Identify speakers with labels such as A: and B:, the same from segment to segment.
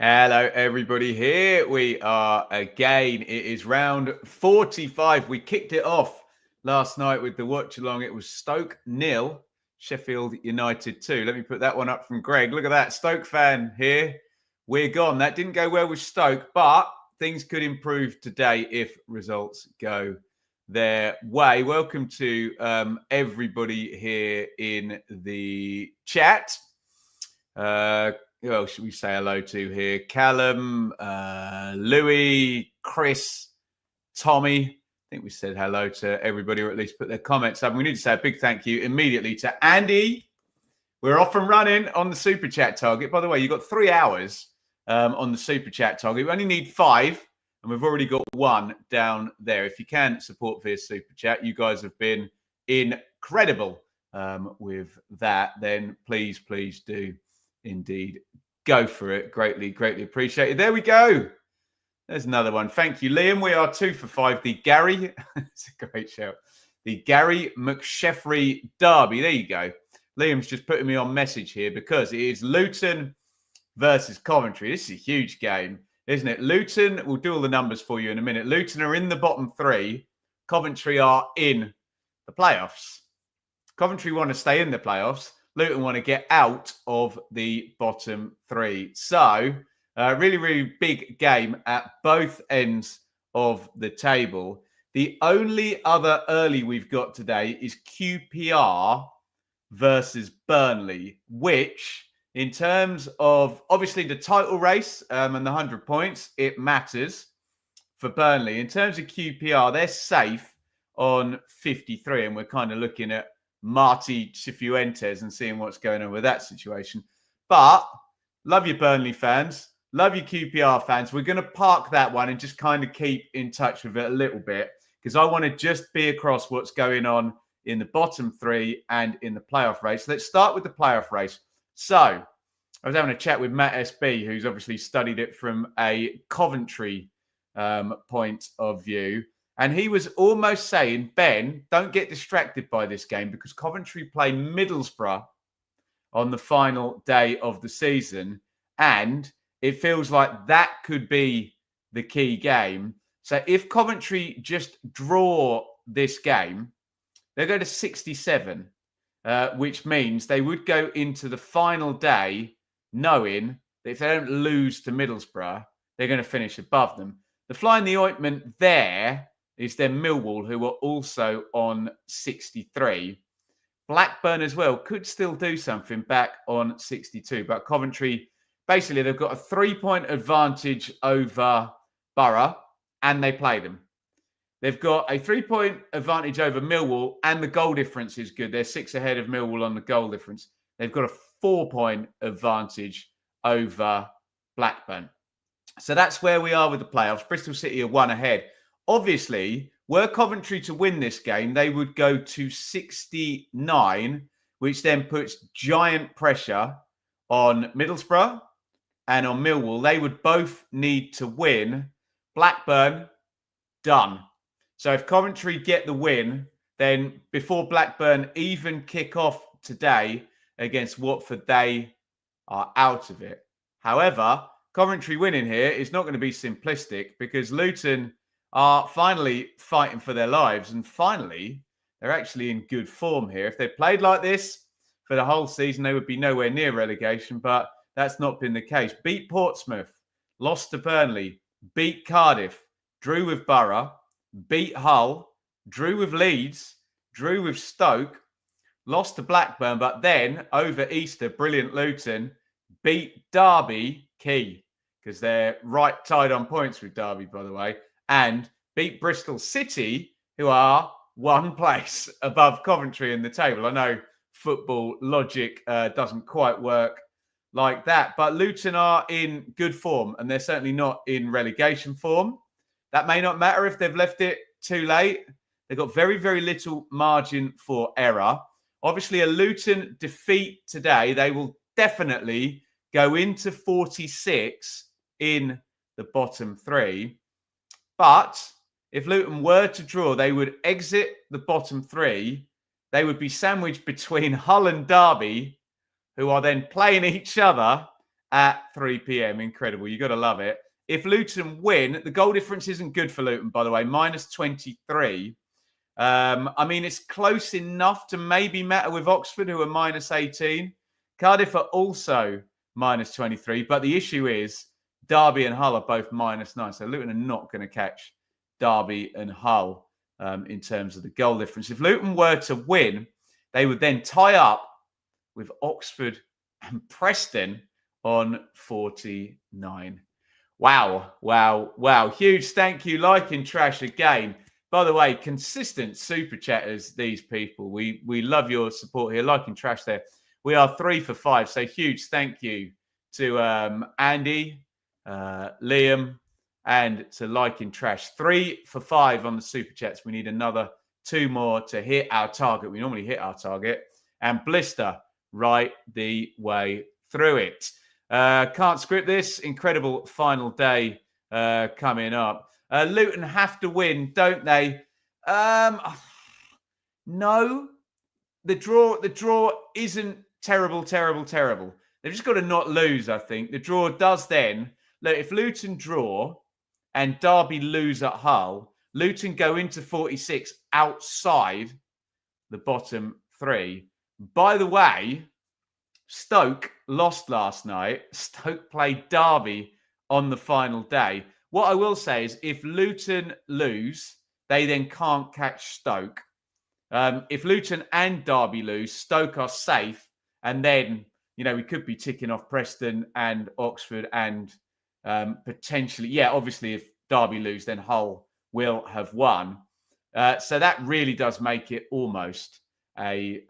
A: Hello, everybody. Here we are again. It is round 45. We kicked it off last night with the watch along. It was Stoke 0, Sheffield United 2. Let me put that one up from Greg. Look at that. Stoke fan here. We're gone. That didn't go well with Stoke, but things could improve today if results go their way. Welcome to everybody here in the chat. Who else should we say hello to here? Callum, Louis, Chris, Tommy. I think we said hello to everybody, or at least put their comments up. We need to say a big thank you immediately to Andy. We're off and running on the Super Chat target. By the way, you've got 3 hours on the Super Chat target. We only need 5, and we've already got 1 down there. If you can support via Super Chat, you guys have been incredible with that. Then please do indeed go for it. Greatly appreciated. There we go. There's another one. Thank you, Liam. We are 2 for 5. The Gary, it's a great shout. The Gary McSheffrey Derby. There you go. Liam's just putting me on message here because it is Luton versus Coventry. This is a huge game, isn't it? Luton, we'll do all the numbers for you in a minute. Luton are in the bottom 3. Coventry are in the playoffs. Coventry want to stay in the playoffs. Luton want to get out of the bottom 3. So, really big game at both ends of the table. The only other early we've got today is QPR versus Burnley, which, in terms of, obviously, the title race and the 100 points, it matters for Burnley. In terms of QPR, they're safe on 53, and we're kind of looking at Marty Cifuentes and seeing what's going on with that situation. But love you, Burnley fans. Love you, QPR fans. We're going to park that one and just kind of keep in touch with it a little bit because I want to just be across what's going on in the bottom 3 and in the playoff race. Let's start with the playoff race. So I was having a chat with Matt SB, who's obviously studied it from a Coventry point of view. And he was almost saying, Ben, don't get distracted by this game because Coventry play Middlesbrough on the final day of the season. And it feels like that could be the key game. So if Coventry just draw this game, they go to 67, which means they would go into the final day knowing that if they don't lose to Middlesbrough, they're going to finish above them. The fly in the ointment there is then Millwall, who are also on 63. Blackburn as well could still do something back on 62. But Coventry, basically, they've got a 3-point advantage over Borough, and they play them. They've got a 3-point advantage over Millwall, and the goal difference is good. They're 6 ahead of Millwall on the goal difference. They've got a 4-point advantage over Blackburn. So that's where we are with the playoffs. Bristol City are 1 ahead. Obviously, were Coventry to win this game, they would go to 69, which then puts giant pressure on Middlesbrough and on Millwall. They would both need to win. Blackburn, done. So if Coventry get the win, then before Blackburn even kick off today against Watford, they are out of it. However, Coventry winning here is not going to be simplistic because Luton are finally fighting for their lives. And finally, they're actually in good form here. If they played like this for the whole season, they would be nowhere near relegation. But that's not been the case. Beat Portsmouth, lost to Burnley, beat Cardiff, drew with Borough, beat Hull, drew with Leeds, drew with Stoke, lost to Blackburn. But then over Easter, brilliant Luton, beat Derby, key, because they're right tied on points with Derby, by the way, and beat Bristol City, who are 1 place above Coventry in the table. I know football logic doesn't quite work like that, but Luton are in good form, and they're certainly not in relegation form. That may not matter if they've left it too late. They've got very little margin for error. Obviously, a Luton defeat today, they will definitely go into 46 in the bottom 3. But if Luton were to draw, they would exit the bottom 3. They would be sandwiched between Hull and Derby, who are then playing each other at 3 p.m. Incredible. You got to love it. If Luton win, the goal difference isn't good for Luton, by the way, -23. I mean, it's close enough to maybe matter with Oxford, who are -18. Cardiff are also -23. But the issue is Derby and Hull are both -9. So Luton are not going to catch Derby and Hull in terms of the goal difference. If Luton were to win, they would then tie up with Oxford and Preston on 49. Wow, wow, wow. Huge thank you, Liking Trash again. By the way, consistent super chatters, these people. We love your support here. Liking Trash there. We are 3 for 5. So huge thank you to Andy, Liam, and to Liking Trash. 3 for 5 on the super chats. We need another 2 more to hit our target. We normally hit our target. And Blister right the way through it. Can't script this. Incredible final day coming up. Luton have to win, don't they? No. The draw isn't terrible. They've just got to not lose, I think. The draw does then. Look, if Luton draw and Derby lose at Hull, Luton go into 46 outside the bottom 3. By the way, Stoke lost last night. Stoke played Derby on the final day. What I will say is if Luton lose, they then can't catch Stoke. If Luton and Derby lose, Stoke are safe. And then, we could be ticking off Preston and Oxford and potentially, obviously if Derby lose, then Hull will have won. So that really does make it almost a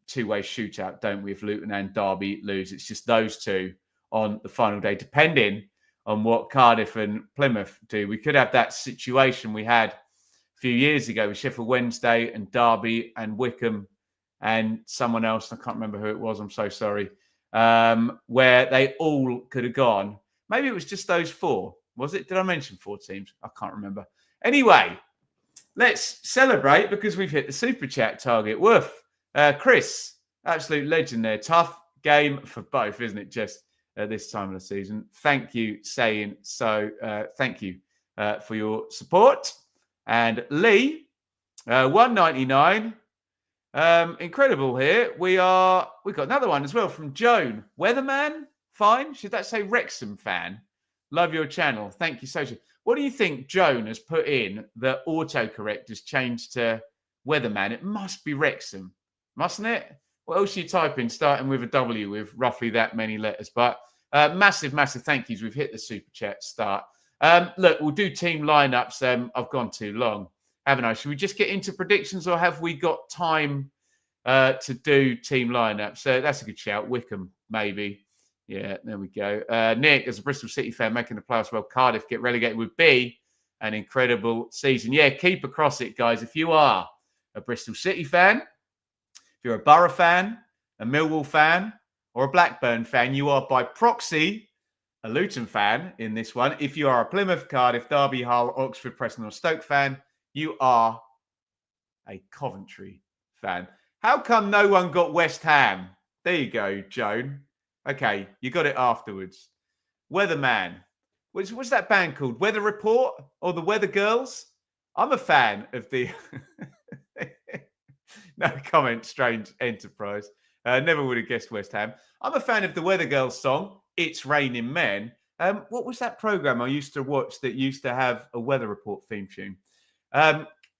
A: two-way shootout, don't we? If Luton and Derby lose, it's just those two on the final day, depending on what Cardiff and Plymouth do. We could have that situation we had a few years ago with Sheffield Wednesday and Derby and Wickham and someone else. I can't remember who it was. I'm so sorry. Where they all could have gone. Maybe it was just those 4. Was it? Did I mention 4 teams? I can't remember. Anyway, let's celebrate because we've hit the super chat target. Woof. Chris, absolute legend there. Tough game for both, isn't it? Just at this time of the season. Thank you, saying so. Thank you for your support. And Lee, 199. Incredible here. We've got another one as well from Joan. Weatherman? Fine. Should that say Wrexham fan? Love your channel. Thank you so much. What do you think Joan has put in that autocorrect has changed to Weatherman? It must be Wrexham, mustn't it? What else are you typing starting with a W with roughly that many letters? But massive thank yous. We've hit the super chat start. Look, we'll do team lineups. I've gone too long, haven't I? Should we just get into predictions or have we got time to do team lineups? That's a good shout. Wickham, maybe. Yeah, there we go. Nick, as a Bristol City fan, making the playoffs, well, Cardiff get relegated would be an incredible season. Yeah, keep across it, guys. If you are a Bristol City fan, if you're a Borough fan, a Millwall fan, or a Blackburn fan, you are by proxy a Luton fan in this one. If you are a Plymouth, Cardiff, Derby, Hull, Oxford, Preston, or Stoke fan, you are a Coventry fan. How come no one got West Ham? There you go, Joan. Okay, you got it afterwards. Weatherman. What's that band called? Weather Report or the Weather Girls? I'm a fan of the... No comment, Strange Enterprise. Never would have guessed West Ham. I'm a fan of the Weather Girls song, It's Raining Men. What was that program I used to watch that used to have a Weather Report theme tune?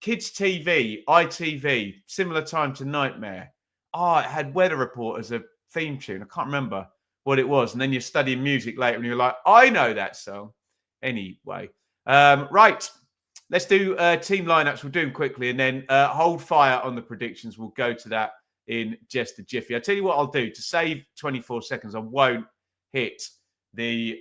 A: Kids TV, ITV, similar time to Nightmare. Oh, it had Weather Report as a theme tune. I can't remember what it was. And then you're studying music later and you're like, I know that song. Anyway, right. Let's do team lineups. We'll do them quickly and then hold fire on the predictions. We'll go to that in just a jiffy. I'll tell you what I'll do. To save 24 seconds, I won't hit the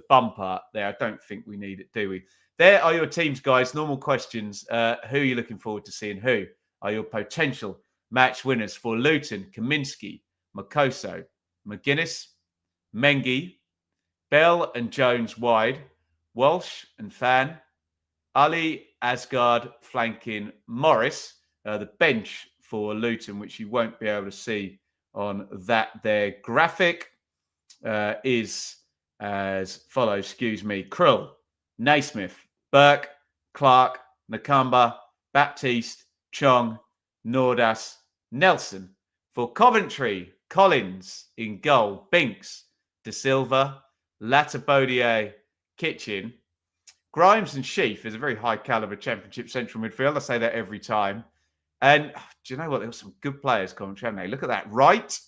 A: bumper there. I don't think we need it, do we? There are your teams, guys. Normal questions. Who are you looking forward to seeing? Who are your potential match winners for Luton? Kaminsky, Makoso, McGuinness, Mengi, Bell and Jones wide, Walsh and Fan, Ali, Asgard flanking Morris, the bench for Luton, which you won't be able to see on that there graphic. is as follows. Excuse me. Krull, Naismith, Burke, Clark, Nakamba, Baptiste, Chong, Nordas, Nelson. For Coventry, Collins in goal, Binks, De Silva, Latabodier, Kitchen. Grimes and Sheaf is a very high caliber Championship central midfield. I say that every time. And do you know what? There were some good players, Coventry, haven't they? Look at that. Wright,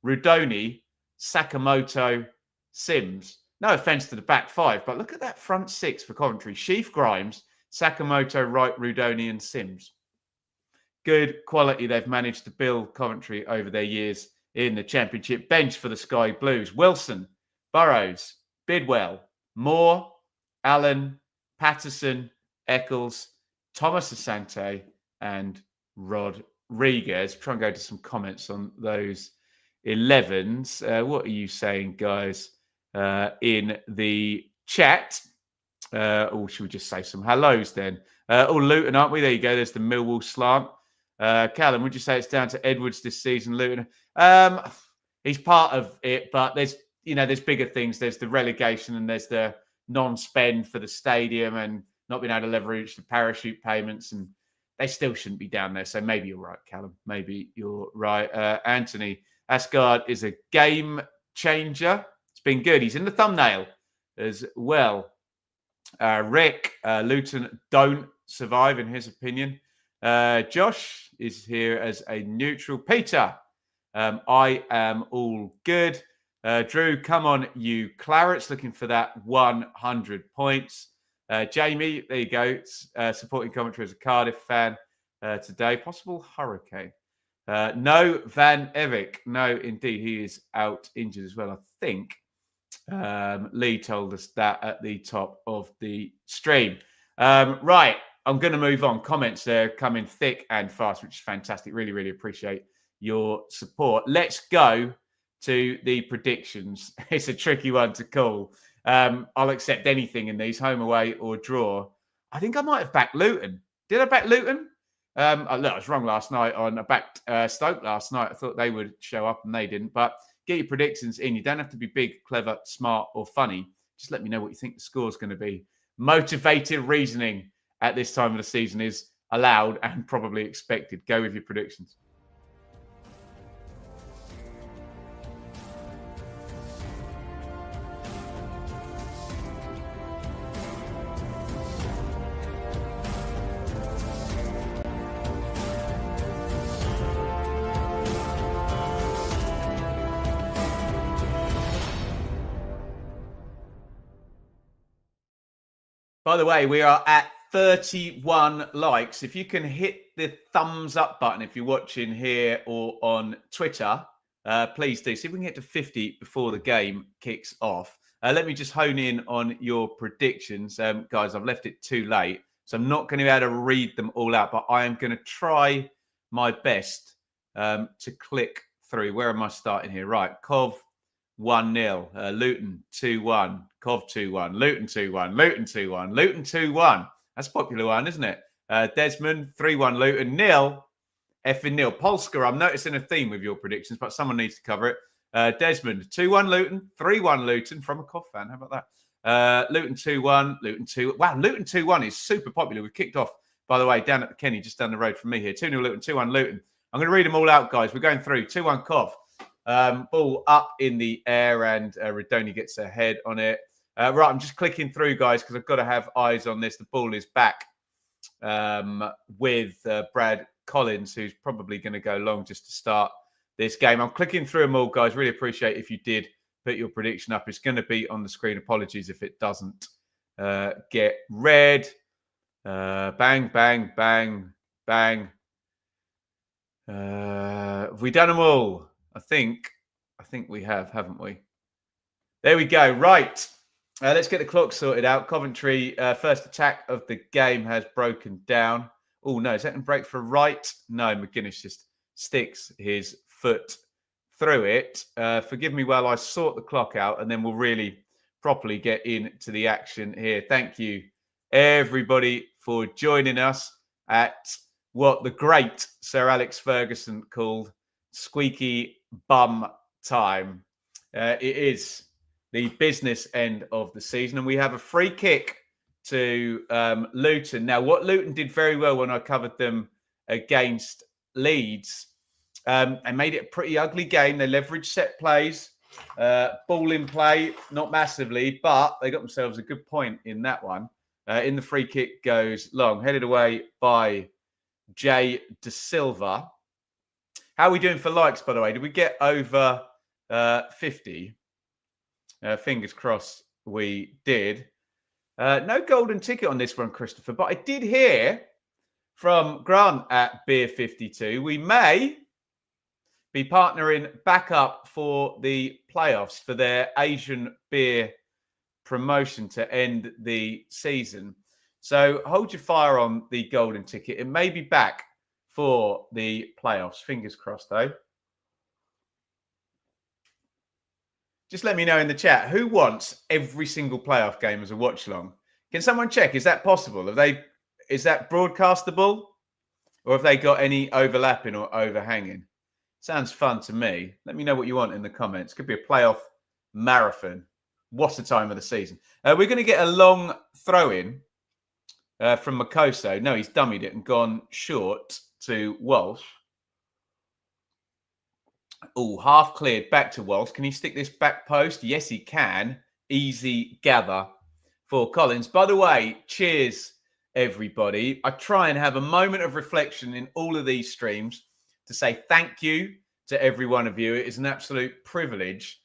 A: Rudoni, Sakamoto, Sims. No offence to the back five, but look at that front six for Coventry. Sheaf, Grimes, Sakamoto, Wright, Rudoni, and Sims. Good quality they've managed to build Coventry over their years in the Championship. Bench for the Sky Blues. Wilson, Burrows, Bidwell, Moore, Allen, Patterson, Eccles, Thomas Asante, and Rodriguez. Try and go to some comments on those 11s. What are you saying, guys, in the chat? Or should we just say some hellos then? Luton, aren't we? There you go. There's the Millwall slant. Callum, would you say it's down to Edwards this season, Luton? He's part of it, but there's bigger things. There's the relegation and there's the non-spend for the stadium and not being able to leverage the parachute payments, and they still shouldn't be down there. So maybe you're right, Callum. Maybe you're right. Anthony Asgard is a game changer. It's been good. He's in the thumbnail as well. Rick, Luton don't survive, in his opinion. Josh is here as a neutral. Peter, I am all good. Drew, come on, you Clarets, looking for that 100 points. Jamie, there you go, supporting Coventry as a Cardiff fan today. Possible hurricane. No, Van Evik. No, indeed, he is out injured as well, I think. Lee told us that at the top of the stream. Right, I'm going to move on. Comments are coming thick and fast, which is fantastic. Really, really appreciate your support. Let's go to the predictions. It's a tricky one to call. I'll accept anything in these, home, away, or draw. I think I might have backed Luton. Did I back Luton? Look, I was wrong last night. I backed Stoke last night. I thought they would show up and they didn't. But get your predictions in. You don't have to be big, clever, smart, or funny. Just let me know what you think the score's going to be. Motivated reasoning at this time of the season is allowed and probably expected. Go with your predictions. By the way, we are at 31 likes. If you can hit the thumbs up button if you're watching here or on Twitter, please do. See if we can get to 50 before the game kicks off. Let me just hone in on your predictions. Guys, I've left it too late, so I'm not going to be able to read them all out, but I am going to try my best to click through. Where am I starting here? Right, Cov 1-0, Luton 2-1, Cov 2-1, Luton 2-1, Luton 2-1, Luton 2-1. That's a popular one, isn't it? Desmond 3-1, Luton 0, effing nil. Polska, I'm noticing a theme with your predictions, but someone needs to cover it. Desmond 2-1 Luton, 3-1 Luton from a Cov fan. How about that? Luton 2-1, Luton 2. Wow, Luton 2-1 is super popular. We've kicked off, by the way, down at the Kenny, just down the road from me here. 2-0 Luton, 2-1 Luton. I'm going to read them all out, guys. We're going through. 2-1 Cov. Ball up in the air and Redoni gets a head on it. Right, I'm just clicking through, guys, because I've got to have eyes on this. The ball is back with Brad Collins, who's probably going to go long just to start this game. I'm clicking through them all, guys. Really appreciate if you did put your prediction up. It's going to be on the screen. Apologies if it doesn't get read. Bang, bang, bang, bang. Have we done them all? I think we have, haven't we? There we go. Right. Let's get the clock sorted out. Coventry, first attack of the game has broken down. Oh, no. Second break for Wright. No, McGuinness just sticks his foot through it. Forgive me while I sort the clock out, and then we'll really properly get into the action here. Thank you, everybody, for joining us at what the great Sir Alex Ferguson called squeaky bum time. It is the business end of the season, and we have a free kick to Luton. Now, what Luton did very well when I covered them against Leeds, they made it a pretty ugly game. They leveraged set plays, ball in play, not massively, but they got themselves a good point in that one. In the free kick goes long, headed away by Jay De Silva. How are we doing for likes, by the way? Did we get over 50? Fingers crossed we did. No golden ticket on this one, Christopher, but I did hear from Grant at Beer 52 we may be partnering back up for the playoffs for their Asian beer promotion to end the season. So hold your fire on the golden ticket. It may be back for the playoffs. Fingers crossed, though. Just let me know in the chat who wants every single playoff game as a watch along. Can someone check? Is that possible? Is that broadcastable, or have they got any overlapping or overhanging? Sounds fun to me. Let me know what you want in the comments. Could be a playoff marathon. What's the time of the season? We're going to get a long throw in from Makoso. No, he's dummied it and gone short to Walsh. Oh, half cleared back to Walsh. Can he stick this back post? Yes, he can. Easy gather for Collins. By the way, cheers, everybody. I try and have a moment of reflection in all of these streams to say thank you to every one of you. It is an absolute privilege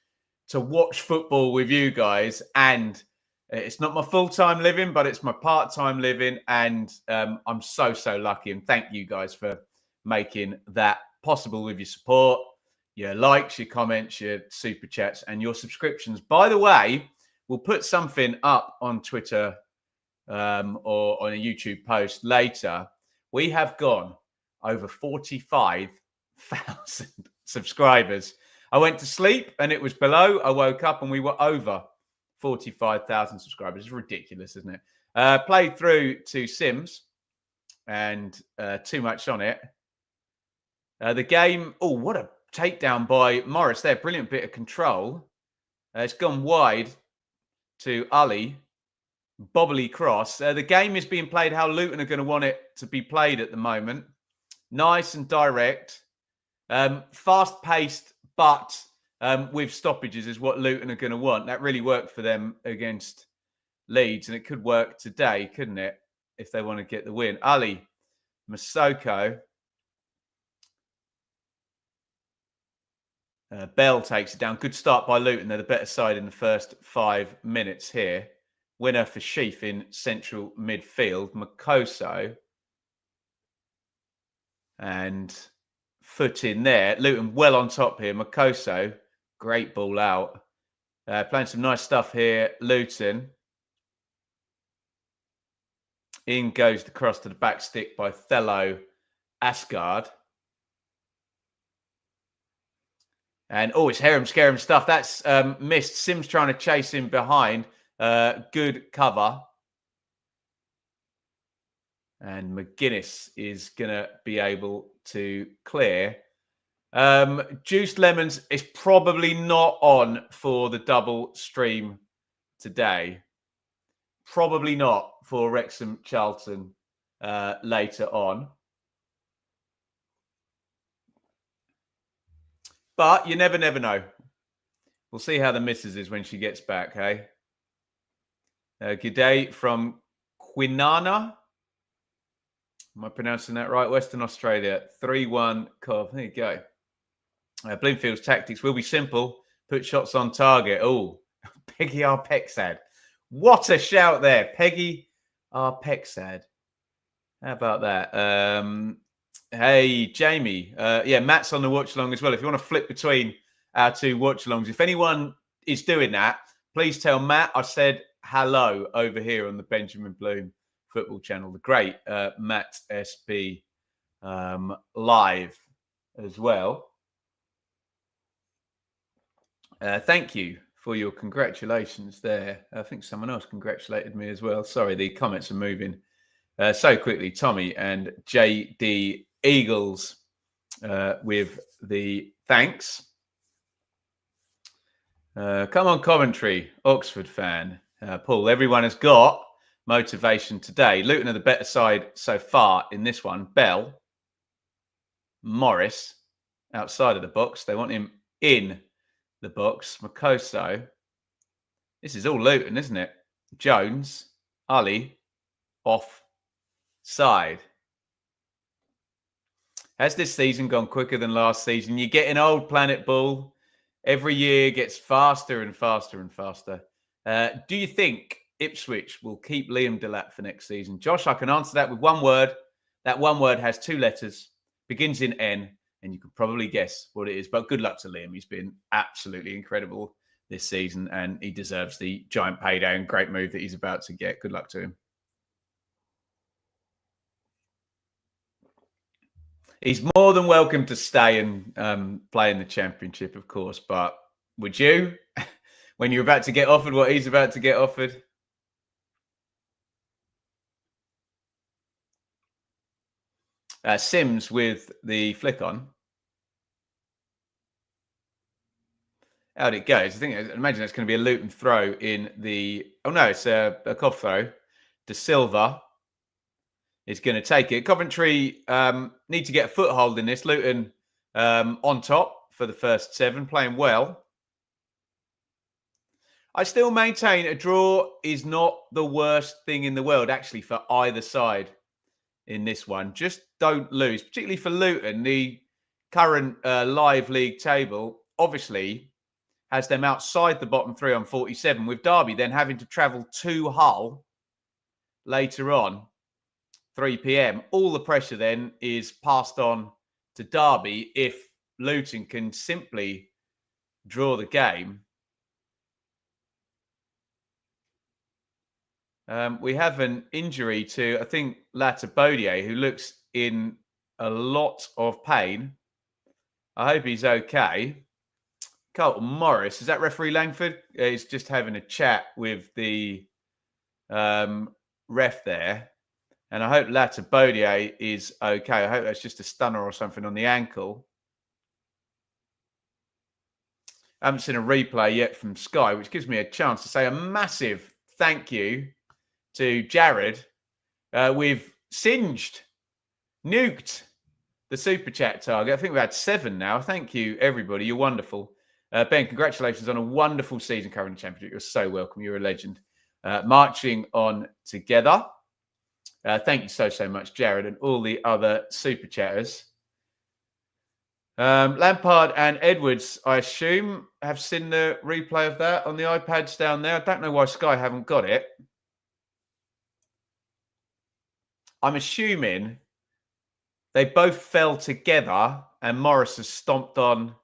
A: to watch football with you guys. And it's not my full-time living, but it's my part-time living. And I'm so lucky. And thank you guys for making that possible with your support, your likes, your comments, your super chats, and your subscriptions. By the way, we'll put something up on Twitter or on a YouTube post later. We have gone over 45,000 subscribers. I went to sleep and it was below. I woke up and we were over 45,000 subscribers. It's ridiculous, isn't it? Played through to Sims and too much on it. The game, oh, what a takedown by Morris there. Brilliant bit of control. It's gone wide to Ali. Bobbly cross. The game is being played how Luton are going to want it to be played at the moment. Nice and direct. Fast-paced, but with stoppages is what Luton are going to want. That really worked for them against Leeds, and it could work today, couldn't it, if they want to get the win. Ali, Masoko. Bell takes it down. Good start by Luton. They're the better side in the first 5 minutes here. Winner for Sheaf in central midfield. Makoso. And foot in there. Luton well on top here. Makoso. Great ball out. Playing some nice stuff here. Luton. In goes the cross to the back stick by Thello Asgard. And, oh, it's harem-scarum stuff. That's missed. Sims trying to chase him behind. Good cover. And McGuinness is going to be able to clear. Juiced Lemons is probably not on for the double stream today. Probably not for Wrexham Charlton later on. But you never know. We'll see how the missus is when she gets back, hey? Good day from Kwinana. Am I pronouncing that right? Western Australia. 3-1 Cov. There you go. Bloomfield's tactics will be simple. Put shots on target. Oh, Peggy Arpexad. What a shout there. Peggy Arpexad. How about that? Hey, Jamie. Yeah, Matt's on the watch along as well. If you want to flip between our two watch alongs, if anyone is doing that, please tell Matt I said hello over here on the Benjamin Bloom football channel. The great Matt SB live as well. Thank you for your congratulations there. I think someone else congratulated me as well. Sorry, the comments are moving so quickly. Tommy and JD Eagles with the thanks. Come on, Coventry, Oxford fan. Paul, everyone has got motivation today. Luton are the better side so far in this one. Bell, Morris, outside of the box. They want him in the box. Makoso. This is all Luton, isn't it? Jones, Ali, off side. Has this season gone quicker than last season? You're getting old, Planet Bull. Every year gets faster and faster and faster. Do you think Ipswich will keep Liam Delap for next season? Josh, I can answer that with one word. That one word has two letters, begins in N, and you can probably guess what it is. But good luck to Liam. He's been absolutely incredible this season, and he deserves the giant payday and great move that he's about to get. Good luck to him. He's more than welcome to stay and play in the Championship, of course. But would you, when you're about to get offered what he's about to get offered? Sims with the flick on. Out it goes. I imagine it's going to be a Luton throw in the... Oh, no, it's a Cov throw. De Silva is going to take it. Coventry need to get a foothold in this. Luton on top for the first 7, playing well. I still maintain a draw is not the worst thing in the world, actually, for either side in this one. Just don't lose, particularly for Luton. The current live league table obviously has them outside the bottom 3 on 47, with Derby then having to travel to Hull later on. 3 p.m. All the pressure then is passed on to Derby if Luton can simply draw the game. We have an injury to, I think, Latabodier, who looks in a lot of pain. I hope he's okay. Carlton Morris, is that referee Langford? He's just having a chat with the ref there. And I hope Latabodier is okay. I hope that's just a stunner or something on the ankle. I haven't seen a replay yet from Sky, which gives me a chance to say a massive thank you to Jared. We've nuked the Super Chat target. I think we've had 7 now. Thank you, everybody. You're wonderful. Ben, congratulations on a wonderful season covering the Championship. You're so welcome. You're a legend. Marching on together. Thank you so much, Jared, and all the other Super Chatters. Lampard and Edwards, I assume, have seen the replay of that on the iPads down there. I don't know why Sky haven't got it. I'm assuming they both fell together and Morris has stomped on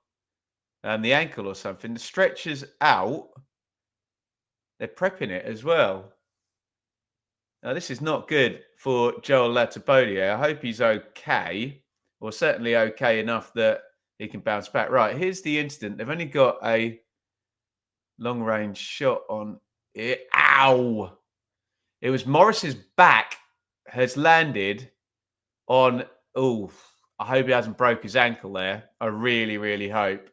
A: the ankle or something. The stretcher's out. They're prepping it as well. Now, this is not good for Joel Latabodier. I hope he's okay, or certainly okay enough that he can bounce back. Right, here's the incident. They've only got a long-range shot on it. Ow! It was Morris's back has landed on... Oh, I hope he hasn't broke his ankle there. I really, really hope.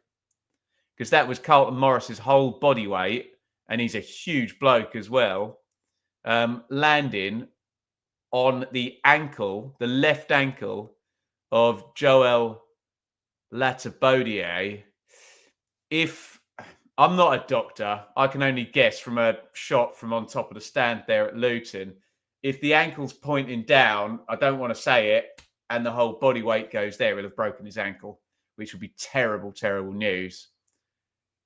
A: Because that was Carlton Morris's whole body weight, and he's a huge bloke as well. Landing on the ankle, the left ankle of Joel Latabodier. If I'm not a doctor, I can only guess from a shot from on top of the stand there at Luton. If the ankle's pointing down, I don't want to say it, and the whole body weight goes there, he'll have broken his ankle, which would be terrible, terrible news.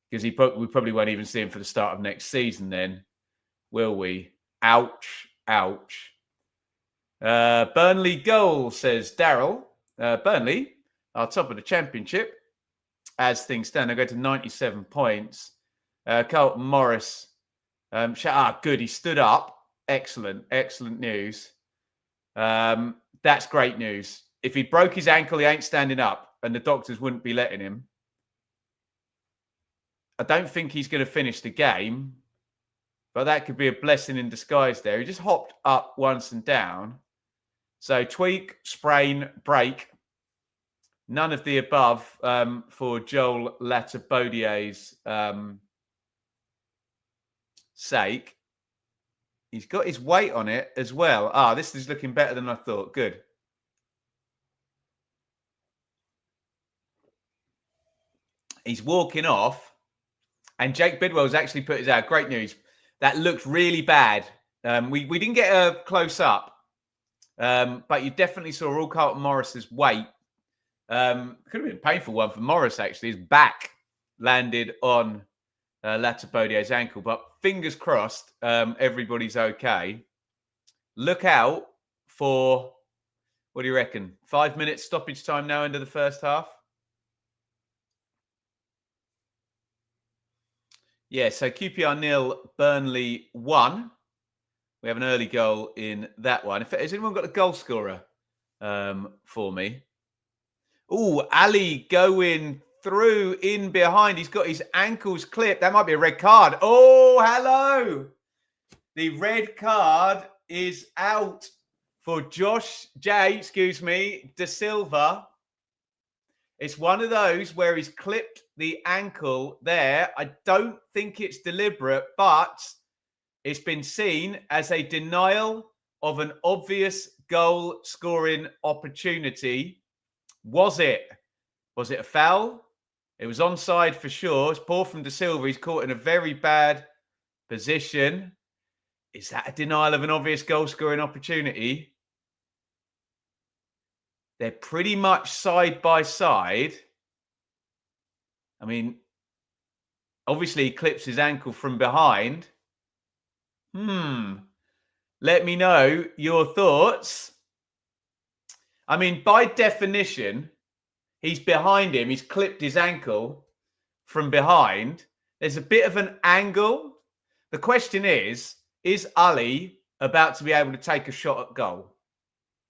A: Because we probably won't even see him for the start of next season then, will we? Ouch, ouch. Burnley goal, says Daryl. Burnley are top of the Championship. As things stand, they go to 97 points. Carlton Morris. Good, he stood up. Excellent, excellent news. That's great news. If he broke his ankle, he ain't standing up, and the doctors wouldn't be letting him. I don't think he's going to finish the game. But that could be a blessing in disguise there. He just hopped up once and down. So tweak, sprain, break. None of the above for Joel Latabodier's sake. He's got his weight on it as well. Ah, this is looking better than I thought. Good. He's walking off, and Jake Bidwell's actually put his out. Great news. That looked really bad. We didn't get a close up, but you definitely saw all Carlton Morris's weight. Could have been a painful one for Morris, actually. His back landed on Latibodie's ankle, but fingers crossed, everybody's okay. Look out for, what do you reckon? 5 minutes stoppage time now into the first half? Yeah, so QPR 0, Burnley 1. We have an early goal in that one. Has anyone got a goal scorer for me? Oh, Ali going through in behind. He's got his ankles clipped. That might be a red card. Oh, hello. The red card is out for Da Silva. It's one of those where he's clipped the ankle there. I don't think it's deliberate, but it's been seen as a denial of an obvious goal scoring opportunity. Was it a foul? It was onside for sure. It's poor from Da Silva. He's caught in a very bad position. Is that a denial of an obvious goal-scoring opportunity? They're pretty much side by side. I mean, obviously he clips his ankle from behind. Let me know your thoughts. I mean, by definition, he's behind him. He's clipped his ankle from behind. There's a bit of an angle. The question is Ali about to be able to take a shot at goal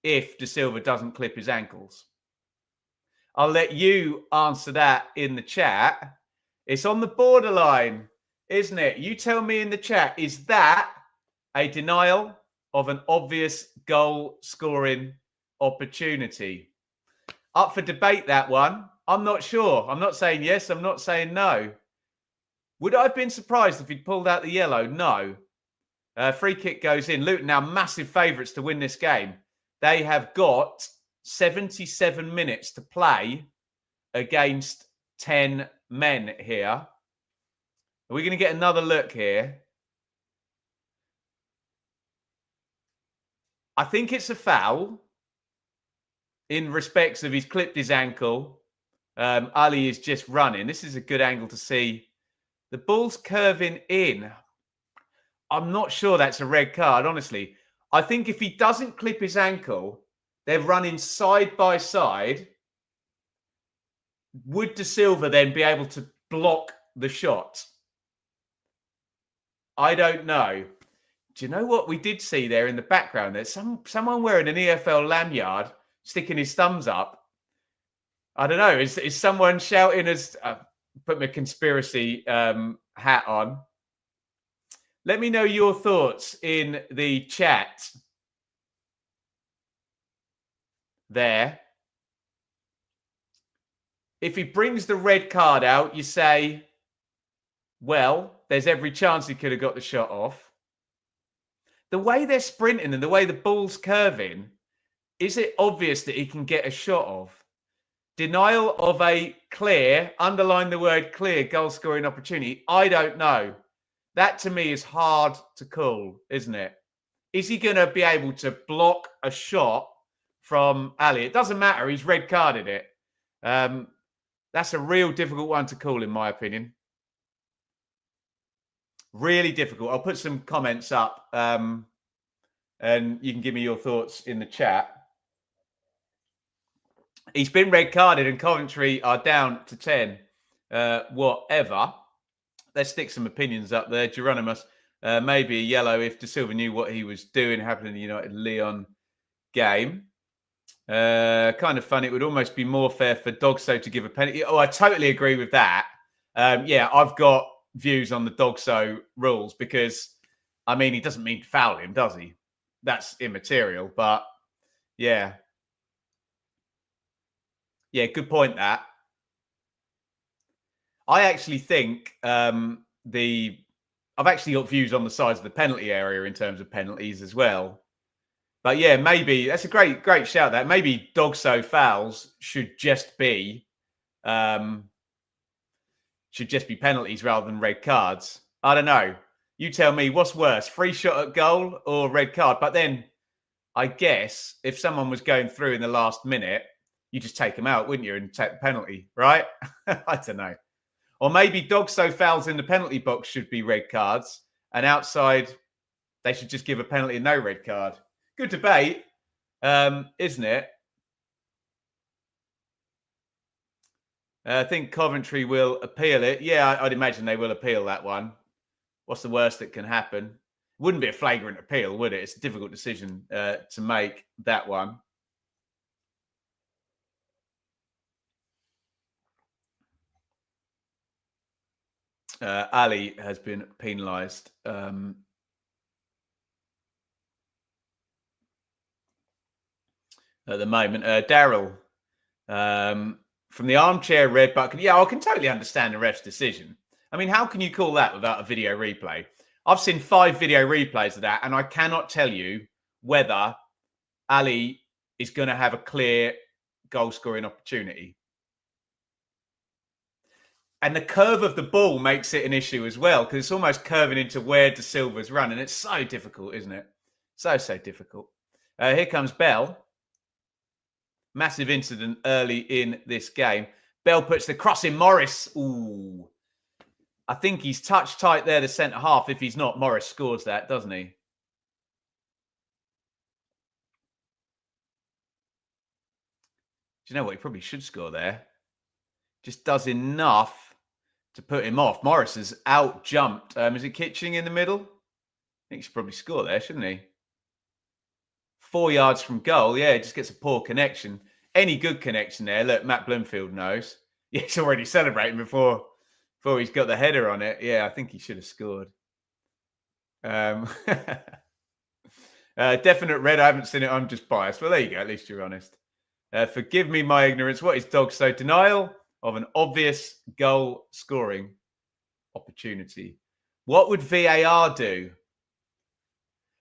A: if Da Silva doesn't clip his ankles? I'll let you answer that in the chat. It's on the borderline, isn't it? You tell me in the chat, is that a denial of an obvious goal-scoring opportunity? Up for debate, that one. I'm not sure. I'm not saying yes. I'm not saying no. Would I have been surprised if he'd pulled out the yellow? No. Free kick goes in. Luton now massive favourites to win this game. They have got 77 minutes to play against 10 men here. Are we going to get another look here? I think it's a foul in respects of he's clipped his ankle. Ali is just running. This is a good angle to see. The ball's curving in. I'm not sure that's a red card, honestly. I think if he doesn't clip his ankle, they're running side by side. Would Da Silva then be able to block the shot? I don't know. Do you know what we did see there in the background? There's someone wearing an EFL lanyard sticking his thumbs up. I don't know. Is someone shouting as... put my conspiracy hat on. Let me know your thoughts in the chat there. If he brings the red card out, you say, well, there's every chance he could have got the shot off. The way they're sprinting and the way the ball's curving, is it obvious that he can get a shot off? Denial of a clear, underline the word clear, goal-scoring opportunity. I don't know. That to me is hard to call, isn't it? Is he going to be able to block a shot from Ali? It doesn't matter. He's red carded it. That's a real difficult one to call, in my opinion. Really difficult. I'll put some comments up and you can give me your thoughts in the chat. He's been red carded and Coventry are down to 10. Whatever. Let's stick some opinions up there. Geronimus, maybe a yellow if Da Silva knew what he was doing happening in the United Leon game. Kind of fun. It would almost be more fair for Dogso to give a penalty. Oh, I totally agree with that. Yeah, I've got views on the Dogso rules because, I mean, he doesn't mean to foul him, does he? That's immaterial, but yeah. Yeah, good point, that. I actually think I've actually got views on the size of the penalty area in terms of penalties as well. But yeah, maybe that's a great shout. That maybe Dogso fouls should just be penalties rather than red cards. I don't know. You tell me, what's worse, free shot at goal or red card? But then I guess if someone was going through in the last minute, you just take them out, wouldn't you, and take the penalty, right? I don't know. Or maybe Dogso fouls in the penalty box should be red cards, and outside they should just give a penalty and no red card. Good debate, isn't it? I think Coventry will appeal it. Yeah, I'd imagine they will appeal that one. What's the worst that can happen? Wouldn't be a flagrant appeal, would it? It's a difficult decision to make, that one. Ali has been penalised. At the moment. Daryl, from the armchair red bucket. Yeah, I can totally understand the ref's decision. I mean, how can you call that without a video replay? I've seen 5 video replays of that, and I cannot tell you whether Ali is going to have a clear goal-scoring opportunity. And the curve of the ball makes it an issue as well, because it's almost curving into where De Silva's run, and it's so difficult, isn't it? So difficult. Here comes Bell. Massive incident early in this game. Bell puts the cross in. Morris. Ooh. I think he's touch tight there, the centre half. If he's not, Morris scores that, doesn't he? Do you know what? He probably should score there. Just does enough to put him off. Morris has out-jumped. Is it Kitching in the middle? I think he should probably score there, shouldn't he? 4 yards from goal. Yeah, it just gets a poor connection. Any good connection there. Look, Matt Bloomfield knows. Yeah, he's already celebrating before he's got the header on it. Yeah, I think he should have scored. Definite red. I haven't seen it. I'm just biased. Well, there you go. At least you're honest. Forgive me my ignorance. What is Dogso? Denial of an obvious goal scoring opportunity. What would VAR do?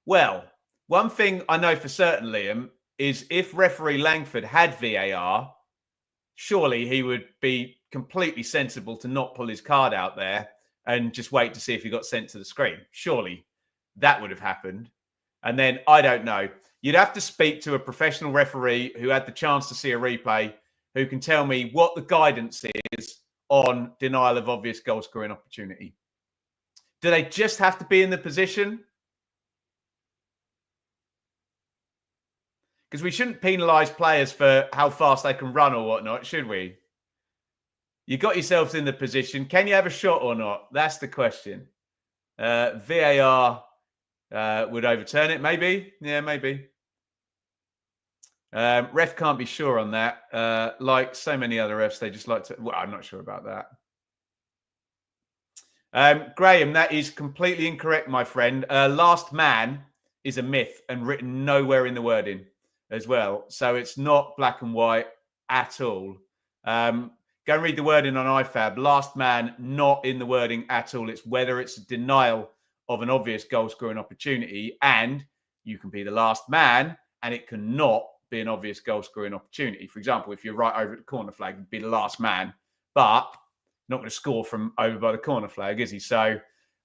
A: Well, one thing I know for certain, Liam, is if referee Langford had VAR, surely he would be completely sensible to not pull his card out there and just wait to see if he got sent to the screen. Surely that would have happened. And then, I don't know, you'd have to speak to a professional referee who had the chance to see a replay, who can tell me what the guidance is on denial of obvious goal scoring opportunity. Do they just have to be in the position? Because we shouldn't penalise players for how fast they can run or whatnot, should we? You got yourselves in the position. Can you have a shot or not? That's the question. VAR would overturn it, maybe. Yeah, maybe. Ref can't be sure on that. Like so many other refs, they just like to... Well, I'm not sure about that. Graham, that is completely incorrect, my friend. Last man is a myth and written nowhere in the wording as well. So it's not black and white at all. Go and read the wording on IFAB. Last man, not in the wording at all. It's whether it's a denial of an obvious goal-scoring opportunity, and you can be the last man, and it cannot be an obvious goal-scoring opportunity. For example, if you're right over at the corner flag, you'd be the last man, but not going to score from over by the corner flag, is he? So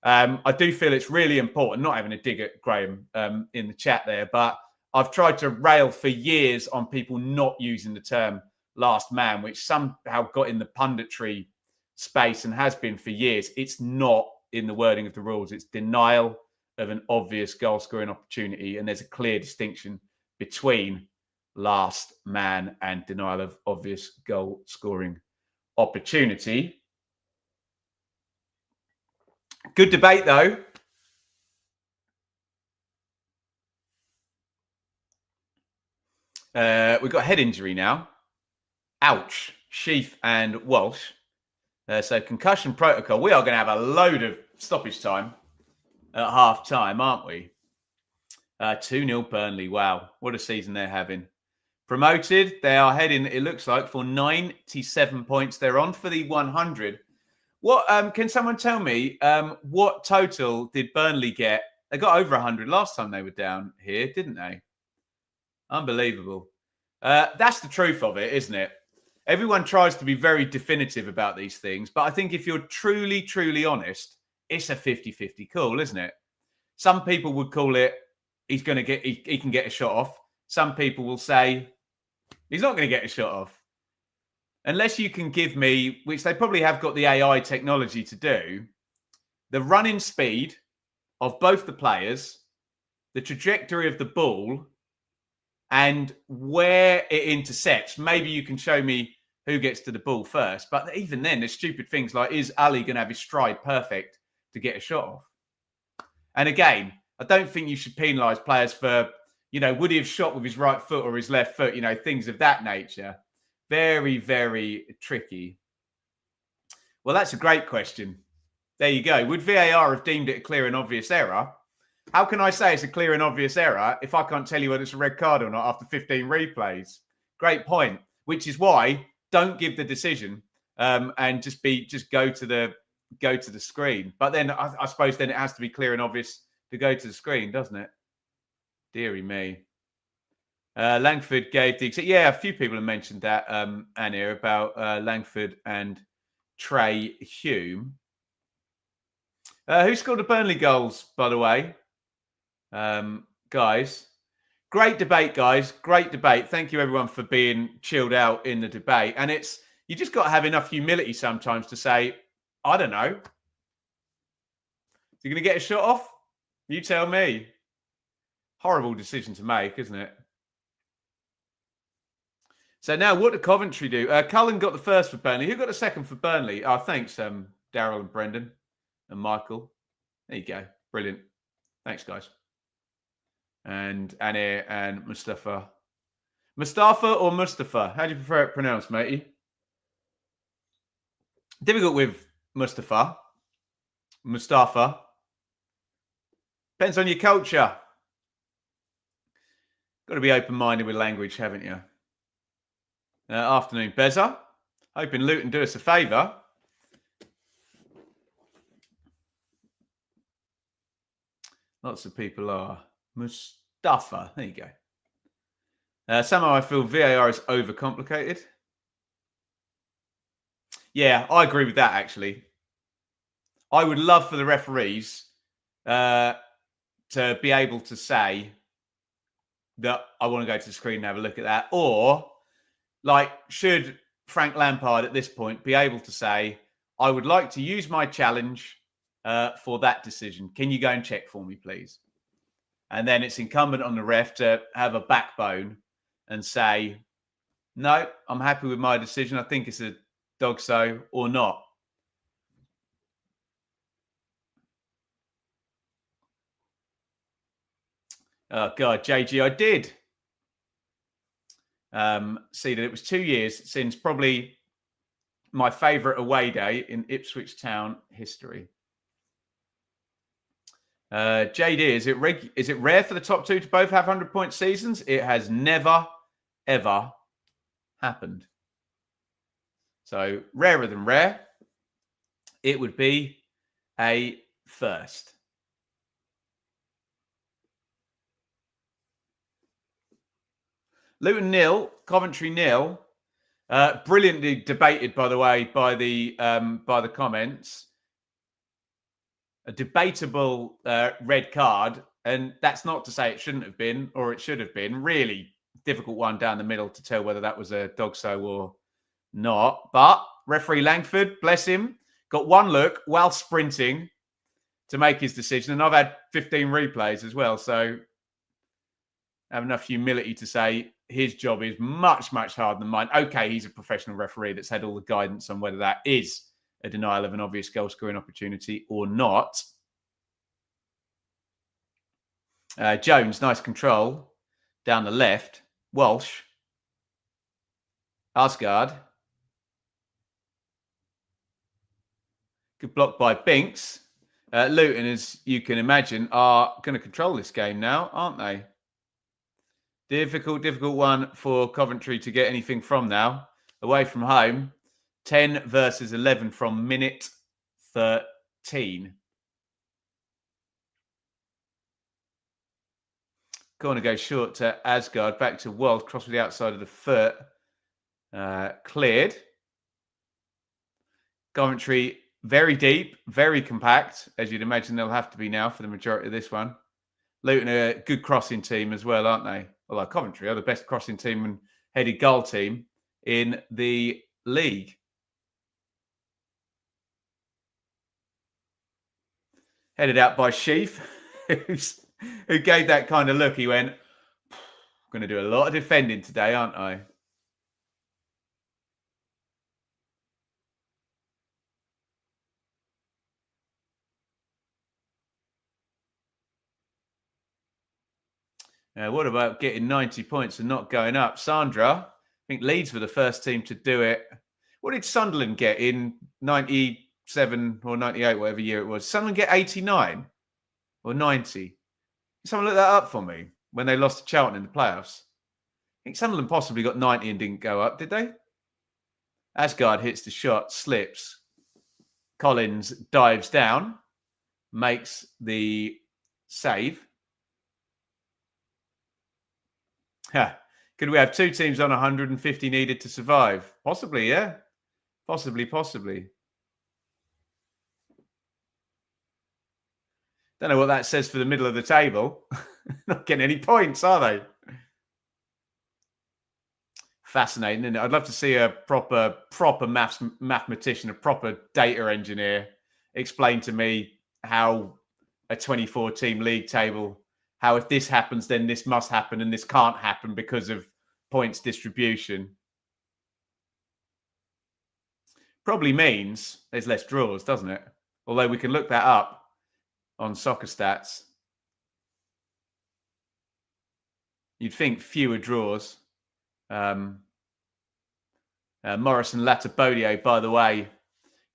A: I do feel it's really important, not having a dig at Graham in the chat there, but I've tried to rail for years on people not using the term last man, which somehow got in the punditry space and has been for years. It's not in the wording of the rules. It's denial of an obvious goal-scoring opportunity, and there's a clear distinction between last man and denial of obvious goal-scoring opportunity. Good debate, though. We've got a head injury now. Ouch. Sheaf and Walsh. So concussion protocol. We are going to have a load of stoppage time at half time, aren't we? 2-0 Burnley. Wow. What a season they're having. Promoted. They are heading, it looks like, for 97 points. They're on for the 100 What can someone tell me? What total did Burnley get? They got over 100 last time they were down here, didn't they? Unbelievable. That's the truth of it, isn't it? Everyone tries to be very definitive about these things, but I think if you're truly, truly honest, it's a 50-50 call, isn't it? Some people would call it he's going to get he can get a shot off. Some people will say he's not going to get a shot off. Unless you can give me, which they probably have got the AI technology to do, the running speed of both the players, the trajectory of the ball, and where it intercepts. Maybe you can show me who gets to the ball first. But even then, there's stupid things like, is Ali going to have his stride perfect to get a shot off? And again, I don't think you should penalise players for, would he have shot with his right foot or his left foot? Things of that nature. Very, very tricky. Well, that's a great question. There you go. Would VAR have deemed it a clear and obvious error? How can I say it's a clear and obvious error if I can't tell you whether it's a red card or not after 15 replays? Great point. Which is why don't give the decision and just go to the screen. But then I suppose then it has to be clear and obvious to go to the screen, doesn't it? Deary me. Langford gave the... Yeah, a few people have mentioned that, Annie, about Langford and Trey Hume. Who scored the Burnley goals, by the way? Guys. Great debate, guys. Great debate. Thank you, everyone, for being chilled out in the debate. And you just got to have enough humility sometimes to say, I don't know. You're going to get a shot off? You tell me. Horrible decision to make, isn't it? So now, what did Coventry do? Cullen got the first for Burnley. Who got the second for Burnley? Oh, thanks, Daryl and Brendan and Michael. There you go. Brilliant. Thanks, guys. And Annie and Mustafa. Mustafa or Mustafa? How do you prefer it pronounced, matey? Difficult with Mustafa. Mustafa. Depends on your culture. Got to be open-minded with language, haven't you? Afternoon, Beza. Hoping Luton do us a favour. Lots of people are. Mustafa. There you go. Somehow I feel VAR is overcomplicated. Yeah, I agree with that, actually. I would love for the referees to be able to say that I want to go to the screen and have a look at that. Or, should Frank Lampard at this point be able to say, I would like to use my challenge for that decision. Can you go and check for me, please? And then it's incumbent on the ref to have a backbone and say, no, I'm happy with my decision. I think it's a dog-so or not. Oh, God, JG, I did see that it was 2 years since probably my favourite away day in Ipswich Town history. JD, is it rare for the top two to both have 100-point seasons? It has never, ever happened. So rarer than rare, it would be a first. Luton 0, Coventry 0. Brilliantly debated, by the way, by the comments. A debatable red card, and that's not to say it shouldn't have been or it should have been. Really difficult one down the middle to tell whether that was a dog-so or not. But referee Langford, bless him, got one look while sprinting to make his decision. And I've had 15 replays as well, so I have enough humility to say his job is much, much harder than mine. Okay, he's a professional referee that's had all the guidance on whether that is a denial of an obvious goal-scoring opportunity or not. Jones, nice control down the left. Walsh. Asgard. Good block by Binks. Luton, as you can imagine, are going to control this game now, aren't they? Difficult one for Coventry to get anything from now. Away from home, 10 versus 11 from minute 13. Corner goes short to Asgard. Back to Walsh. Cross with the outside of the foot. Cleared. Coventry very deep, very compact, as you'd imagine they'll have to be now for the majority of this one. Luton are a good crossing team as well, aren't they? Although Coventry are the best crossing team and headed goal team in the league. Headed out by Sheaf, who gave that kind of look. He went, I'm going to do a lot of defending today, aren't I? What about getting 90 points and not going up? Sandra, I think Leeds were the first team to do it. What did Sunderland get in 97 or 98, whatever year it was? Sunderland get 89 or 90? Someone look that up for me when they lost to Charlton in the playoffs. I think Sunderland possibly got 90 and didn't go up, did they? Asgard hits the shot, slips. Collins dives down, makes the save. Could we have two teams on 150 needed to survive? Possibly, yeah. Possibly. Don't know what that says for the middle of the table. Not getting any points, are they? Fascinating, isn't it? I'd love to see a proper mathematician, a proper data engineer explain to me how a 24-team league table, how if this happens, then this must happen and this can't happen because of points distribution. Probably means there's less draws, doesn't it? Although we can look that up on soccer stats. You'd think fewer draws. Morris and Latabodio, by the way,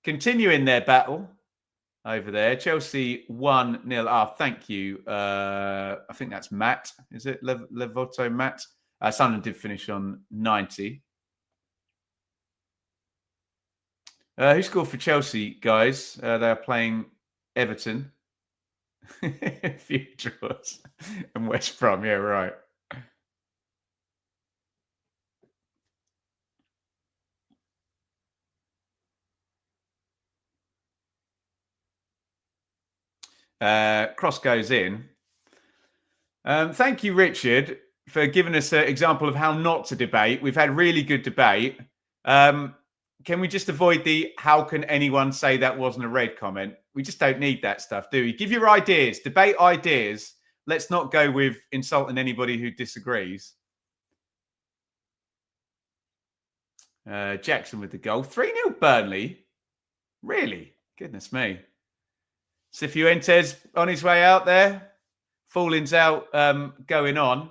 A: continuing their battle over there. Chelsea 1-0. Thank you. I think that's Matt. Is it Levoto Matt? Sunderland did finish on 90. Who scored for Chelsea, guys? They are playing Everton. A few draws. And West Brom, yeah, right. Cross goes in. Thank you, Richard, for giving us an example of how not to debate. We've had really good debate. Can we just avoid the how can anyone say that wasn't a red comment? We just don't need that stuff, do we? Give your ideas, debate ideas. Let's not go with insulting anybody who disagrees. Jackson with the goal. 3-0 Burnley. Really? Goodness me. Cifuentes on his way out there. Falling's out going on.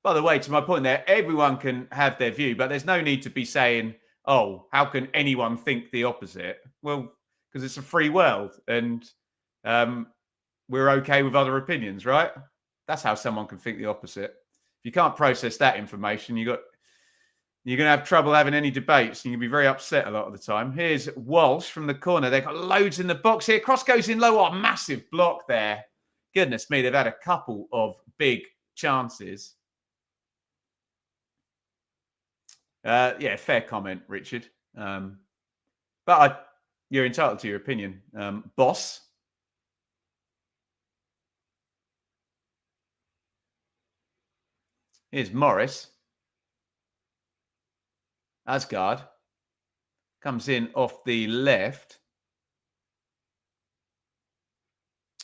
A: By the way, to my point there, everyone can have their view, but there's no need to be saying, oh, how can anyone think the opposite? Well, because it's a free world and we're okay with other opinions, right? That's how someone can think the opposite. If you can't process that information, you're going to have trouble having any debates and you'll be very upset a lot of the time. Here's Walsh from the corner. They've got loads in the box here. Cross goes in low. Oh, massive block there. Goodness me, they've had a couple of big chances. Yeah, fair comment, Richard. But you're entitled to your opinion. Boss. Here's Morris. Asgard comes in off the left.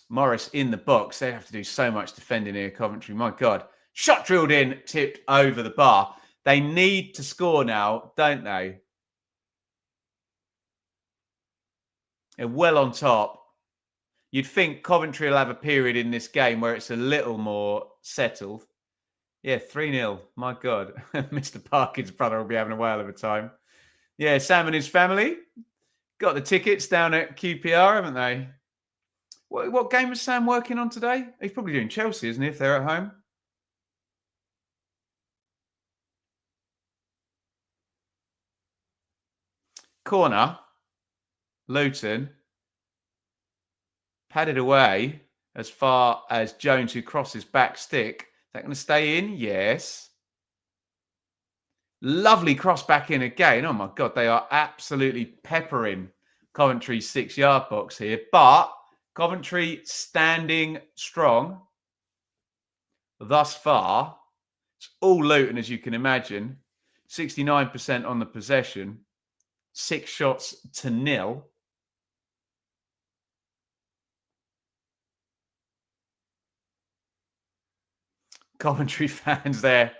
A: Morris in the box. They have to do so much defending here, Coventry. My God. Shot drilled in, tipped over the bar. They need to score now, don't they? They're well on top. You'd think Coventry will have a period in this game where it's a little more settled. Yeah, 3-0. My God. Mr. Parkin's brother will be having a whale of a time. Yeah, Sam and his family got the tickets down at QPR, haven't they? What game is Sam working on today? He's probably doing Chelsea, isn't he, if they're at home? Corner. Luton. Padded away as far as Jones, who crosses back stick. Is that going to stay in? Yes. Lovely cross back in again. Oh my God, they are absolutely peppering Coventry's 6-yard box here. But Coventry standing strong thus far. It's all Luton, as you can imagine. 69% on the possession. 6 shots to 0. Coventry fans there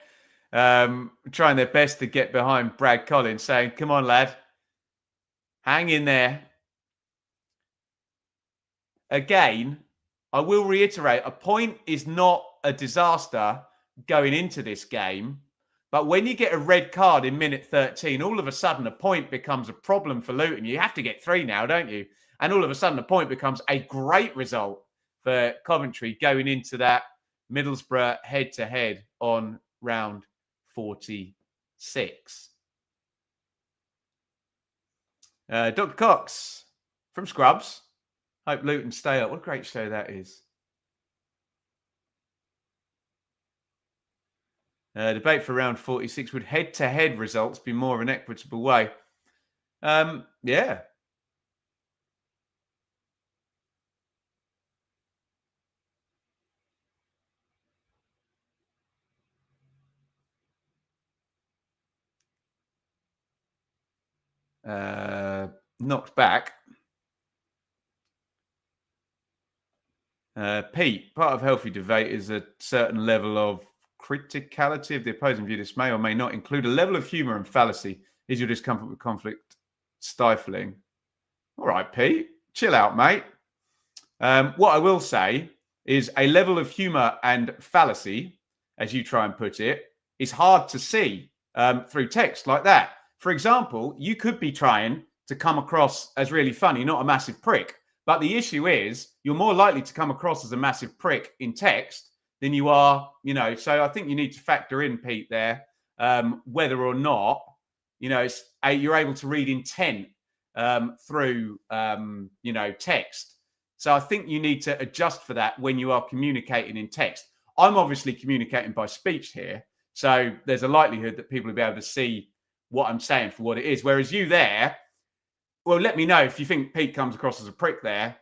A: trying their best to get behind Brad Collins, saying, come on, lad, hang in there. Again, I will reiterate, a point is not a disaster going into this game. But when you get a red card in minute 13, all of a sudden a point becomes a problem for Luton. You have to get 3 now, don't you? And all of a sudden a point becomes a great result for Coventry going into that Middlesbrough head-to-head on round 46. Dr. Cox from Scrubs. Hope Luton stay up. What a great show that is. Debate for round 46. Would head-to-head results be more of an equitable way? Yeah. Knocked back. Pete, part of healthy debate is a certain level of criticality of the opposing view. This may or may not include a level of humour and fallacy. Is your discomfort with conflict stifling? All right, Pete, chill out, mate. What I will say is a level of humour and fallacy, as you try and put it, is hard to see through text like that. For example, you could be trying to come across as really funny, not a massive prick. But the issue is you're more likely to come across as a massive prick in text than you are, So I think you need to factor in, Pete, there, whether or not, you're able to read intent through, text. So I think you need to adjust for that when you are communicating in text. I'm obviously communicating by speech here. So there's a likelihood that people will be able to see what I'm saying for what it is. Whereas you there, well, let me know if you think Pete comes across as a prick there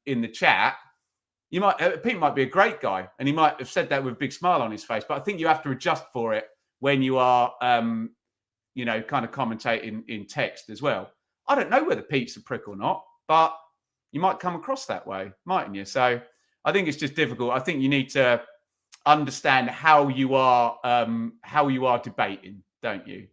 A: in the chat. Pete might be a great guy, and he might have said that with a big smile on his face. But I think you have to adjust for it when you are, kind of commentating in text as well. I don't know whether Pete's a prick or not, but you might come across that way, mightn't you? So I think it's just difficult. I think you need to understand how you are debating, don't you?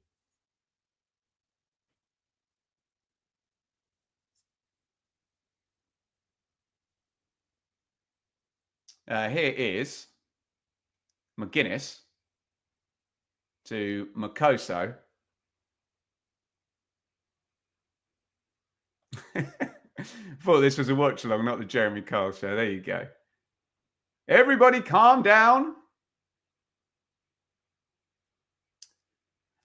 A: Here is McGuinness to Makoso. Thought this was a watch along, not the Jeremy Kyle show. There you go. Everybody calm down.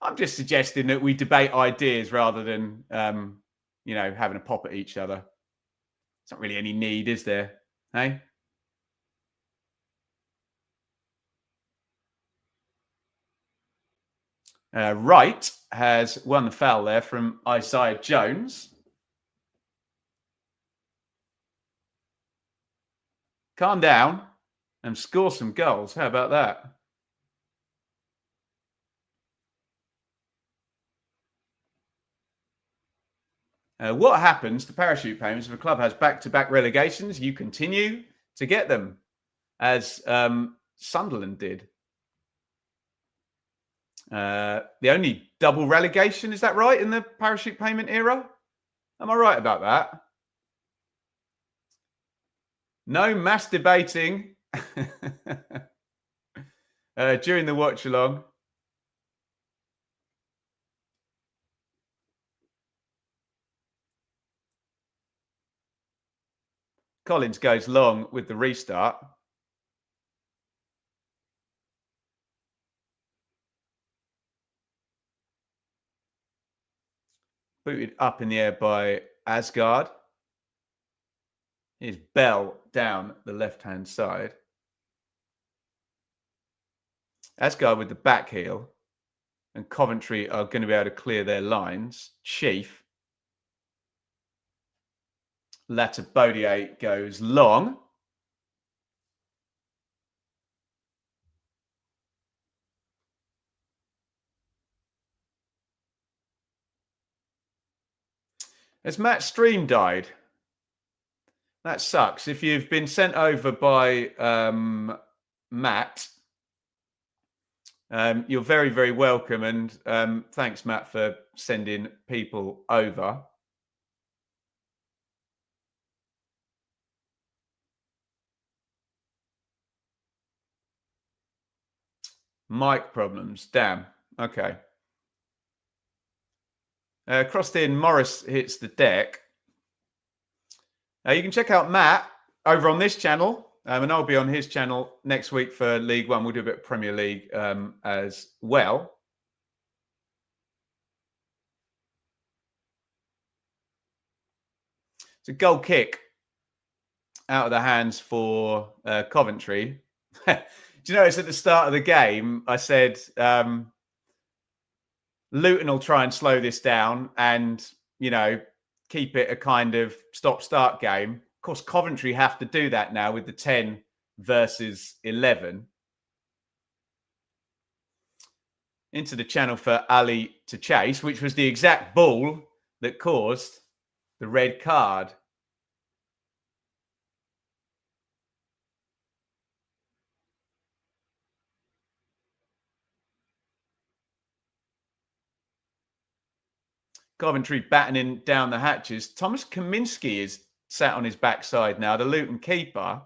A: I'm just suggesting that we debate ideas rather than, having a pop at each other. There's not really any need, is there? Hey? Wright has won the foul there from Isaiah Jones. Calm down and score some goals. How about that? What happens to parachute payments if a club has back-to-back relegations? You continue to get them, as Sunderland did. The only double relegation, is that right, in the parachute payment era? Am I right about that? No mass debating during the watch along. Collins goes long with the restart. Booted up in the air by Asgard. Here's Bell down the left-hand side. Asgard with the back heel. And Coventry are going to be able to clear their lines. Chief. Latabodier goes long. Has Matt's stream died? That sucks. If you've been sent over by Matt, you're very, very welcome. And thanks, Matt, for sending people over. Mic problems. Damn. Okay. Crossed in, Morris hits the deck. You can check out Matt over on this channel, and I'll be on his channel next week for League One. We'll do a bit of Premier League as well. It's a goal kick out of the hands for Coventry. Do you notice at the start of the game, I said Luton will try and slow this down and, you know, keep it a kind of stop-start game. Of course, Coventry have to do that now with the 10 versus 11. Into the channel for Ali to chase, which was the exact ball that caused the red card. Coventry battening down the hatches. Thomas Kaminski is sat on his backside now, the Luton keeper.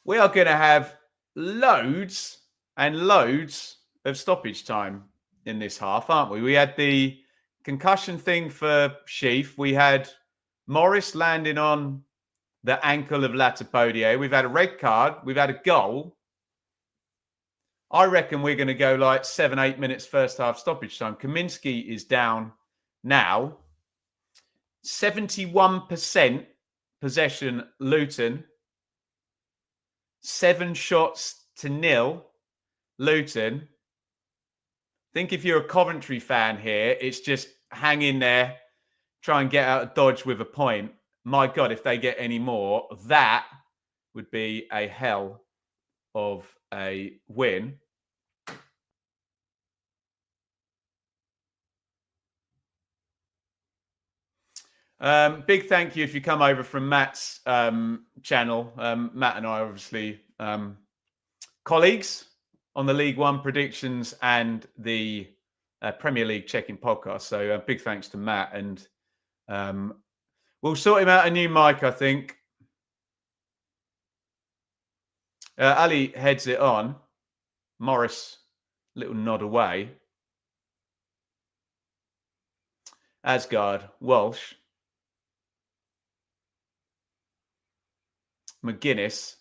A: We are going to have loads and loads of stoppage time in this half, aren't we? We had the concussion thing for Sheaf. We had Morris landing on the ankle of Latabodier. We've had a red card. We've had a goal. I reckon we're going to go like 7-8 minutes first half stoppage time. Kaminski is down now. 71% possession Luton. 7 shots to 0 Luton. I think if you're a Coventry fan here, it's just hang in there, try and get out of dodge with a point. My God, if they get any more, that would be a hell of a win. Big thank you if you come over from Matt's channel. Matt and I are obviously colleagues on the League One predictions and the Premier League checking podcast. So big thanks to Matt, and we'll sort him out a new mic, I think. Ali heads it on. Morris, little nod away. Asgard, Walsh. McGuinness.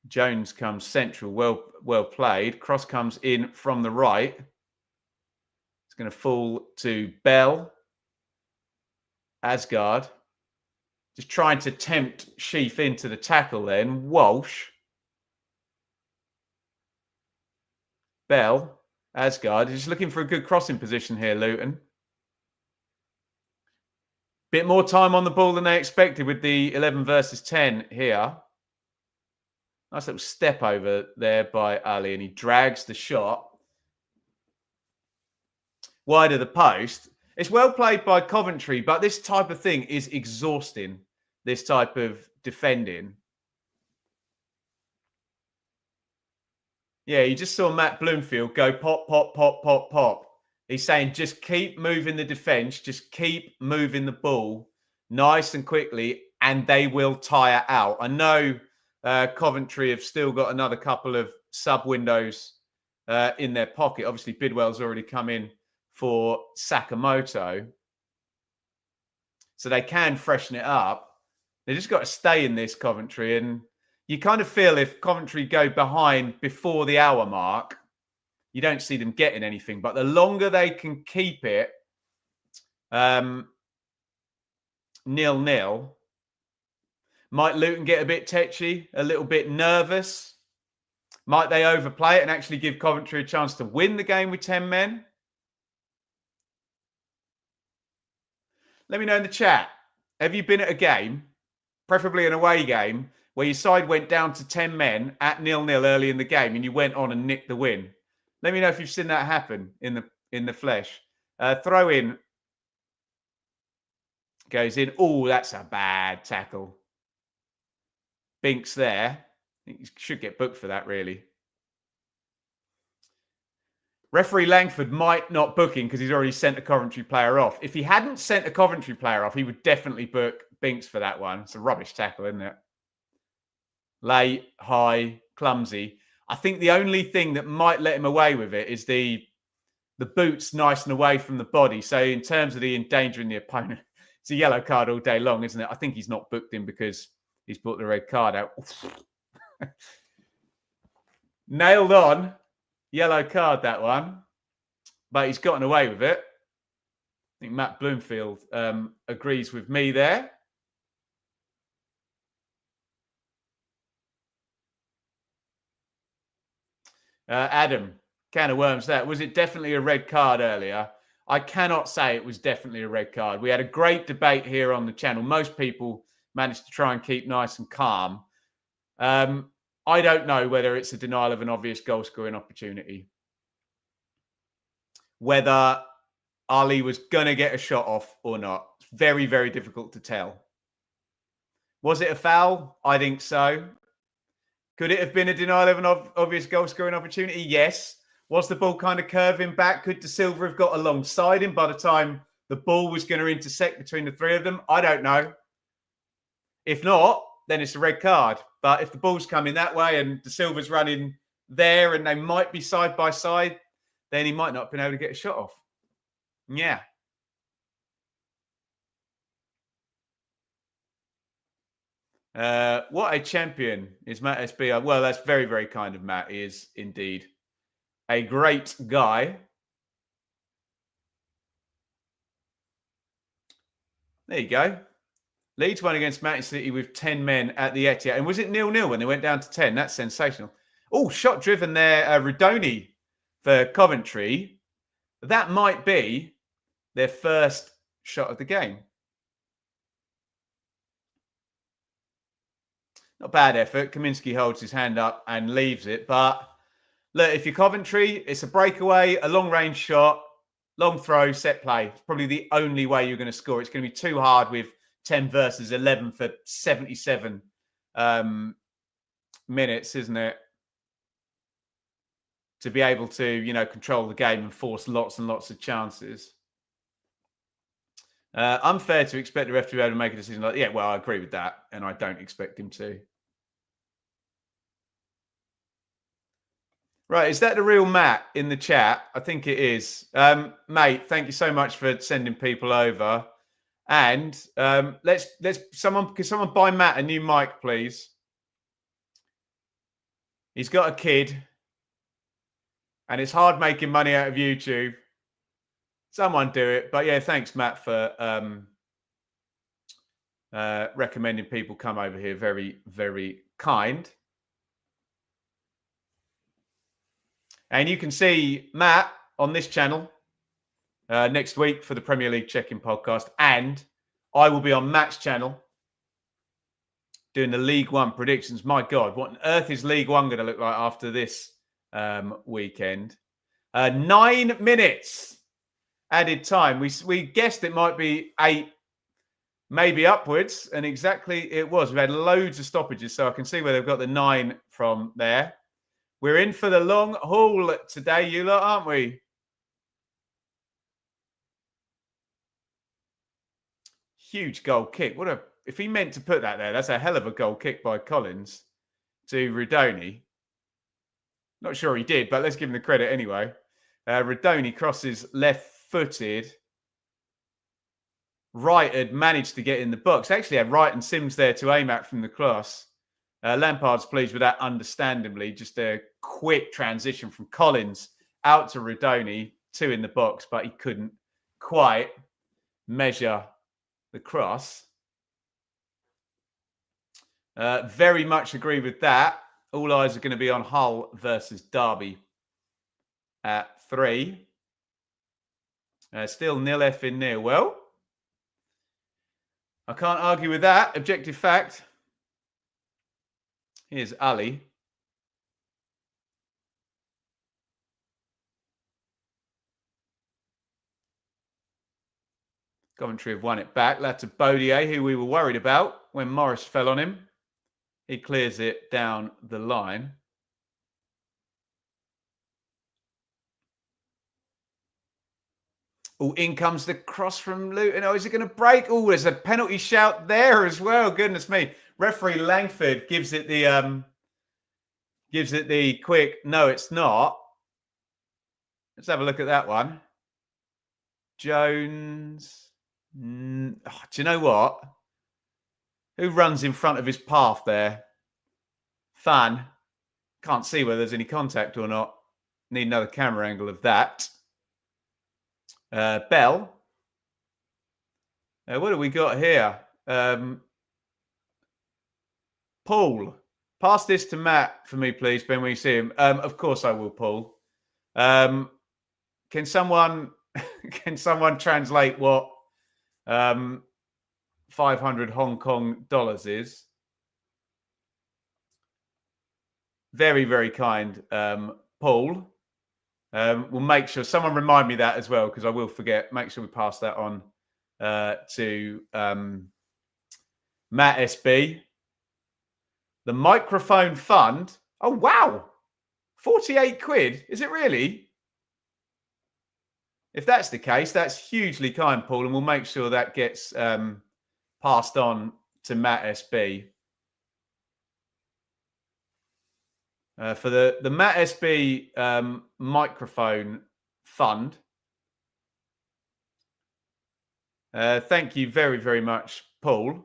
A: Jones comes central. Well played. Cross comes in from the right. It's going to fall to Bell. Asgard. Just trying to tempt Sheaf into the tackle then. Walsh. Bell. Asgard. Just looking for a good crossing position here, Luton. Bit more time on the ball than they expected with the 11 versus 10 here. Nice little step over there by Ali, and he drags the shot wide of the post. It's well played by Coventry, but this type of thing is exhausting, this type of defending. Yeah, you just saw Matt Bloomfield go pop, pop, pop, pop, pop. He's saying just keep moving the defence, just keep moving the ball nice and quickly, and they will tire out. I know Coventry have still got another couple of sub windows in their pocket. Obviously, Bidwell's already come in for Sakamoto. So they can freshen it up. They just got to stay in this, Coventry. And you kind of feel if Coventry go behind before the hour mark, you don't see them getting anything. But the longer they can keep it 0-0, might Luton get a bit tetchy, a little bit nervous? Might they overplay it and actually give Coventry a chance to win the game with 10 men? Let me know in the chat. Have you been at a game, preferably an away game, where your side went down to 10 men at 0-0 early in the game and you went on and nicked the win? Let me know if you've seen that happen in the flesh. Throw in goes in. Oh, that's a bad tackle. Binks there. I think he should get booked for that, really. Referee Langford might not book him because he's already sent a Coventry player off. If he hadn't sent a Coventry player off, he would definitely book Binks for that one. It's a rubbish tackle, isn't it? Late, high, clumsy. I think the only thing that might let him away with it is the boot's nice and away from the body. So in terms of the endangering the opponent, it's a yellow card all day long, isn't it? I think he's not booked him because he's put the red card out. Nailed on. Yellow card, that one. But he's gotten away with it. I think Matt Bloomfield agrees with me there. Adam, can of worms that. Was it definitely a red card earlier? I cannot say it was definitely a red card. We had a great debate here on the channel. Most people managed to try and keep nice and calm. I don't know whether it's a denial of an obvious goal scoring opportunity. Whether Ali was going to get a shot off or not. It's very, very difficult to tell. Was it a foul? I think so. Could it have been a denial of an obvious goal scoring opportunity? Yes. Was the ball kind of curving back? Could De Silva have got alongside him by the time the ball was going to intersect between the three of them? I don't know. If not, then it's a red card. But if the ball's coming that way and De Silva's running there and they might be side by side, then he might not have been able to get a shot off. Yeah. What a champion is Matt SB. Well, that's very, very kind of Matt. He is indeed a great guy. There you go. Leeds won against Manchester City with 10 men at the Etihad. And was it 0-0 when they went down to 10? That's sensational. Oh, shot driven there. Redoni for Coventry. That might be their first shot of the game. Not bad effort. Kaminski holds his hand up and leaves it. But look, if you're Coventry, it's a breakaway, a long-range shot, long throw, set play. It's probably the only way you're going to score. It's going to be too hard with 10 versus 11 for 77 minutes, isn't it? To be able to, control the game and force lots and lots of chances. Unfair to expect the ref to be able to make a decision like that. Yeah, well, I agree with that. And I don't expect him to. Right, is that the real Matt in the chat? I think it is. Mate, thank you so much for sending people over. And can someone buy Matt a new mic, please? He's got a kid. And it's hard making money out of YouTube. Someone do it. But yeah, thanks, Matt, for recommending people come over here. Very, very kind. And you can see Matt on this channel next week for the Premier League Check-In podcast. And I will be on Matt's channel doing the League One predictions. My God, what on earth is League One going to look like after this weekend? 9 minutes added time. We guessed it might be 8, maybe upwards. And exactly it was. We've had loads of stoppages. So I can see where they've got the 9 from there. We're in for the long haul today, you lot, aren't we? Huge goal kick. If he meant to put that there, that's a hell of a goal kick by Collins to Redoni. Not sure he did, but let's give him the credit anyway. Redoni crosses left-footed. Wright had managed to get in the box. Actually had Wright and Sims there to aim at from the cross. Lampard's pleased with that, understandably. Just a quick transition from Collins out to Rodoni, 2 in the box, but he couldn't quite measure the cross. Very much agree with that. All eyes are going to be on Hull versus Derby at 3. Still 0-F in there. Well, I can't argue with that. Objective fact. Here's Ali. Coventry have won it back. That's a Bodier, who we were worried about when Morris fell on him. He clears it down the line. Oh, in comes the cross from Luton. Oh, is it going to break? Oh, there's a penalty shout there as well. Goodness me. Referee Langford gives it the quick, no, it's not. Let's have a look at that one. Jones. Do you know what? Who runs in front of his path there? Fan. Can't see whether there's any contact or not. Need another camera angle of that. Bell. What have we got here? Paul. Pass this to Matt for me, please, Ben, when you see him. Of course I will, Paul. Can someone translate what 500 Hong Kong dollars is? Very, very kind, Paul. We'll make sure someone remind me that as well, because I will forget. Make sure we pass that on to Matt SB. The microphone fund. Oh, wow. 48 quid. Is it really? If that's the case, that's hugely kind, Paul, and we'll make sure that gets passed on to Matt SB. For the Matt SB microphone fund. Thank you very, very much, Paul.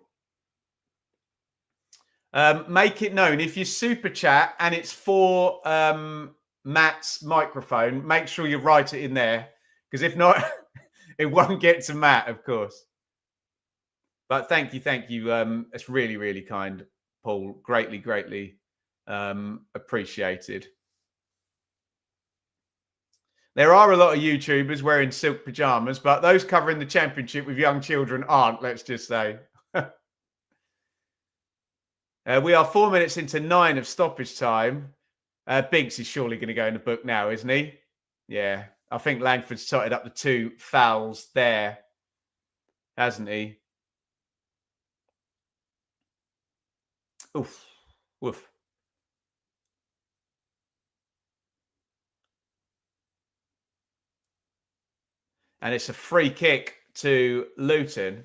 A: Make it known if you super chat and it's for Matt's microphone, make sure you write it in there, because if not, it won't get to Matt, of course. But thank you. It's really, really kind, Paul. Greatly, greatly appreciated. There are a lot of YouTubers wearing silk pajamas, but those covering the championship with young children aren't, let's just say. We are 4 minutes into 9 of stoppage time. Biggs is surely going to go in the book now, isn't he? Yeah. I think Langford's totted up the 2 fouls there, hasn't he? Oof. Woof. And it's a free kick to Luton.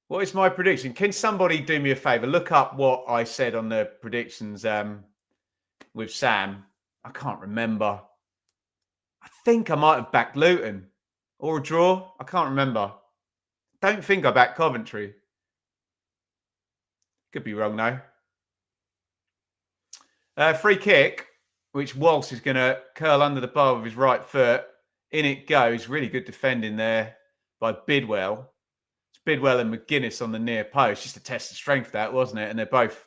A: What is my prediction? Can somebody do me a favour? Look up what I said on the predictions with Sam. I can't remember. I think I might have backed Luton or a draw. I can't remember. Don't think I backed Coventry. Could be wrong though. Free kick, which Walsh is going to curl under the bar with his right foot. In it goes. Really good defending there by Bidwell. It's Bidwell and McGuinness on the near post. Just a test of strength, that, wasn't it? And they're both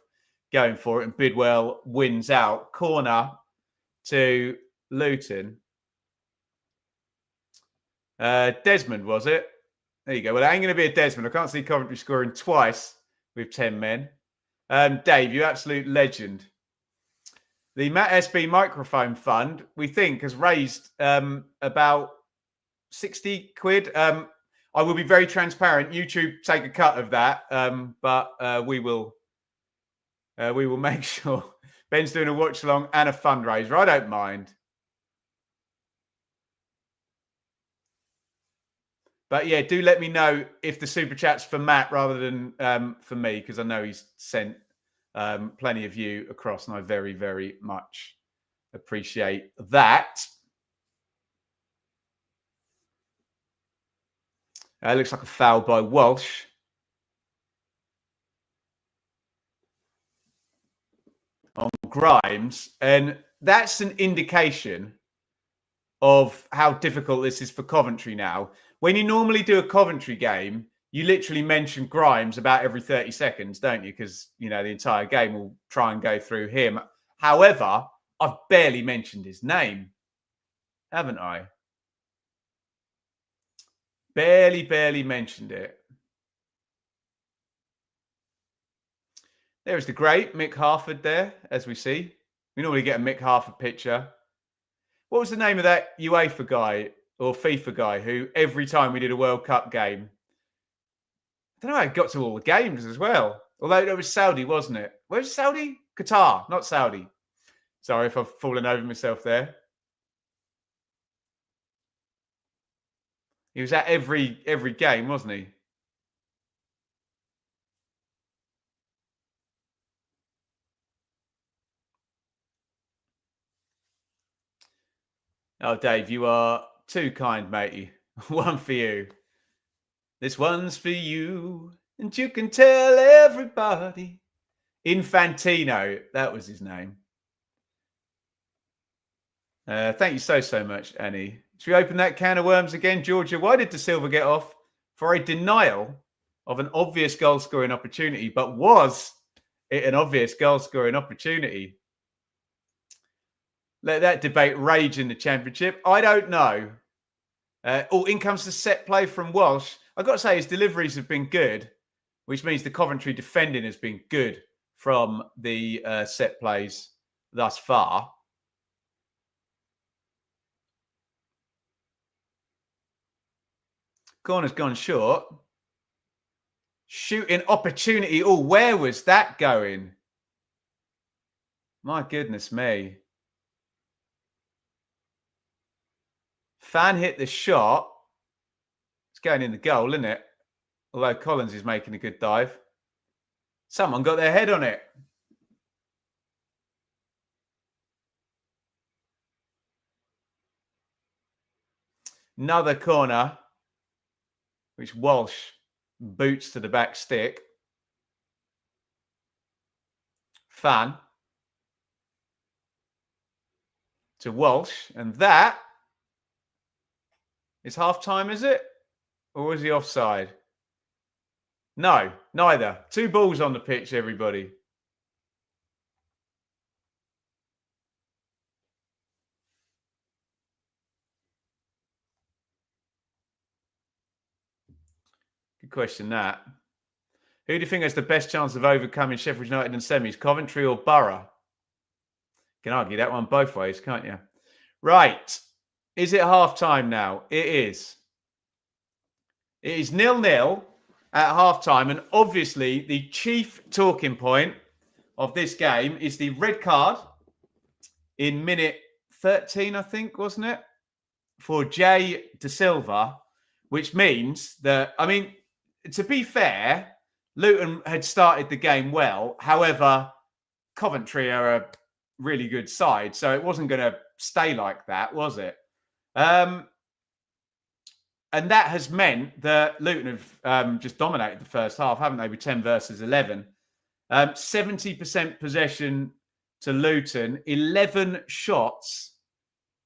A: going for it. And Bidwell wins out. Corner to Luton. Desmond, was it? There you go. Well, it ain't going to be a Desmond. I can't see Coventry scoring twice with 10 men. Dave, you absolute legend. The Matt SB Microphone Fund, we think, has raised about 60 quid. I will be very transparent. YouTube take a cut of that, but we will make sure. Ben's doing a watch along and a fundraiser. I don't mind. But yeah, do let me know if the super chat's for Matt rather than for me, because I know he's sent plenty of you across, and I very, very much appreciate that. Looks like a foul by Walsh. on Grimes, and that's an indication of how difficult this is for Coventry now. When you normally do a Coventry game, you literally mention Grimes about every 30 seconds, don't you? Because, the entire game will try and go through him. However, I've barely mentioned his name, haven't I? Barely mentioned it. There's the great Mick Harford there, as we see. We normally get a Mick Harford picture. What was the name of that UEFA guy or FIFA guy who every time we did a World Cup game, I don't know how he got to all the games as well. Although it was Saudi, wasn't it? Where's Saudi? Qatar, not Saudi. Sorry if I've fallen over myself there. He was at every game, wasn't he? Oh, Dave, you are too kind, matey. One for you. This one's for you, and you can tell everybody. Infantino, that was his name. Thank you so much, Annie. Should we open that can of worms again, Georgia? Why did De Silva get off for a denial of an obvious goal-scoring opportunity? But was it an obvious goal-scoring opportunity? Let that debate rage in the Championship. I don't know. In comes the set play from Walsh. I've got to say his deliveries have been good, which means the Coventry defending has been good from the set plays thus far. Corner's gone short. Shooting opportunity. Oh, where was that going? My goodness me. Fan hit the shot. It's going in the goal, isn't it? Although Collins is making a good dive. Someone got their head on it. Another corner, which Walsh boots to the back stick. Fan to Walsh, and that is half-time, is it? Or was he offside? No, neither. 2 balls on the pitch, everybody. Good question, that. Who do you think has the best chance of overcoming Sheffield United in semis, Coventry or Borough? You can argue that one both ways, can't you? Right. Is it half-time now? It is. It is 0-0 at half-time. And obviously, the chief talking point of this game is the red card in minute 13, I think, wasn't it? For Jay De Silva, which means that, to be fair, Luton had started the game well. However, Coventry are a really good side, so it wasn't going to stay like that, was it? And that has meant that Luton have just dominated the first half, haven't they, with 10 versus 11. 70% possession to Luton, 11 shots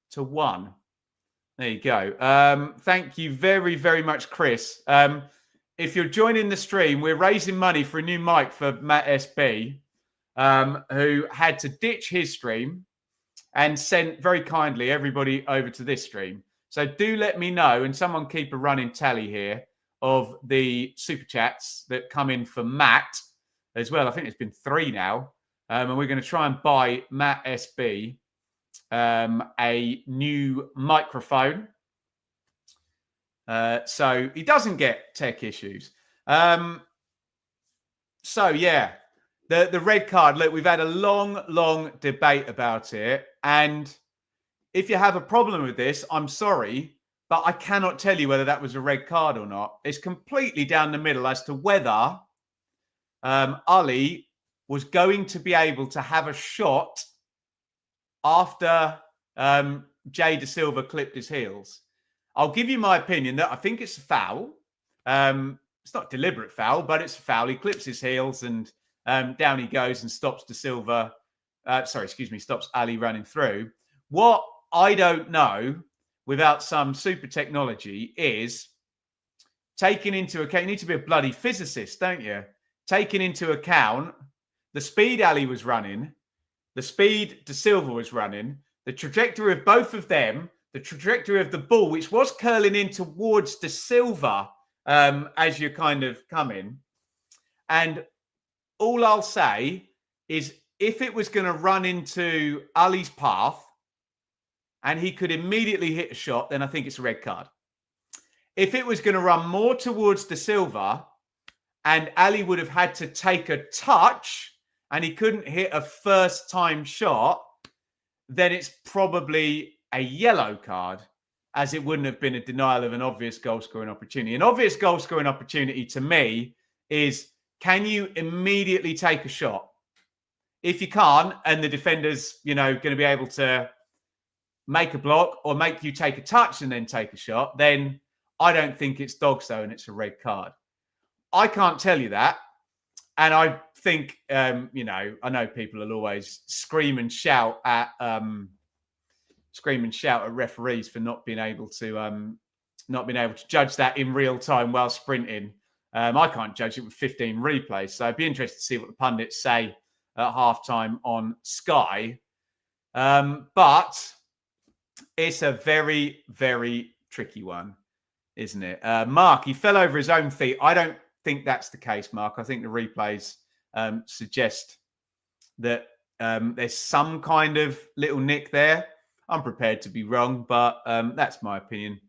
A: to 1. There you go. Thank you very, very much, Chris. If you're joining the stream, we're raising money for a new mic for Matt SB, who had to ditch his stream and sent very kindly everybody over to this stream. So do let me know, and someone keep a running tally here of the super chats that come in for Matt as well. I think it's been 3 now. And we're going to try and buy Matt SB a new microphone. So he doesn't get tech issues. So, yeah, the red card. Look, we've had a long debate about it. And if you have a problem with this, I'm sorry, but I cannot tell you whether that was a red card or not. It's completely down the middle as to whether Ali was going to be able to have a shot after Jay De Silva clipped his heels. I'll give you my opinion that I think it's a foul. It's not deliberate foul, but it's a foul. He clips his heels and down he goes and stops De Silva stops Ali running through. What I don't know without some super technology is taking into account, you need to be a bloody physicist, don't you? Taking into account the speed Ali was running, the speed De Silva was running, the trajectory of both of them, the trajectory of the ball, which was curling in towards De Silva as you're kind of coming. And all I'll say is if it was going to run into Ali's path and he could immediately hit a shot, then I think it's a red card. If it was going to run more towards De Silva and Ali would have had to take a touch and he couldn't hit a first-time shot, then it's probably a yellow card, as it wouldn't have been a denial of an obvious goal-scoring opportunity. An obvious goal-scoring opportunity to me is, can you immediately take a shot? If you can't, and the defender's, going to be able to make a block or make you take a touch and then take a shot, then I don't think it's dog and it's a red card. I can't tell you that. And I think, I know people will always scream and shout at referees for not being able to judge that in real time while sprinting. I can't judge it with 15 replays. So I'd be interested to see what the pundits say at halftime on Sky. But it's a very, very tricky one, isn't it? Mark, he fell over his own feet. I don't think that's the case, Mark. I think the replays suggest that there's some kind of little nick there. I'm prepared to be wrong, but that's my opinion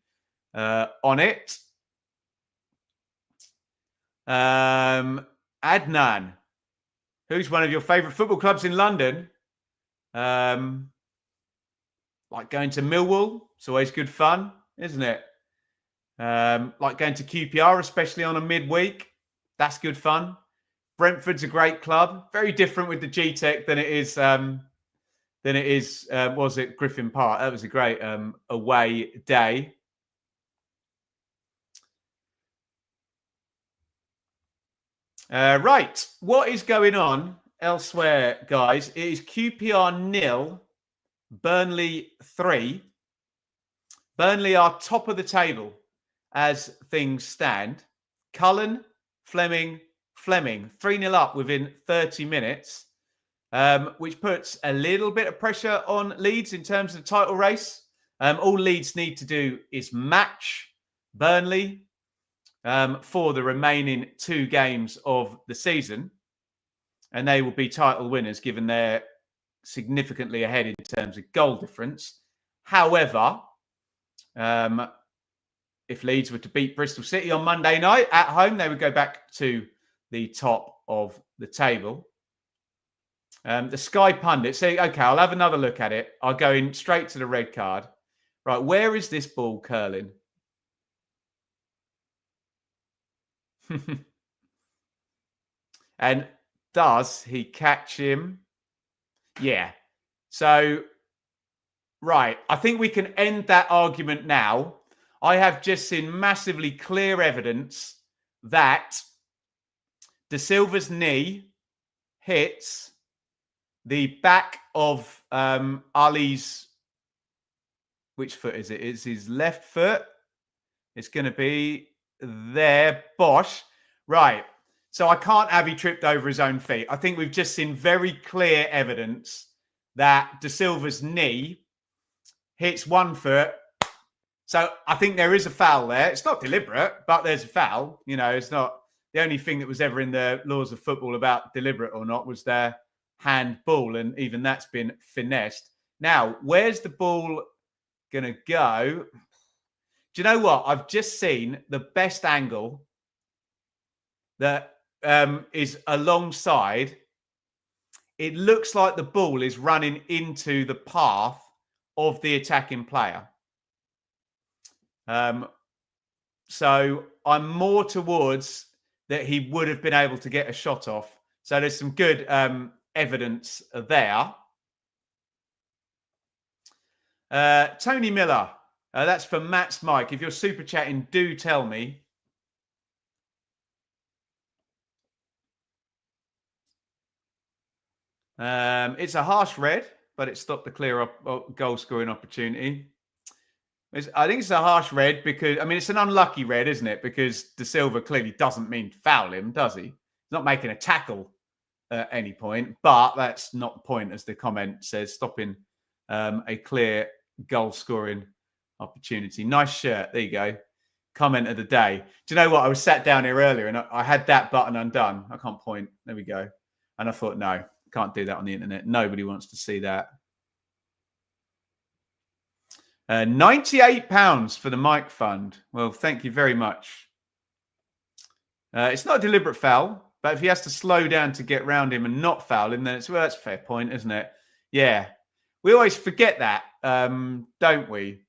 A: on it. Adnan, who's one of your favourite football clubs in London? Like going to Millwall. It's always good fun, isn't it? Like going to QPR, especially on a midweek. That's good fun. Brentford's a great club. Very different with the G-Tech than it is was it Griffin Park. That was a great away day. Right. What is going on elsewhere, guys? It is QPR 0, Burnley 3. Burnley are top of the table as things stand. Cullen, Fleming, 3-0 up within 30 minutes, which puts a little bit of pressure on Leeds in terms of the title race. All Leeds need to do is match Burnley for the remaining 2 games of the season, and they will be title winners given they're significantly ahead in terms of goal difference. However, if Leeds were to beat Bristol City on Monday night at home, they would go back to the top of the table. The Sky pundit say, okay, I'll have another look at it. I'll go in straight to the red card. Right, where is this ball curling? And does he catch him? Yeah. So, right, I think we can end that argument now. I have just seen massively clear evidence that De Silva's knee hits the back of Ali's, which foot is it? It's his left foot. It's going to be there. Bosh. Right. So I can't have he tripped over his own feet. I think we've just seen very clear evidence that De Silva's knee hits one foot. So I think there is a foul there. It's not deliberate, but there's a foul. It's not the only thing that was ever in the laws of football about deliberate or not was their handball. And even that's been finessed. Now, where's the ball going to go? Do you know what? I've just seen the best angle that is alongside. It looks like the ball is running into the path of the attacking player. So I'm more towards that he would have been able to get a shot off. So there's some good evidence there. Tony Miller, that's for Matt's mic. If you're super chatting, do tell me. It's a harsh red, but it stopped the clear goal scoring opportunity. I think it's a harsh red because, I mean, it's an unlucky red, isn't it? Because De Silva clearly doesn't mean to foul him, does he? He's not making a tackle at any point, but that's not the point, as the comment says, stopping a clear goal scoring opportunity. Nice shirt. There you go. Comment of the day. Do you know what? I was sat down here earlier and I had that button undone. I can't point. There we go. And I thought, no, can't do that on the internet. Nobody wants to see that. £98 for the Mike Fund. Well, thank you very much. It's not a deliberate foul, but if he has to slow down to get round him and not foul him, then that's a fair point, isn't it? Yeah. We always forget that, don't we?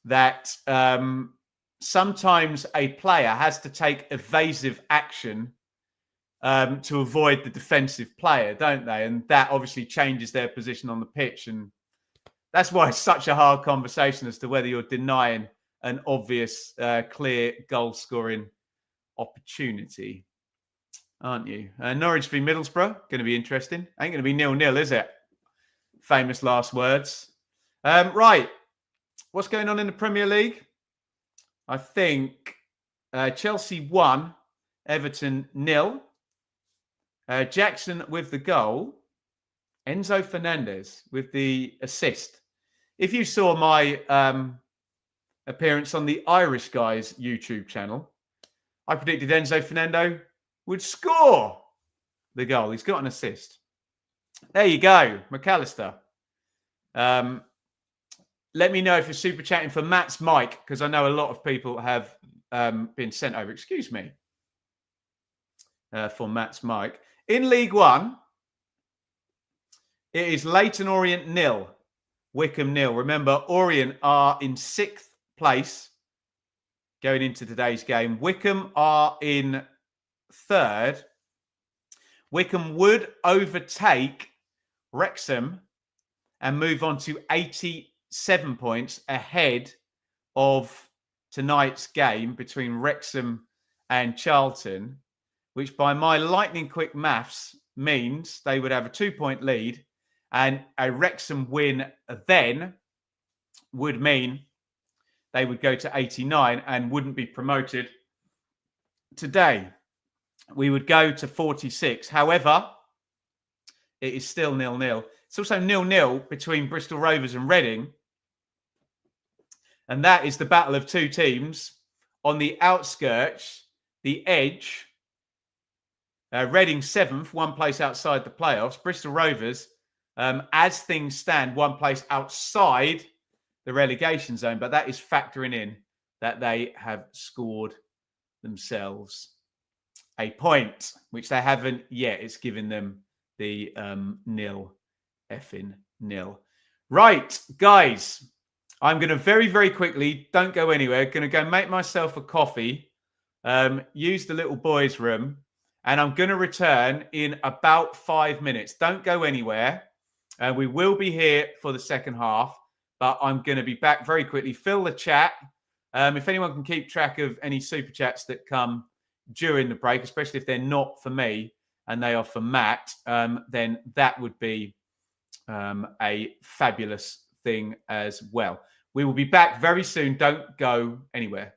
A: That sometimes a player has to take evasive action to avoid the defensive player, don't they? And that obviously changes their position on the pitch. And that's why it's such a hard conversation as to whether you're denying an obvious, clear goal-scoring opportunity, aren't you? Norwich v Middlesbrough, going to be interesting. Ain't going to be 0-0, is it? Famous last words. Right. What's going on in the Premier League? I think Chelsea 1, Everton 0. Jackson with the goal. Enzo Fernandez with the assist. If you saw my appearance on the Irish Guys YouTube channel, I predicted Enzo Fernando would score the goal. He's got an assist. There you go, McAllister. Let me know if you're super chatting for Matt's mic, because I know a lot of people have been sent over. Excuse me. For Matt's mic. In League One, it is Leyton Orient 0, Wycombe 0. Remember, Orient are in 6th place going into today's game. Wycombe are in 3rd. Wycombe would overtake Wrexham and move on to 87 points ahead of tonight's game between Wrexham and Charlton, which by my lightning quick maths means they would have a 2-point lead, and a Wrexham win then would mean they would go to 89 and wouldn't be promoted today. We would go to 46. However, it is still 0-0. It's also 0-0 between Bristol Rovers and Reading. And that is the battle of two teams on the outskirts, the edge. Reading 7th, one place outside the playoffs. Bristol Rovers, as things stand, one place outside the relegation zone. But that is factoring in that they have scored themselves a point, which they haven't yet. It's given them the 0-0. Right, guys, I'm going to very, very quickly, don't go anywhere, going to go make myself a coffee, use the little boys' room, and I'm going to return in about 5 minutes. Don't go anywhere. We will be here for the second half, but I'm going to be back very quickly. Fill the chat. If anyone can keep track of any super chats that come during the break, especially if they're not for me and they are for Matt, then that would be a fabulous thing as well. We will be back very soon. Don't go anywhere.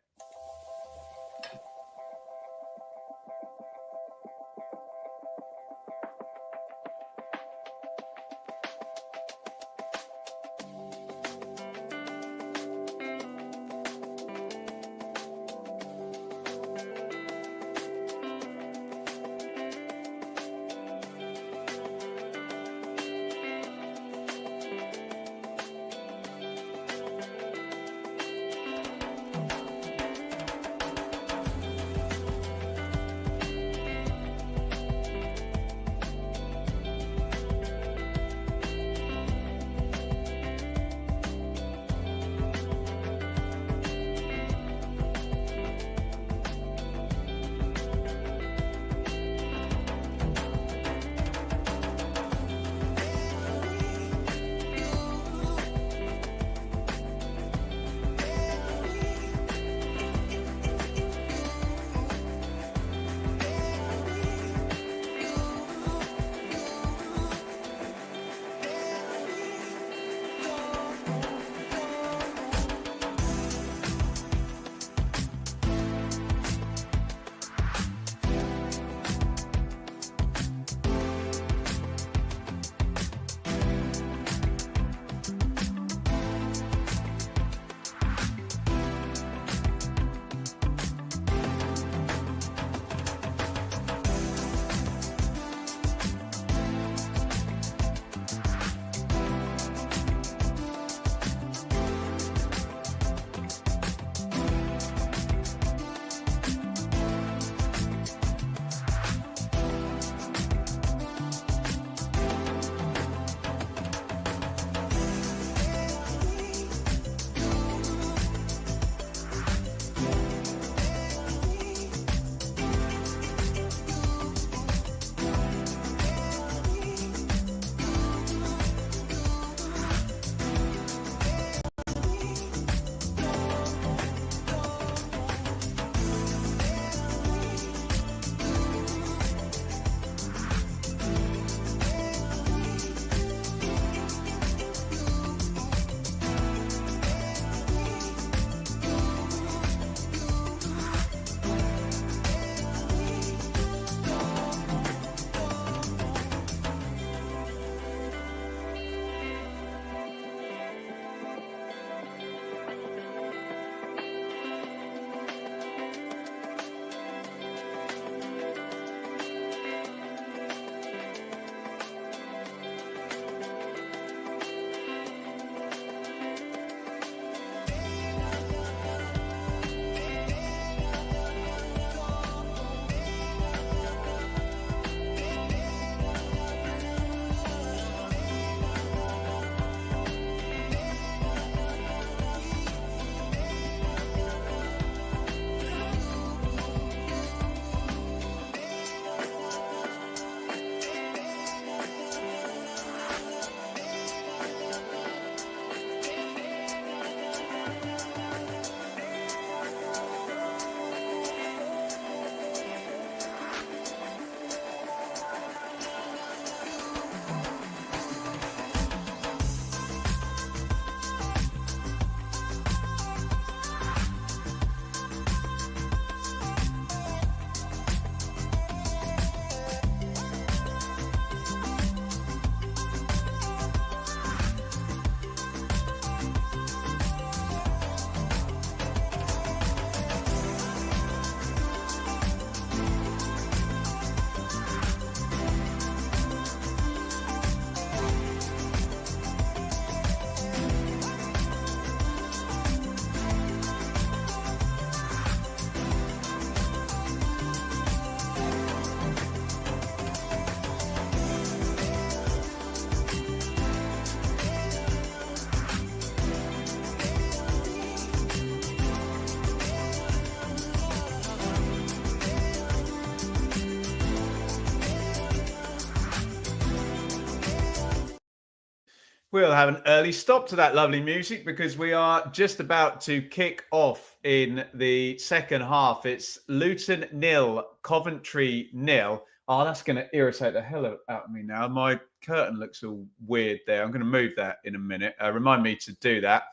A: We'll have an early stop to that lovely music because we are just about to kick off in the second half. It's Luton 0, Coventry 0. Oh, that's going to irritate the hell out of me now. My curtain looks all weird there. I'm going to move that in a minute. Remind me to do that.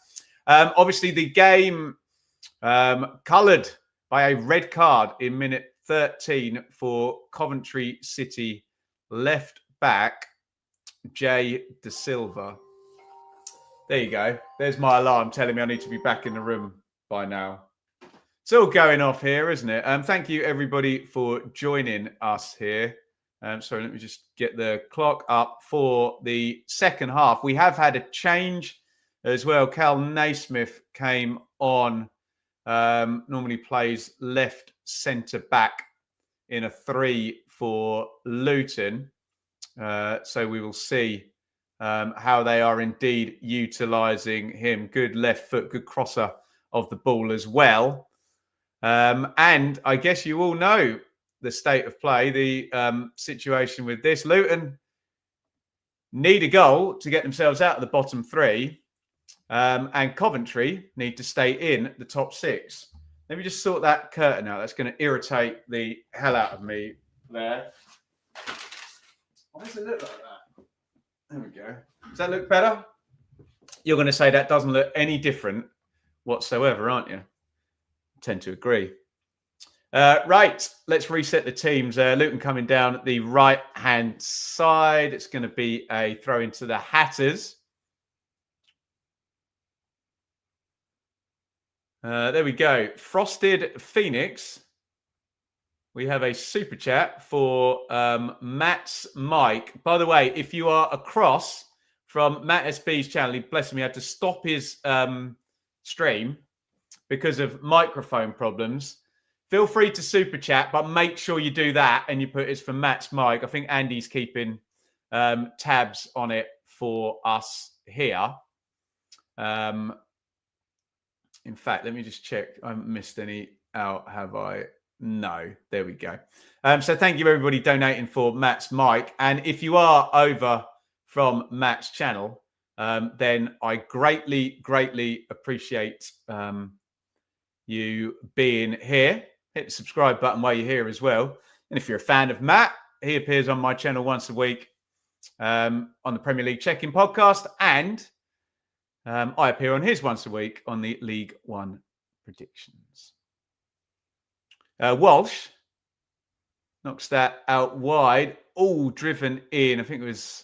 A: Obviously, the game coloured by a red card in minute 13 for Coventry City left back Jay De Silva. There you go. There's my alarm telling me I need to be back in the room by now. It's all going off here, isn't it? Thank you, everybody, for joining us here. Sorry, let me just get the clock up for the second half. We have had a change as well. Cal Naismith came on. Normally plays left centre-back in a 3 for Luton. So we will see how they are indeed utilising him. Good left foot, good crosser of the ball as well. And I guess you all know the state of play, the situation with this. Luton need a goal to get themselves out of the bottom 3. And Coventry need to stay in the top 6. Let me just sort that curtain out. That's going to irritate the hell out of me there. Why does it look like that? There we go. Does that look better? You're going to say that doesn't look any different whatsoever, aren't you? I tend to agree. Right, let's reset the teams. Luton coming down at the right-hand side. It's going to be a throw into the Hatters. There we go. Frosted Phoenix. We have a super chat for Matt's Mike. By the way, if you are across from Matt SB's channel, he bless him, he had to stop his stream because of microphone problems. Feel free to super chat, but make sure you do that and you put it's for Matt's Mike. I think Andy's keeping tabs on it for us here. In fact, let me just check. I haven't missed any out, have I? No. There we go. So thank you, everybody, donating for Matt's mic. And if you are over from Matt's channel, then I greatly, greatly appreciate you being here. Hit the subscribe button while you're here as well. And if you're a fan of Matt, he appears on my channel once a week on the Premier League Check-In podcast. And I appear on his once a week on the League One predictions. Walsh knocks that out wide, all driven in. I think it was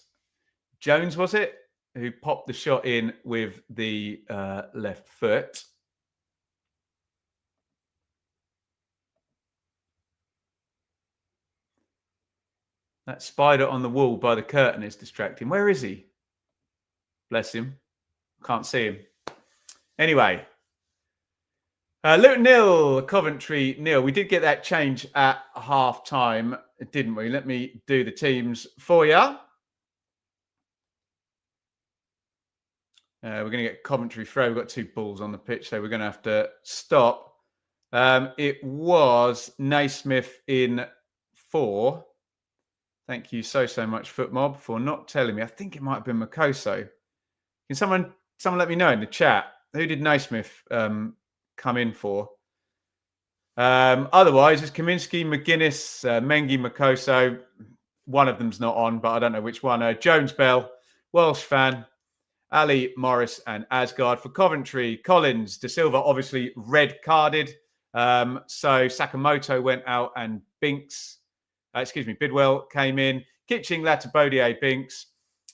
A: Jones, was it, who popped the shot in with the left foot. That spider on the wall by the curtain is distracting. Where is he? Bless him. Can't see him. Anyway, Luton 0, Coventry 0. We did get that change at half time, didn't we? Let me do the teams for you. We're going to get Coventry throw. We've got 2 balls on the pitch, so we're going to have to stop. It was Naismith in 4. Thank you so much, Footmob, for not telling me. I think it might have been Makoso. Can someone let me know in the chat? Who did Naismith come in for? Otherwise, it's Kaminsky, McGuinness, Mengi, Makoso. One of them's not on, but I don't know which one. Jones Bell, Welsh fan, Ali Morris, and Asgard. For Coventry, Collins, De Silva, obviously red carded. So Sakamoto went out and Bidwell came in. Kitching, Latabodier, Binks,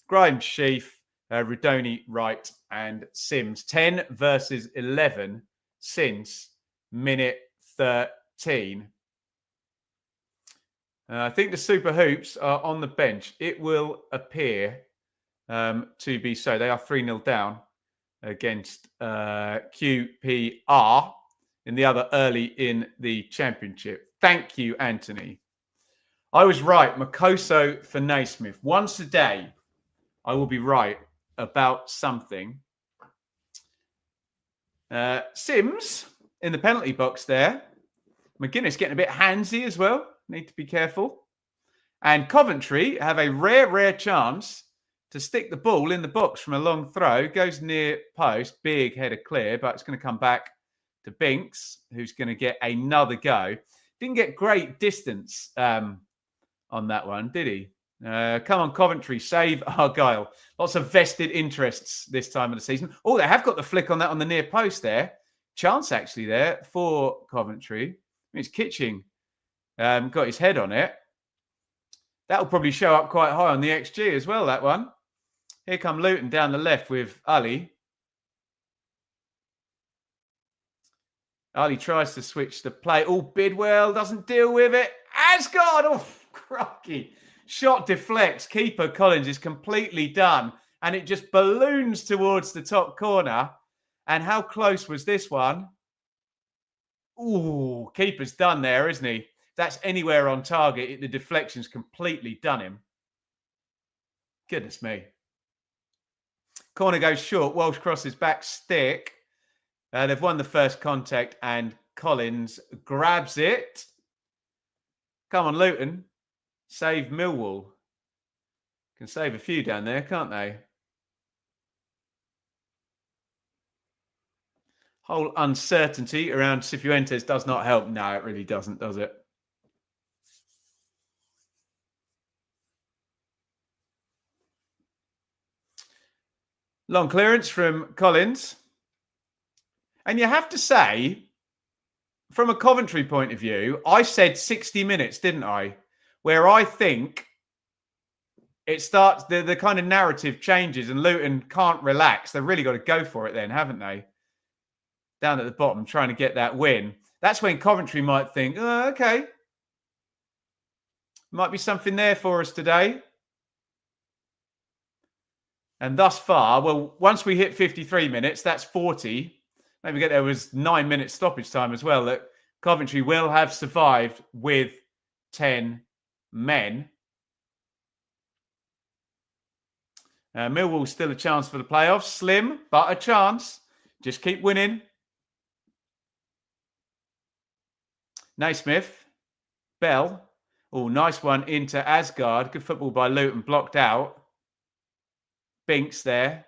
A: Grimes, Sheaf, Rudoni, Wright, and Sims. 10 versus 11 since minute 13. I think the Super Hoops are on the bench. It will appear to be so. They are 3-0 down against QPR in the other early in the championship. Thank you, Anthony. I was right. Makoso for Naismith. Once a day, I will be right about something. Sims in the penalty box there. McGuinness getting a bit handsy as well. Need to be careful. And Coventry have a rare chance to stick the ball in the box from a long throw. Goes near post, big header clear, but it's going to come back to Binks, who's going to get another go. Didn't get great distance on that one, did he? Come on, Coventry, save Argyle. Lots of vested interests this time of the season. Oh, they have got the flick on that on the near post there. Chance actually there for Coventry. It's Kitching got his head on it. That'll probably show up quite high on the XG as well, that one. Here come Luton down the left with Ali. Ali tries to switch the play. Oh, Bidwell doesn't deal with it. Asgard! Oh, crocky. Shot deflects. Keeper Collins is completely done. And it just balloons towards the top corner. And how close was this one? Ooh, keeper's done there, isn't he? If that's anywhere on target, the deflection's completely done him. Goodness me. Corner goes short. Walsh crosses back stick. They've won the first contact and Collins grabs it. Come on, Luton. Save Millwall. Can save a few down there, can't they? Whole uncertainty around Cifuentes does not help. No, it really doesn't, does it? Long clearance from Collins. And you have to say, from a Coventry point of view, I said 60 minutes, didn't I? Where I think it starts, the kind of narrative changes and Luton can't relax. They've really got to go for it then, haven't they? Down at the bottom, trying to get that win. That's when Coventry might think, oh, okay. Might be something there for us today. And thus far, well, once we hit 53 minutes, that's 40. Don't forget there was 9 minutes stoppage time as well, that Coventry will have survived with 10 men. Millwall's still a chance for the playoffs. Slim, but a chance. Just keep winning. Naismith. Bell. Oh, nice one into Asgard. Good football by Luton, blocked out. Binks there.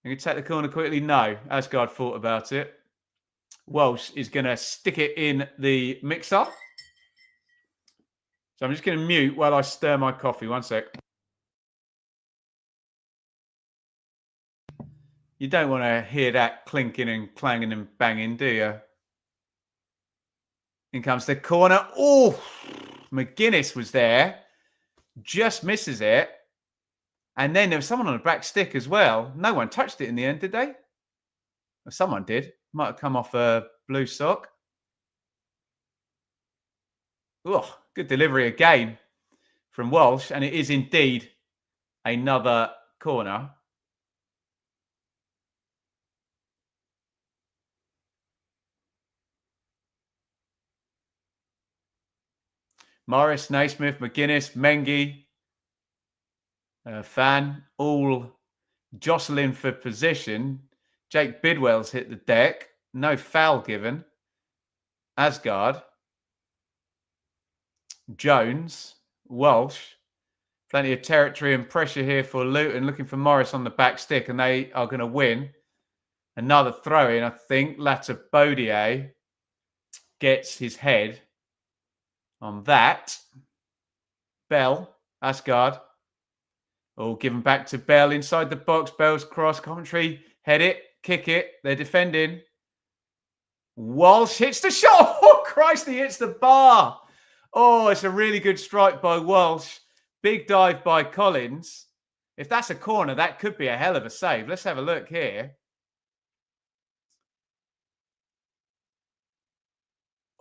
A: You can take the corner quickly. No, Asgard thought about it. Walsh is going to stick it in the mixer. So I'm just going to mute while I stir my coffee. One sec. You don't want to hear that clinking and clanging and banging, do you? In comes the corner. Oh, McGuinness was there. Just misses it. And then there was someone on the back stick as well. No one touched it in the end, did they? Well, someone did. Might have come off a blue sock. Oh, good delivery again from Walsh. And it is indeed another corner. Morris, Naismith, McGuinness, Mengi, Fan, all jostling for position. Jake Bidwell's hit the deck. No foul given. Asgard. Jones. Walsh. Plenty of territory and pressure here for Luton. Looking for Morris on the back stick, and they are going to win. Another throw-in, I think. Latter Bodier gets his head on that. Bell. Asgard. Oh, given back to Bell inside the box. Bell's cross. Coventry head it, kick it. They're defending. Walsh hits the shot. Oh, Christ, he hits the bar. Oh, it's a really good strike by Walsh. Big dive by Collins. If that's a corner, that could be a hell of a save. Let's have a look here.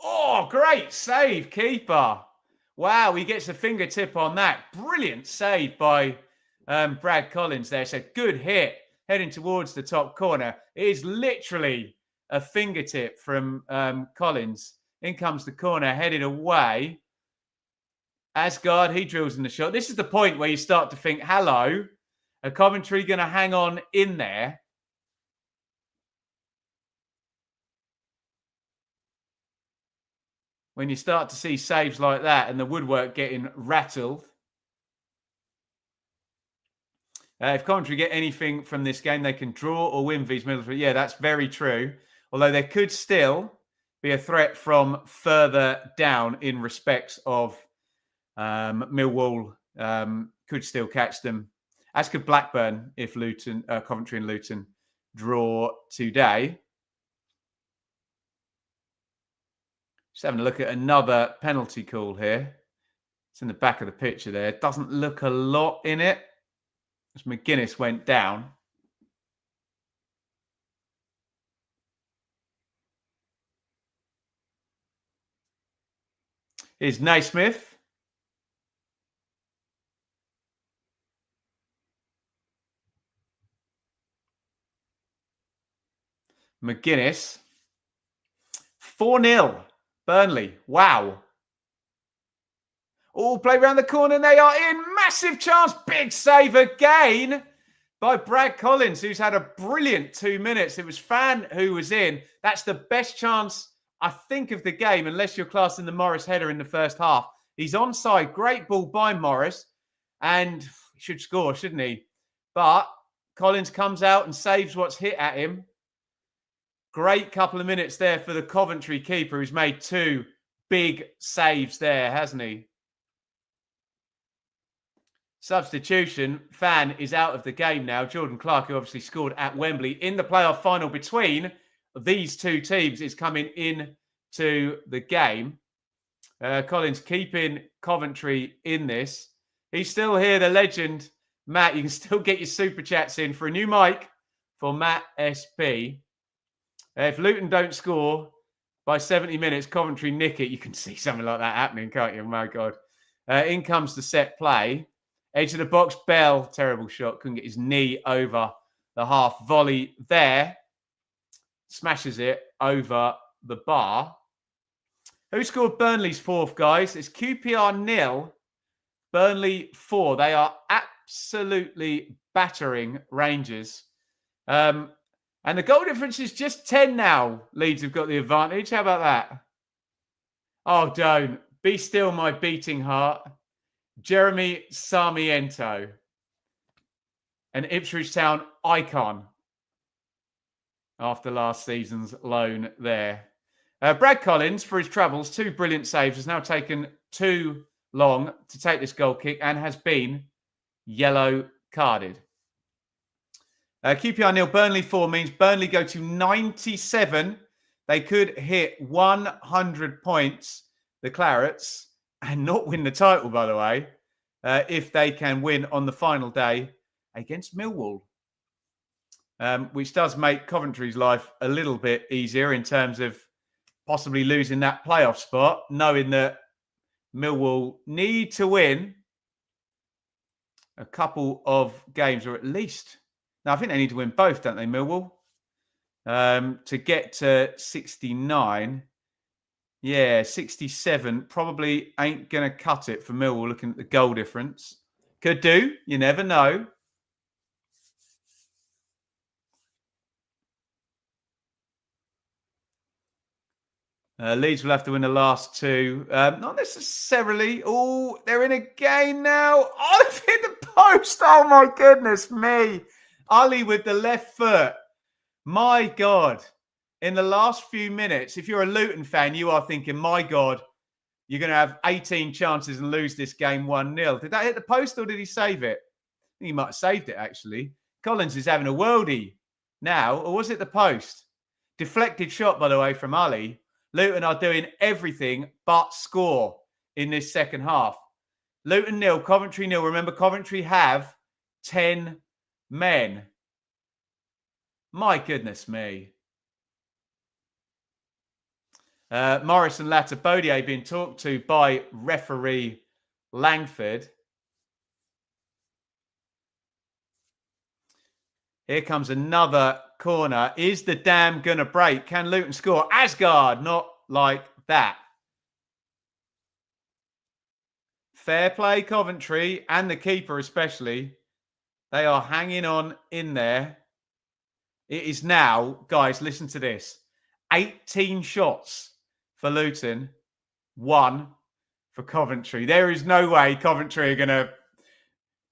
A: Oh, great save, keeper. Wow, he gets a fingertip on that. Brilliant save by Brad Collins there. It's a good hit heading towards the top corner. It is literally a fingertip from Collins. In comes the corner, headed away. Asgard, he drills in the shot. This is the point where you start to think, hello, are Coventry going to hang on in there? When you start to see saves like that and the woodwork getting rattled. If Coventry get anything from this game, they can draw or win these Middlesbrough. Yeah, that's very true. Although there could still be a threat from further down in respects of Millwall could still catch them, as could Blackburn if Coventry and Luton draw today. Just having a look at another penalty call here. It's in the back of the picture there. Doesn't look a lot in it. As McGuinness went down. Here's Naismith. McGuinness. 4-0. Burnley. Wow. All play round the corner and they are in. Massive chance. Big save again by Brad Collins, who's had a brilliant 2 minutes. It was Fan who was in. That's the best chance, I think, of the game, unless you're classing the Morris header in the first half. He's onside. Great ball by Morris. And he should score, shouldn't he? But Collins comes out and saves what's hit at him. Great couple of minutes there for the Coventry keeper, who's made 2 big saves there, hasn't he? Substitution. Fan is out of the game now. Jordan Clark, who obviously scored at Wembley in the playoff final between these 2 teams, is coming in to the game. Collins keeping Coventry in this. He's still here, the legend. Matt, you can still get your super chats in for a new mic for Matt SP. If Luton don't score by 70 minutes, Coventry nick it. You can see something like that happening, can't you? My God. In comes the set play. Edge of the box, Bell. Terrible shot. Couldn't get his knee over the half volley there. Smashes it over the bar. Who scored Burnley's 4th, guys? It's QPR 0. Burnley 4. They are absolutely battering Rangers. And the goal difference is just 10 now. Leeds have got the advantage. How about that? Oh, don't. Be still, my beating heart. Jeremy Sarmiento. An Ipswich Town icon after last season's loan there. Brad Collins, for his travels, 2 brilliant saves, has now taken too long to take this goal kick and has been yellow carded. QPR 0, Burnley 4 means Burnley go to 97. They could hit 100 points, the Clarets, and not win the title, by the way, if they can win on the final day against Millwall, which does make Coventry's life a little bit easier in terms of possibly losing that playoff spot, knowing that Millwall need to win a couple of games, or at least, now I think they need to win both, don't they, Millwall? To get to 69. Yeah, 67 probably ain't going to cut it for Millwall, looking at the goal difference. Could do. You never know. Leeds will have to win the last 2. Not necessarily. Oh, they're in again now. Oh, they've hit the post. Oh, my goodness me. Ali with the left foot. My God. In the last few minutes, if you're a Luton fan, you are thinking, my God, you're going to have 18 chances and lose this game 1-0. Did that hit the post or did he save it? I think he might have saved it, actually. Collins is having a worldie now. Or was it the post? Deflected shot, by the way, from Ali. Luton are doing everything but score in this second half. Luton 0, Coventry 0. Remember, Coventry have 10 men. My goodness me. Morris and Latter Bodier being talked to by referee Langford. Here comes another corner. Is the dam going to break? Can Luton score? Asgard, not like that. Fair play, Coventry, and the keeper especially. They are hanging on in there. It is now, guys, listen to this. 18 shots for Luton, 1 for Coventry. There is no way Coventry are going to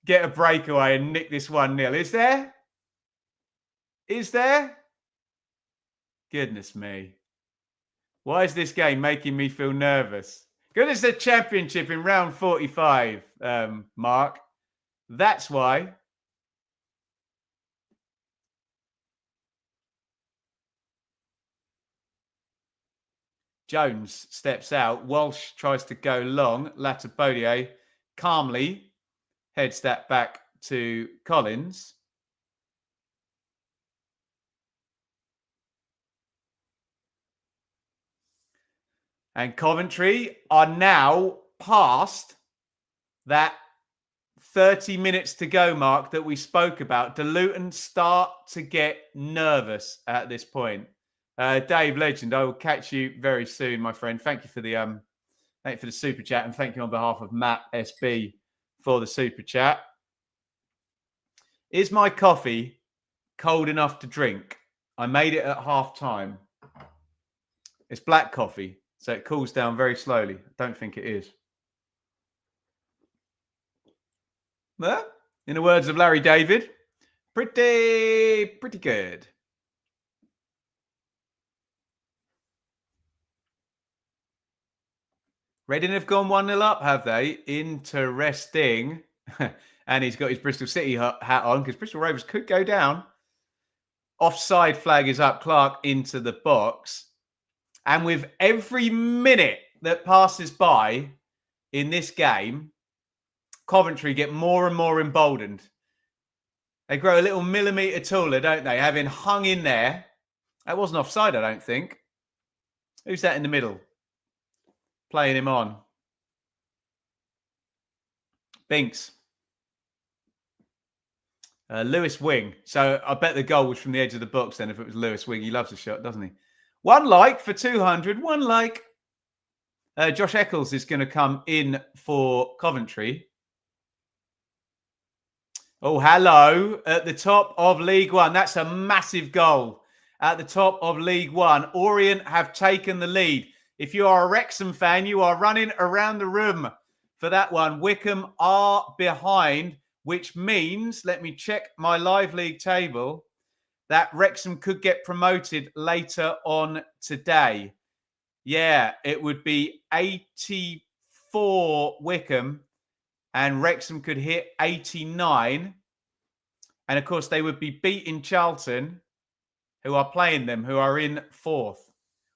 A: get a breakaway and nick this 1-0. Is there? Is there? Goodness me. Why is this game making me feel nervous? Because it's the championship in round 45, Mark. That's why. Jones steps out. Walsh tries to go long. Latabodier calmly heads that back to Collins. And Coventry are now past that 30 minutes to go mark that we spoke about. Do Luton start to get nervous at this point? Dave Legend, I will catch you very soon, my friend. Thank you for the super chat, and thank you on behalf of Matt SB for the super chat. Is my coffee cold enough to drink? I made it at half time. It's black coffee, so it cools down very slowly. I don't think it is. Well, in the words of Larry David, pretty good. Reading have gone 1-0 up, have they? Interesting. And he's got his Bristol City hat on because Bristol Rovers could go down. Offside flag is up. Clark into the box. And with every minute that passes by in this game, Coventry get more and more emboldened. They grow a little millimetre taller, don't they? Having hung in there. That wasn't offside, I don't think. Who's that in the middle? Playing him on. Binks. Lewis Wing. So I bet the goal was from the edge of the box then if it was Lewis Wing. He loves a shot, doesn't he? 1 like for 200. 1 like. Josh Eccles is going to come in for Coventry. Oh, hello. At the top of League One. That's a massive goal. At the top of League One. Orient have taken the lead. If you are a Wrexham fan, you are running around the room for that one. Wycombe are behind, which means, let me check my live league table, that Wrexham could get promoted later on today. Yeah, it would be 84 Wycombe and Wrexham could hit 89. And of course, they would be beating Charlton, who are playing them, who are in 4th.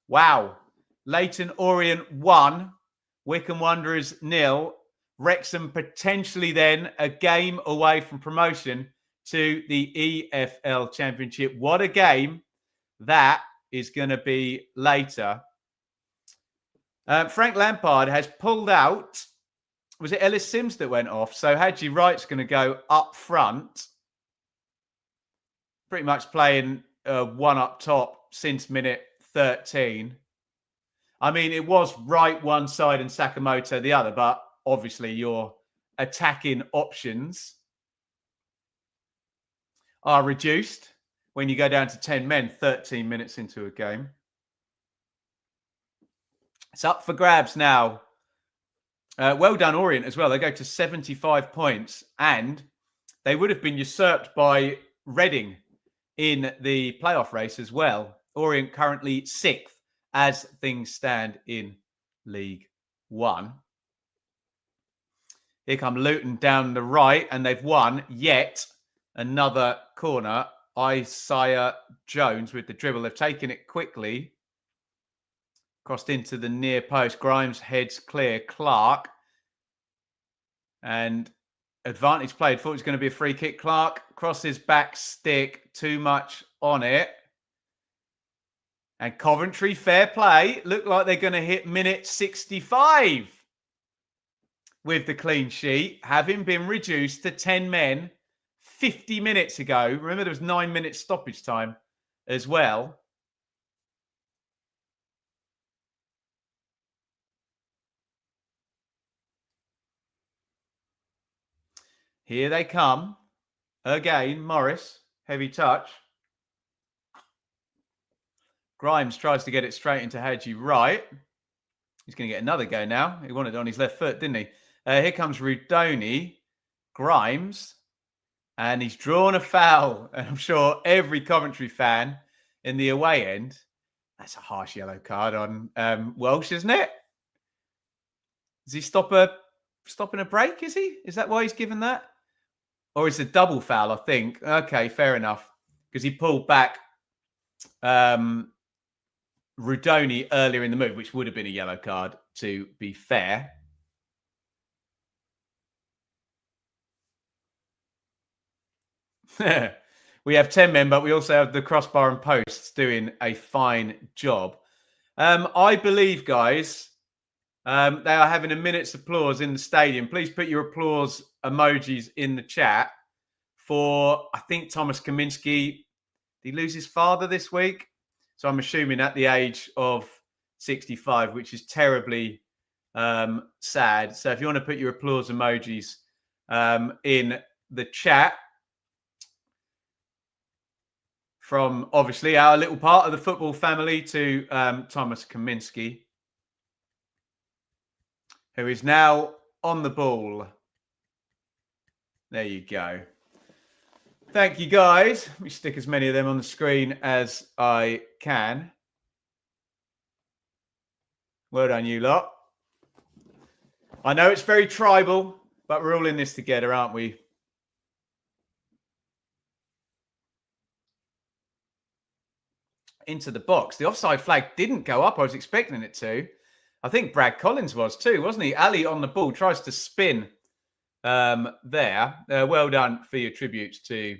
A: Wow. Leyton Orient 1, Wycombe Wanderers 0. Wrexham potentially then a game away from promotion to the EFL Championship. What a game that is going to be later. Frank Lampard has pulled out. Was it Ellis Sims that went off? So Hadji Wright's going to go up front. Pretty much playing one up top since minute 13. I mean, it was Wright one side and Sakamoto the other, but obviously your attacking options are reduced when you go down to 10 men 13 minutes into a game. It's up for grabs now. Well done, Orient, as well. They go to 75 points, and they would have been usurped by Reading in the playoff race as well. Orient currently 6th as things stand in League One. Here come Luton down the right, and they've won yet another corner. Isaiah Jones with the dribble. They've taken it quickly. Crossed into the near post. Grimes heads clear. Clark. And advantage played. Thought it was going to be a free kick. Clark crosses back stick. Too much on it. And Coventry, fair play. Look like they're going to hit minute 65 with the clean sheet, having been reduced to 10 men 50 minutes ago. Remember, there was 9 minutes stoppage time as well. Here they come. Again, Morris, heavy touch. Grimes tries to get it straight into Hadji Wright. He's going to get another go now. He wanted it on his left foot, didn't he? Here comes Rudoni. Grimes, and he's drawn a foul. And I'm sure every Coventry fan in the away end, that's a harsh yellow card on Welsh, isn't it? Does he stopping a break, is he? Is that why he's given that? Or is it a double foul, I think? Okay, fair enough. Because he pulled back Rudoni earlier in the move, which would have been a yellow card, to be fair. We have 10 men, but we also have the crossbar and posts doing a fine job. I believe, guys, they are having a minute's applause in the stadium. Please put your applause emojis in the chat for, I think, Thomas Kaminski. Did he lose his father this week? So I'm assuming at the age of 65, which is terribly sad. So if you want to put your applause emojis in the chat, from obviously our little part of the football family to Thomas Kaminski, who is now on the ball. There you go. Thank you, guys. Let me stick as many of them on the screen as I can. Well done, you lot. I know it's very tribal, but we're all in this together, aren't we? Into the box. The offside flag didn't go up. I was expecting it to. I think Brad Collins was too, wasn't he? Ali on the ball tries to spin there. Well done for your tributes to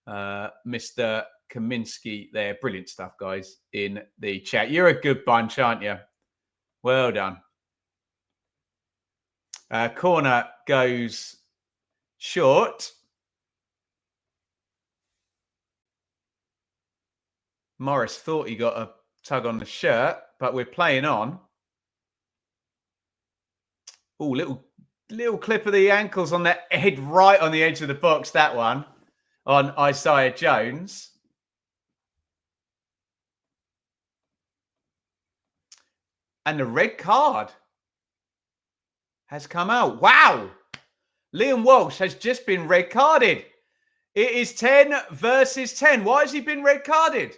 A: Mr. Kaminski there. Brilliant stuff, guys, in the chat. You're a good bunch, aren't you? Well done. Corner goes short. Morris thought he got a tug on the shirt, but we're playing on. Oh, little clip of the ankles on the head, right on the edge of the box, that one, on Isaiah Jones. And the red card has come out. Wow! Liam Walsh has just been red carded. It is 10 versus 10. Why has he been red carded?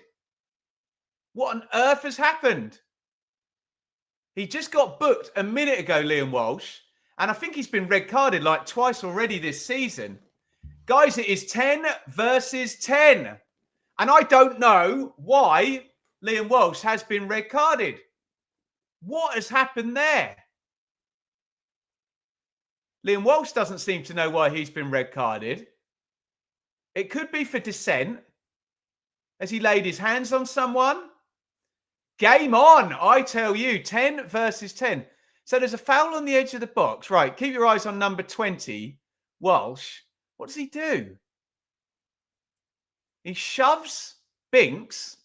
A: What on earth has happened? He just got booked a minute ago, Liam Walsh, and I think he's been red carded like twice already this season. Guys, it is 10 versus 10. And I don't know why Liam Walsh has been red carded. What has happened there? Liam Walsh doesn't seem to know why he's been red carded. It could be for dissent. Has he laid his hands on someone? Game on, I tell you. 10 versus 10. So there's a foul on the edge of the box. Right, keep your eyes on number 20, Walsh. What does he do? He shoves Binks.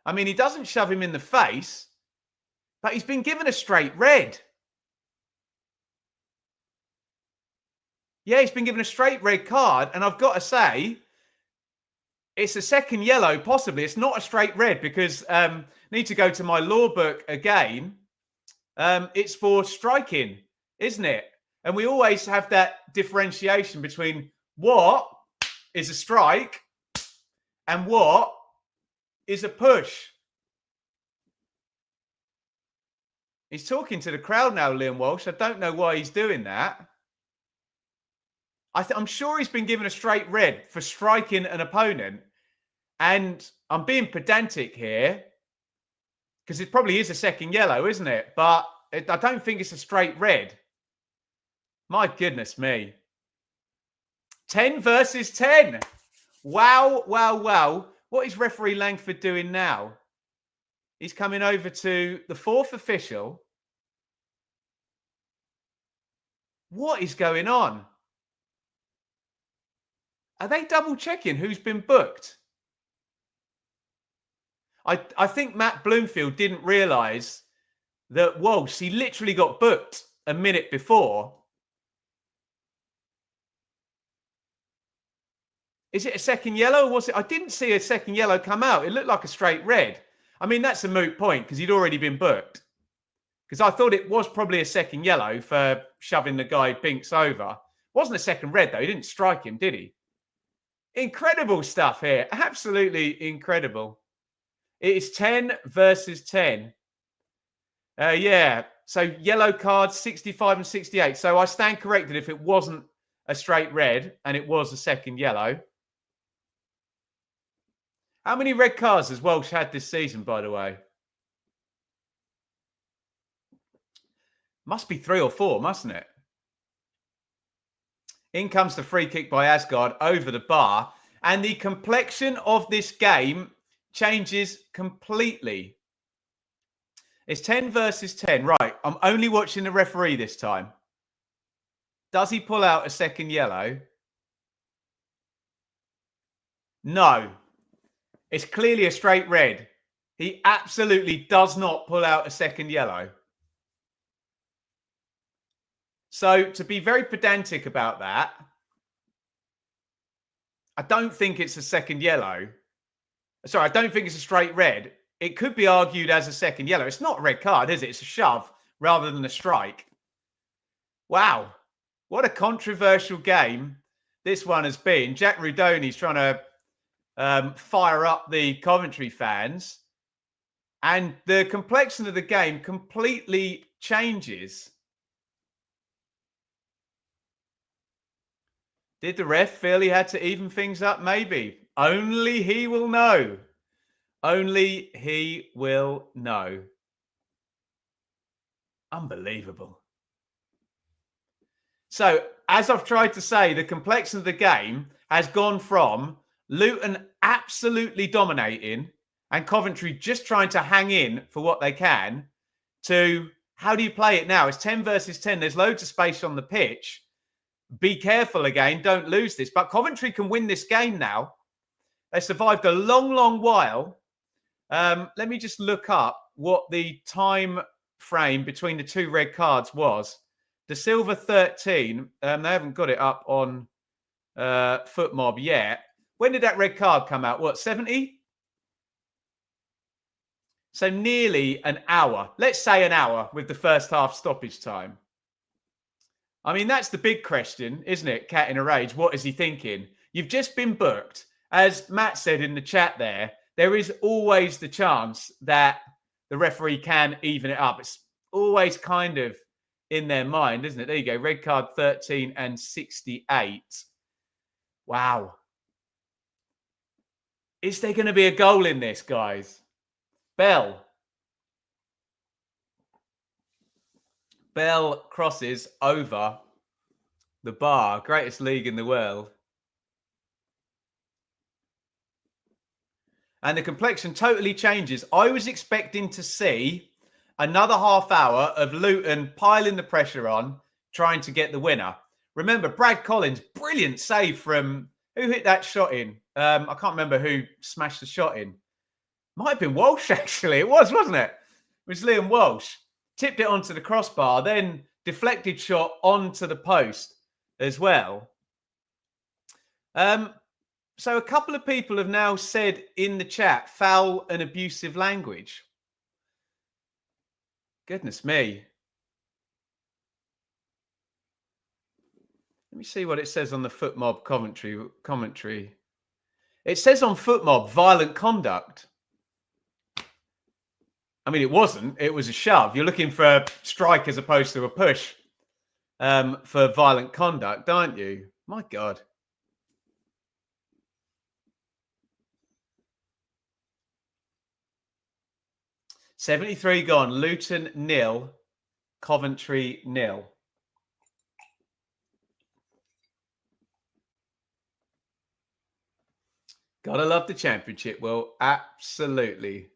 A: I mean, he doesn't shove him in the face, but he's been given a straight red. Yeah, he's been given a straight red card, and I've got to say, it's a second yellow, possibly. It's not a straight red because need to go to my law book again. It's for striking, isn't it? And we always have that differentiation between what is a strike and what is a push. He's talking to the crowd now, Liam Walsh. I don't know why he's doing that. I'm sure he's been given a straight red for striking an opponent. And I'm being pedantic here because it probably is a second yellow, isn't it? But I don't think it's a straight red. My goodness me. 10 versus 10. Wow, wow, wow. What is referee Langford doing now? He's coming over to the fourth official. What is going on? Are they double checking who's been booked? I think Matt Bloomfield didn't realise that Walsh, he literally got booked a minute before. Is it a second yellow? Or was it? I didn't see a second yellow come out. It looked like a straight red. I mean, that's a moot point because he'd already been booked. Because I thought it was probably a second yellow for shoving the guy Binks over. Wasn't a second red, though. He didn't strike him, did he? Incredible stuff here. Absolutely incredible. It is 10 versus 10. Yeah. So yellow cards, 65 and 68. So I stand corrected if it wasn't a straight red and it was a second yellow. How many red cards has Welsh had this season, by the way? Must be 3 or 4, mustn't it? In comes the free kick by Asgard over the bar. And the complexion of this game changes completely. It's 10 versus 10. Right, I'm only watching the referee this time. Does he pull out a second yellow? No. It's clearly a straight red. He absolutely does not pull out a second yellow. So, to be very pedantic about that, I don't think it's a second yellow. Sorry, I don't think it's a straight red. It could be argued as a second yellow. It's not a red card, is it? It's a shove rather than a strike. Wow. What a controversial game this one has been. Jack Rudoni's trying to fire up the Coventry fans. And the complexion of the game completely changes. Did the ref feel he had to even things up? Maybe. Only he will know. Only he will know. Unbelievable. So, as I've tried to say, the complexion of the game has gone from Luton absolutely dominating and Coventry just trying to hang in for what they can to how do you play it now? It's 10 versus 10. There's loads of space on the pitch. Be careful again. Don't lose this. But Coventry can win this game now. They survived a long, long while. Let me just look up what the time frame between the two red cards was. De Silva 13. They haven't got it up on FootMob yet. When did that red card come out? What, 70? So nearly an hour. Let's say an hour with the first half stoppage time. I mean, that's the big question, isn't it? Cat in a rage. What is he thinking? You've just been booked. As Matt said in the chat there is always the chance that the referee can even it up. It's always kind of in their mind, isn't it? There you go. Red card 13 and 68. Wow. Is there going to be a goal in this, guys? Bell crosses over the bar. Greatest league in the world. And the complexion totally changes. I was expecting to see another half hour of Luton piling the pressure on, trying to get the winner. Remember, Brad Collins, brilliant save from... Who hit that shot in? I can't remember who smashed the shot in. Might have been Walsh, actually. It was, wasn't it? It was Liam Walsh. Tipped it onto the crossbar, then deflected shot onto the post as well. So a couple of people have now said in the chat, foul and abusive language. Goodness me. Let me see what it says on the FootMob commentary. It says on FootMob, violent conduct. I mean, it wasn't. It was a shove. You're looking for a strike as opposed to a push for violent conduct, aren't you? My God. $73 gone. Luton 0, Coventry 0. Gotta love the Championship. Well, absolutely.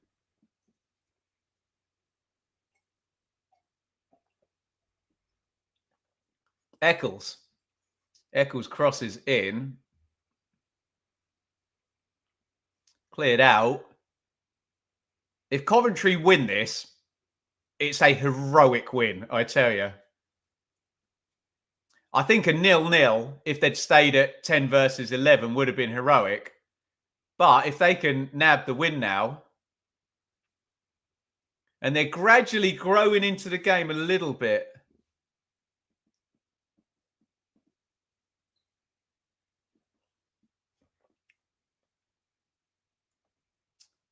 A: Eccles crosses in. Cleared out. If Coventry win this, it's a heroic win, I tell you. I think a 0-0, if they'd stayed at 10 versus 11, would have been heroic. But if they can nab the win now, and they're gradually growing into the game a little bit.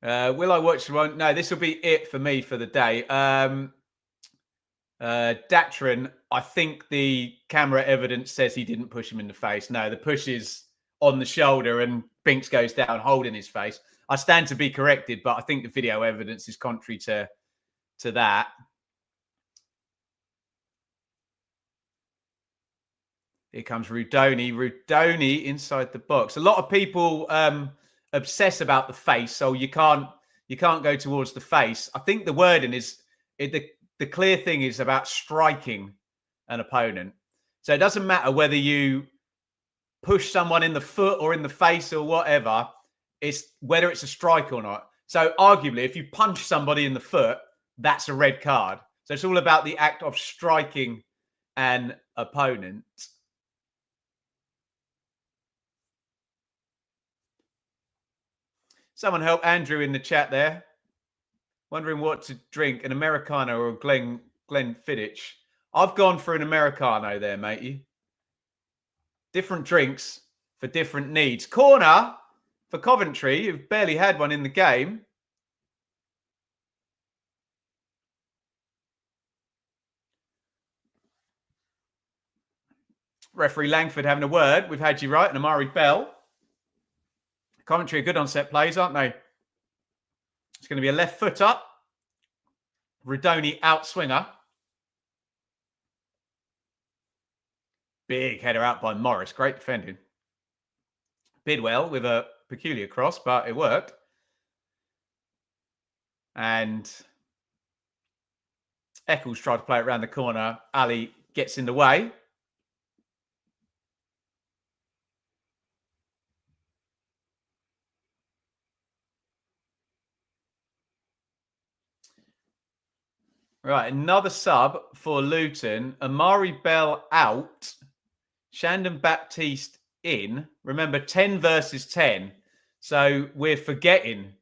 A: Will I watch the one? No, this will be it for me for the day. Datran, I think the camera evidence says he didn't push him in the face. No, the push is on the shoulder and Binks goes down holding his face. I stand to be corrected, but I think the video evidence is contrary to that. Here comes Rudoni. Rudoni inside the box. A lot of people obsess about the face, so you can't go towards the face. I think the wording is the clear thing is about striking an opponent. So it doesn't matter whether you push someone in the foot or in the face or whatever. It's whether it's a strike or not. So arguably, if you punch somebody in the foot, that's a red card. So it's all about the act of striking an opponent. Someone help Andrew in the chat there. Wondering what to drink, an Americano or a Glenfiddich. I've gone for an Americano there, matey. Different drinks for different needs. Corner for Coventry, who've barely had one in the game. Referee Langford having a word. We've had you right, and Amari Bell. Coventry are good on set plays, aren't they? It's going to be a left foot up. Rudoni out swinger. Big header out by Morris. Great defending. Bidwell with a peculiar cross, but it worked. And Eccles tried to play it around the corner. Ali gets in the way. Right, another sub for Luton. Amari Bell out. Shandon Baptiste in. Remember, 10 versus 10. So we're forgetting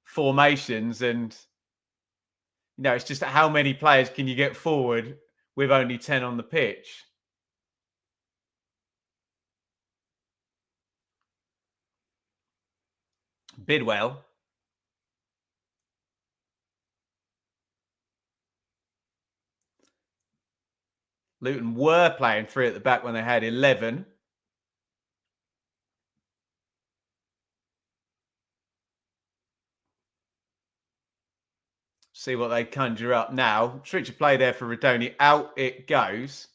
A: formations and, you know, it's just how many players can you get forward with only 10 on the pitch? Bidwell. Luton were playing 3 at the back when they had 11. See what they conjure up now. Switch of play there for Rudoni. Out it goes.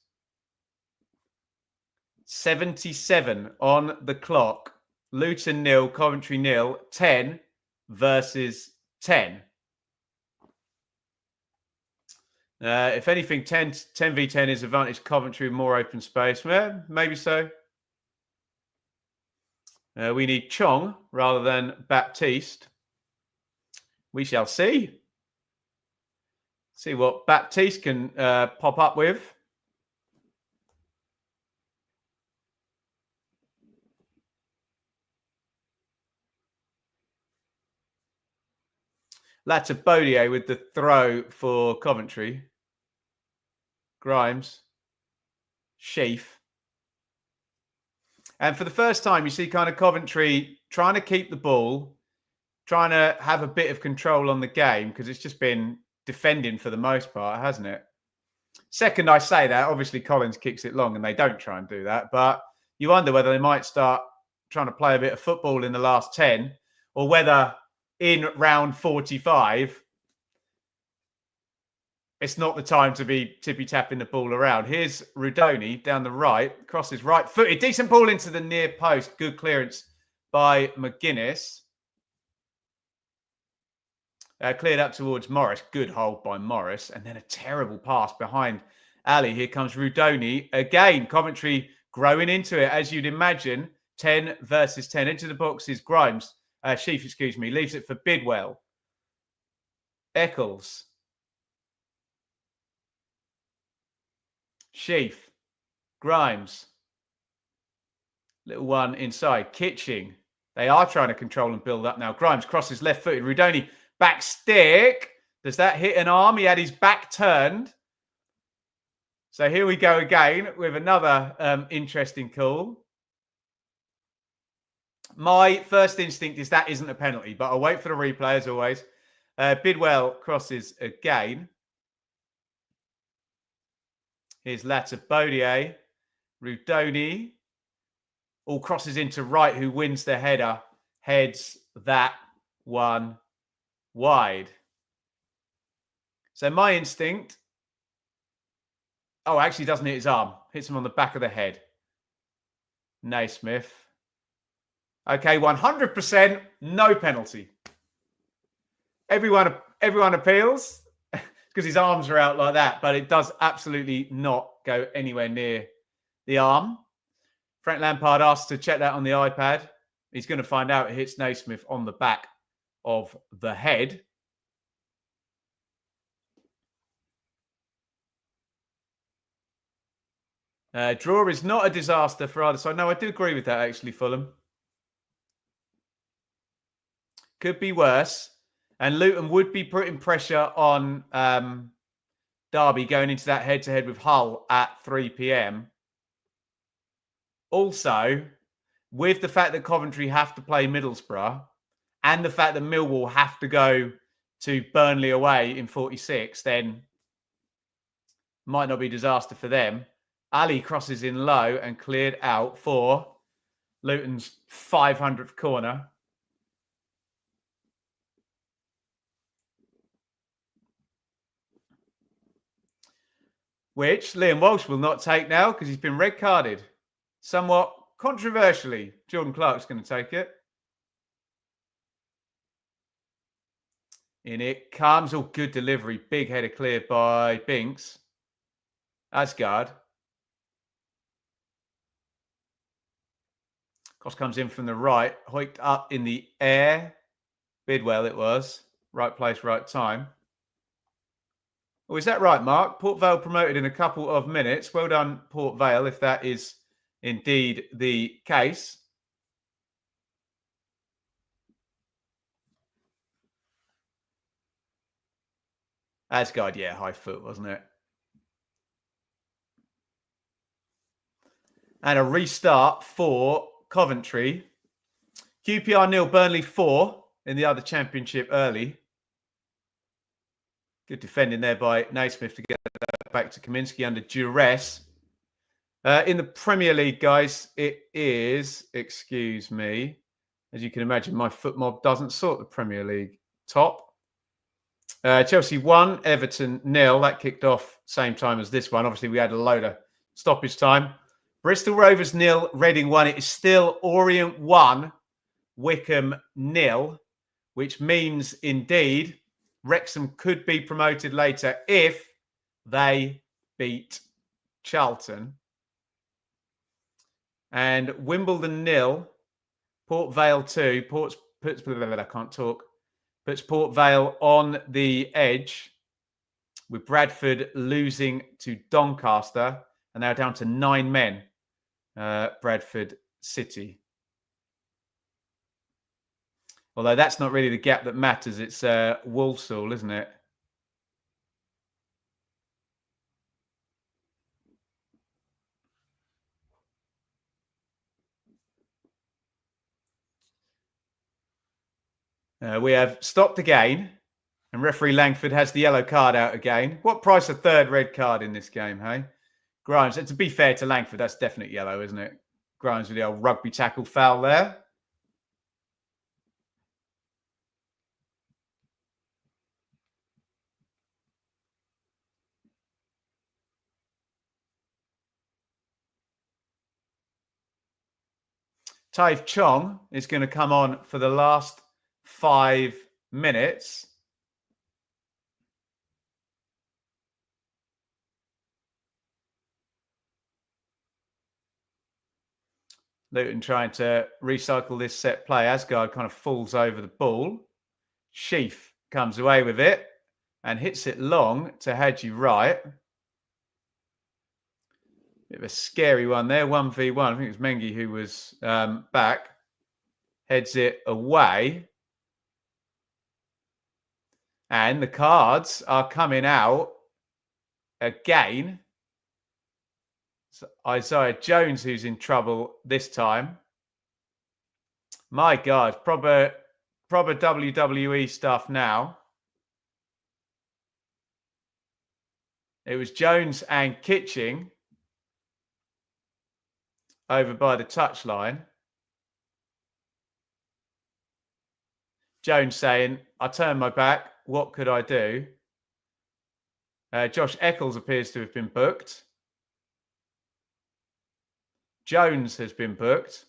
A: 77 on the clock. Luton 0, Coventry 0. 10 versus 10. If anything, 10 v 10 is advantage Coventry with more open space. Well, maybe so. We need Chong rather than Baptiste. We shall see. See what Baptiste can pop up with. Latabodier with the throw for Coventry. Grimes. Sheaf. And for the first time, you see kind of Coventry trying to keep the ball, trying to have a bit of control on the game because it's just been defending for the most part, hasn't it? Second, I say that, obviously Collins kicks it long and they don't try and do that, but you wonder whether they might start trying to play a bit of football in the last 10 or whether in round 45, it's not the time to be tippy-tapping the ball around. Here's Rudoni down the right, crosses right-footed. Decent ball into the near post. Good clearance by McGuinness. Cleared up towards Morris. Good hold by Morris. And then a terrible pass behind Ali. Here comes Rudoni. Again, Coventry growing into it, as you'd imagine. 10 versus 10. Into the boxes, Grimes. Sheaf, excuse me. Leaves it for Bidwell. Eccles. Sheaf. Grimes. Little one inside. Kitching. They are trying to control and build up now. Grimes crosses left-footed. Rudoni back stick. Does that hit an arm? He had his back turned. So here we go again with another interesting call. My first instinct is that isn't a penalty, but I'll wait for the replay as always. Bidwell crosses again. Here's Latabodier. Rudoni all crosses into Wright, who wins the header. Heads that one wide. So my instinct... Oh, actually doesn't hit his arm. Hits him on the back of the head. Naismith. Okay, 100%, no penalty. Everyone appeals because his arms are out like that, but it does absolutely not go anywhere near the arm. Frank Lampard asked to check that on the iPad. He's going to find out it hits Naismith on the back of the head. Draw is not a disaster for either side. No, I do agree with that, actually, Fulham. Could be worse. And Luton would be putting pressure on Derby going into that head-to-head with Hull at 3 p.m. Also, with the fact that Coventry have to play Middlesbrough and the fact that Millwall have to go to Burnley away in 46, then might not be a disaster for them. Ali crosses in low and cleared out for Luton's 500th corner. Which Liam Walsh will not take now because he's been red carded. Somewhat controversially, Jordan Clark's going to take it. In it comes. Oh, good delivery. Big header cleared by Binks. Asgard. Cross comes in from the right. Hoiked up in the air. Bidwell it was. Right place, right time. Oh, is that right, Mark? Port Vale promoted in a couple of minutes. Well done, Port Vale, if that is indeed the case. Asgard, yeah, high foot, wasn't it? And a restart for Coventry. QPR 0, Burnley 4 in the other championship early. Good defending there by Naismith to get that back to Kaminsky under duress. In the Premier League, guys, it is, excuse me, as you can imagine, my foot mob doesn't sort the Premier League top. Chelsea 1, Everton 0. That kicked off same time as this one. Obviously, we had a load of stoppage time. Bristol Rovers 0, Reading 1. It is still Orient 1, Wickham 0, which means indeed Wrexham could be promoted later if they beat Charlton. And Wimbledon 0, Port Vale 2. Puts Port Vale on the edge with Bradford losing to Doncaster, and they're down to 9 men. Bradford City. Although that's not really the gap that matters. It's Walsall, isn't it? We have stopped again, and referee Langford has the yellow card out again. What price a third red card in this game, hey? Grimes, and to be fair to Langford, that's definitely yellow, isn't it? Grimes with the old rugby tackle foul there. Taif Chong is going to come on for the last 5 minutes. Luton trying to recycle this set play. Asgard kind of falls over the ball. Sheaf comes away with it and hits it long to Hadji Wright. Bit of a scary one there, 1v1. I think it was Mengi who was back. Heads it away. And the cards are coming out again. It's Isaiah Jones who's in trouble this time. My God, proper WWE stuff now. It was Jones and Kitching over by the touchline. Jones saying, I turned my back. What could I do? Josh Eccles appears to have been booked. Jones has been booked.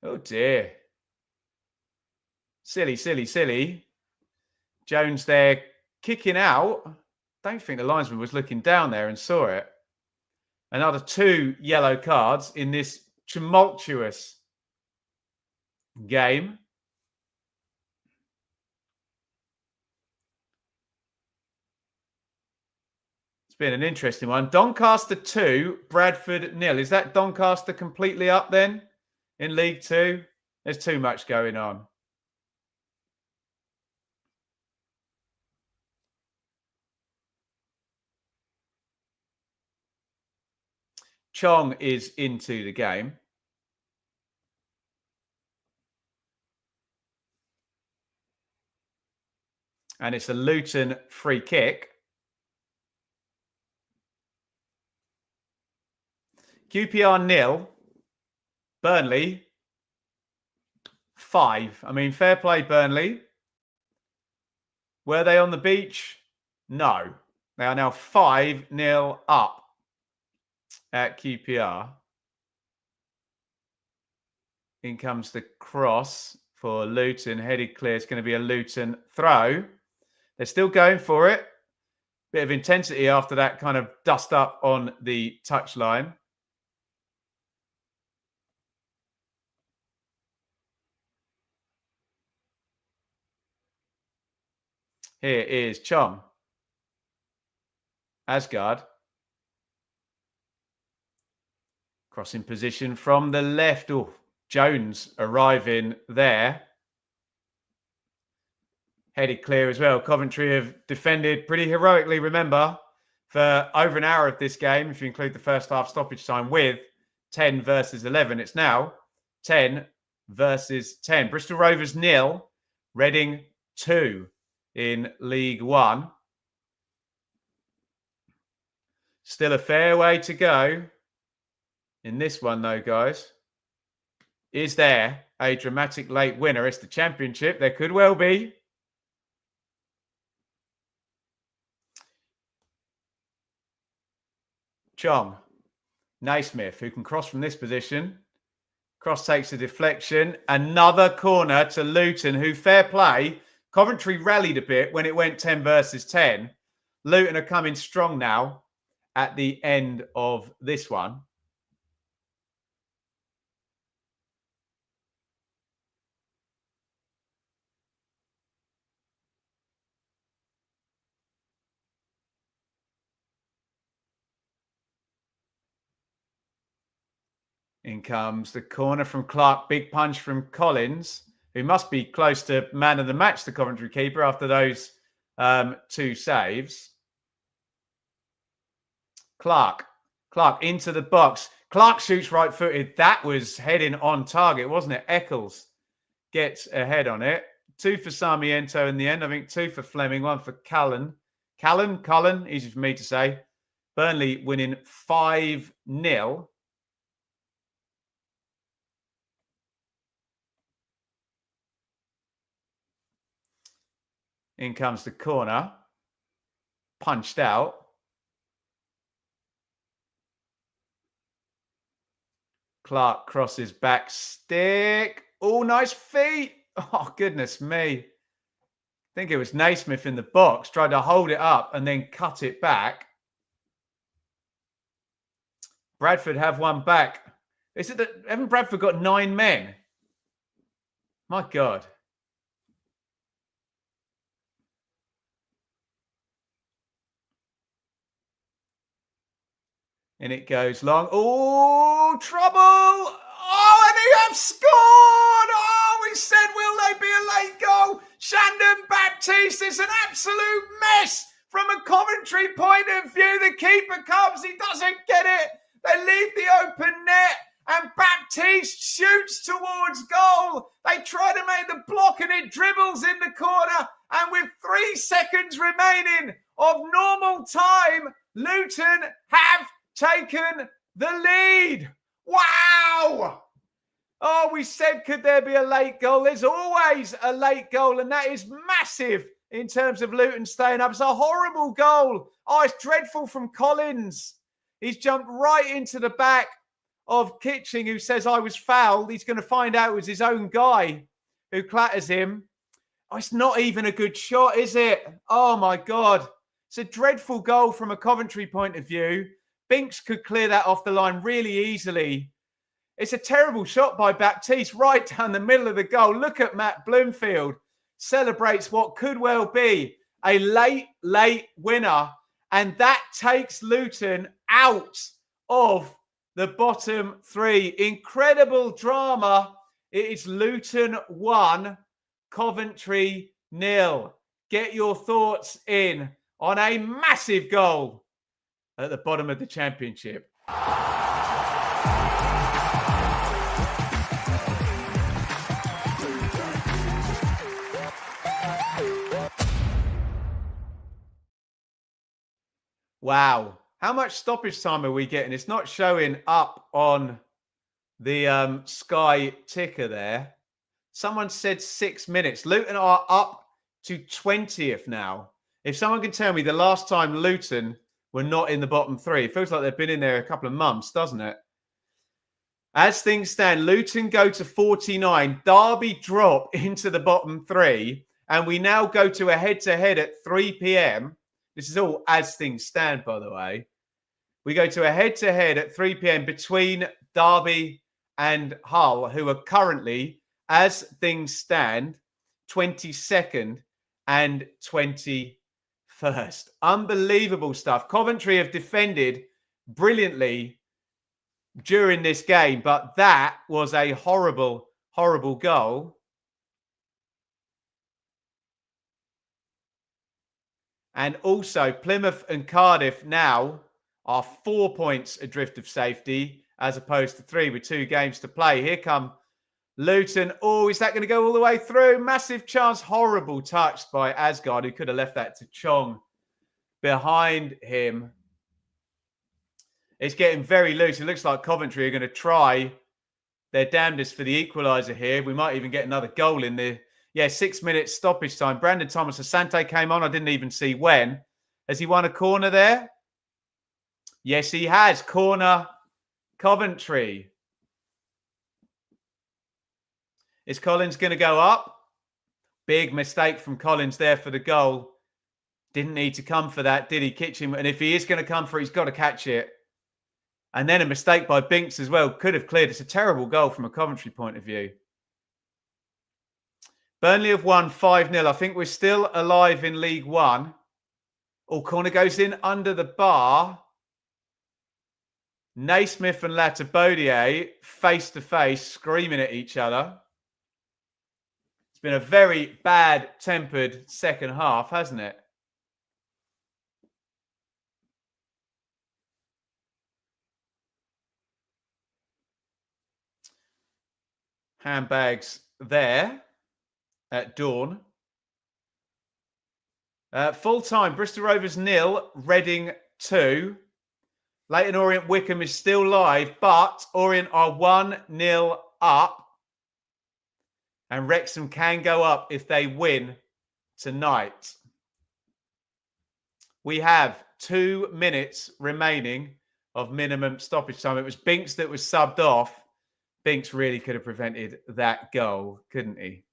A: Oh dear. Silly. Jones there kicking out. Don't think the linesman was looking down there and saw it. Another 2 yellow cards in this tumultuous game. It's been an interesting one. Doncaster 2, Bradford 0. Is that Doncaster completely up then in League 2? There's too much going on. Chong is into the game. And it's a Luton free kick. QPR 0. Burnley 5. I mean, fair play, Burnley. Were they on the beach? No. They are now 5-0 up at QPR. In comes the cross for Luton. Headed clear. It's going to be a Luton throw. They're still going for it. Bit of intensity after that kind of dust up on the touchline. Here is Chong. Asgard. Crossing position from the left. Oh, Jones arriving there. Headed clear as well. Coventry have defended pretty heroically, remember, for over an hour of this game, if you include the first half stoppage time, with 10 versus 11. It's now 10 versus 10. Bristol Rovers 0, Reading 2 in League One. Still a fair way to go in this one, though, guys. Is there a dramatic late winner? It's the Championship. There could well be. Chong. Naismith, who can cross from this position. Cross takes a deflection. Another corner to Luton, who, fair play, Coventry rallied a bit when it went 10 versus 10. Luton are coming strong now at the end of this one. In comes the corner from Clark. Big punch from Collins, who must be close to man of the match, the Coventry keeper, after those 2 saves. Clark into the box. Clark shoots right-footed. That was heading on target, wasn't it? Eccles gets ahead on it. 2 for Sarmiento in the end. I think 2 for Fleming, 1 for Cullen, easy for me to say. Burnley winning 5-0. In comes the corner. Punched out. Clark crosses back stick. Oh, nice feet. Oh, goodness me. I think it was Naismith in the box. Tried to hold it up and then cut it back. Bradford have one back. Is it that haven't Bradford got 9 men? My God. And it goes long. Oh, trouble. Oh, and they have scored. Oh, we said, will they be a late goal? Shandon Baptiste is an absolute mess From a Coventry point of view, the keeper comes, he doesn't get it. They leave the open net and Baptiste shoots towards goal. They try to make the block and it dribbles in the corner. And with 3 seconds remaining of normal time, Luton have taken the lead. Wow! Oh, we said, could there be a late goal? There's always a late goal, and that is massive in terms of Luton staying up. It's a horrible goal. Oh, it's dreadful from Collins. He's jumped right into the back of Kitching, who says, I was fouled. He's going to find out it was his own guy who clatters him. Oh, it's not even a good shot, is it? Oh, my God. It's a dreadful goal from a Coventry point of view. Binks could clear that off the line really easily. It's a terrible shot by Baptiste right down the middle of the goal. Look at Matt Bloomfield. Celebrates what could well be a late winner. And that takes Luton out of the bottom 3. Incredible drama. It is Luton 1, Coventry 0. Get your thoughts in on a massive goal at the bottom of the Championship. Wow. How much stoppage time are we getting? It's not showing up on the Sky ticker there. Someone said 6 minutes. Luton are up to 20th now. If someone can tell me the last time Luton were not in the bottom 3, it feels like they've been in there a couple of months, doesn't it? As things stand, Luton go to 49. Derby drop into the bottom 3. And we now go to a head-to-head at 3 p.m. This is all as things stand, by the way. We go to a head-to-head at 3 p.m. between Derby and Hull, who are currently, as things stand, 22nd and 21st. Unbelievable stuff. Coventry have defended brilliantly during this game, but that was a horrible, horrible goal. And also, Plymouth and Cardiff now are 4 points adrift of safety, as opposed to 3 with 2 games to play. Here come Luton. Oh, is that going to go all the way through? Massive chance. Horrible touch by Asgard, who could have left that to Chong behind him. It's getting very loose. It looks like Coventry are going to try their damnedest for the equaliser here. We might even get another goal in there. Yeah, 6 minutes stoppage time. Brandon Thomas Asante came on. I didn't even see when. Has he won a corner there? Yes, he has. Corner, Coventry. Is Collins going to go up? Big mistake from Collins there for the goal. Didn't need to come for that, did he? Kitchen. And if he is going to come for it, he's got to catch it. And then a mistake by Binks as well. Could have cleared. It's a terrible goal from a Coventry point of view. Burnley have won 5-0. I think we're still alive in League One. Oh, corner goes in under the bar. Naismith and Latabodier face to face, screaming at each other. It's been a very bad-tempered second half, hasn't it? Handbags there at dawn. Full time, Bristol Rovers 0, Reading 2. Leyton Orient Wickham is still live, but Orient are 1-0 up. And Wrexham can go up if they win tonight. We have 2 minutes remaining of minimum stoppage time. It was Binks that was subbed off. Binks really could have prevented that goal, couldn't he?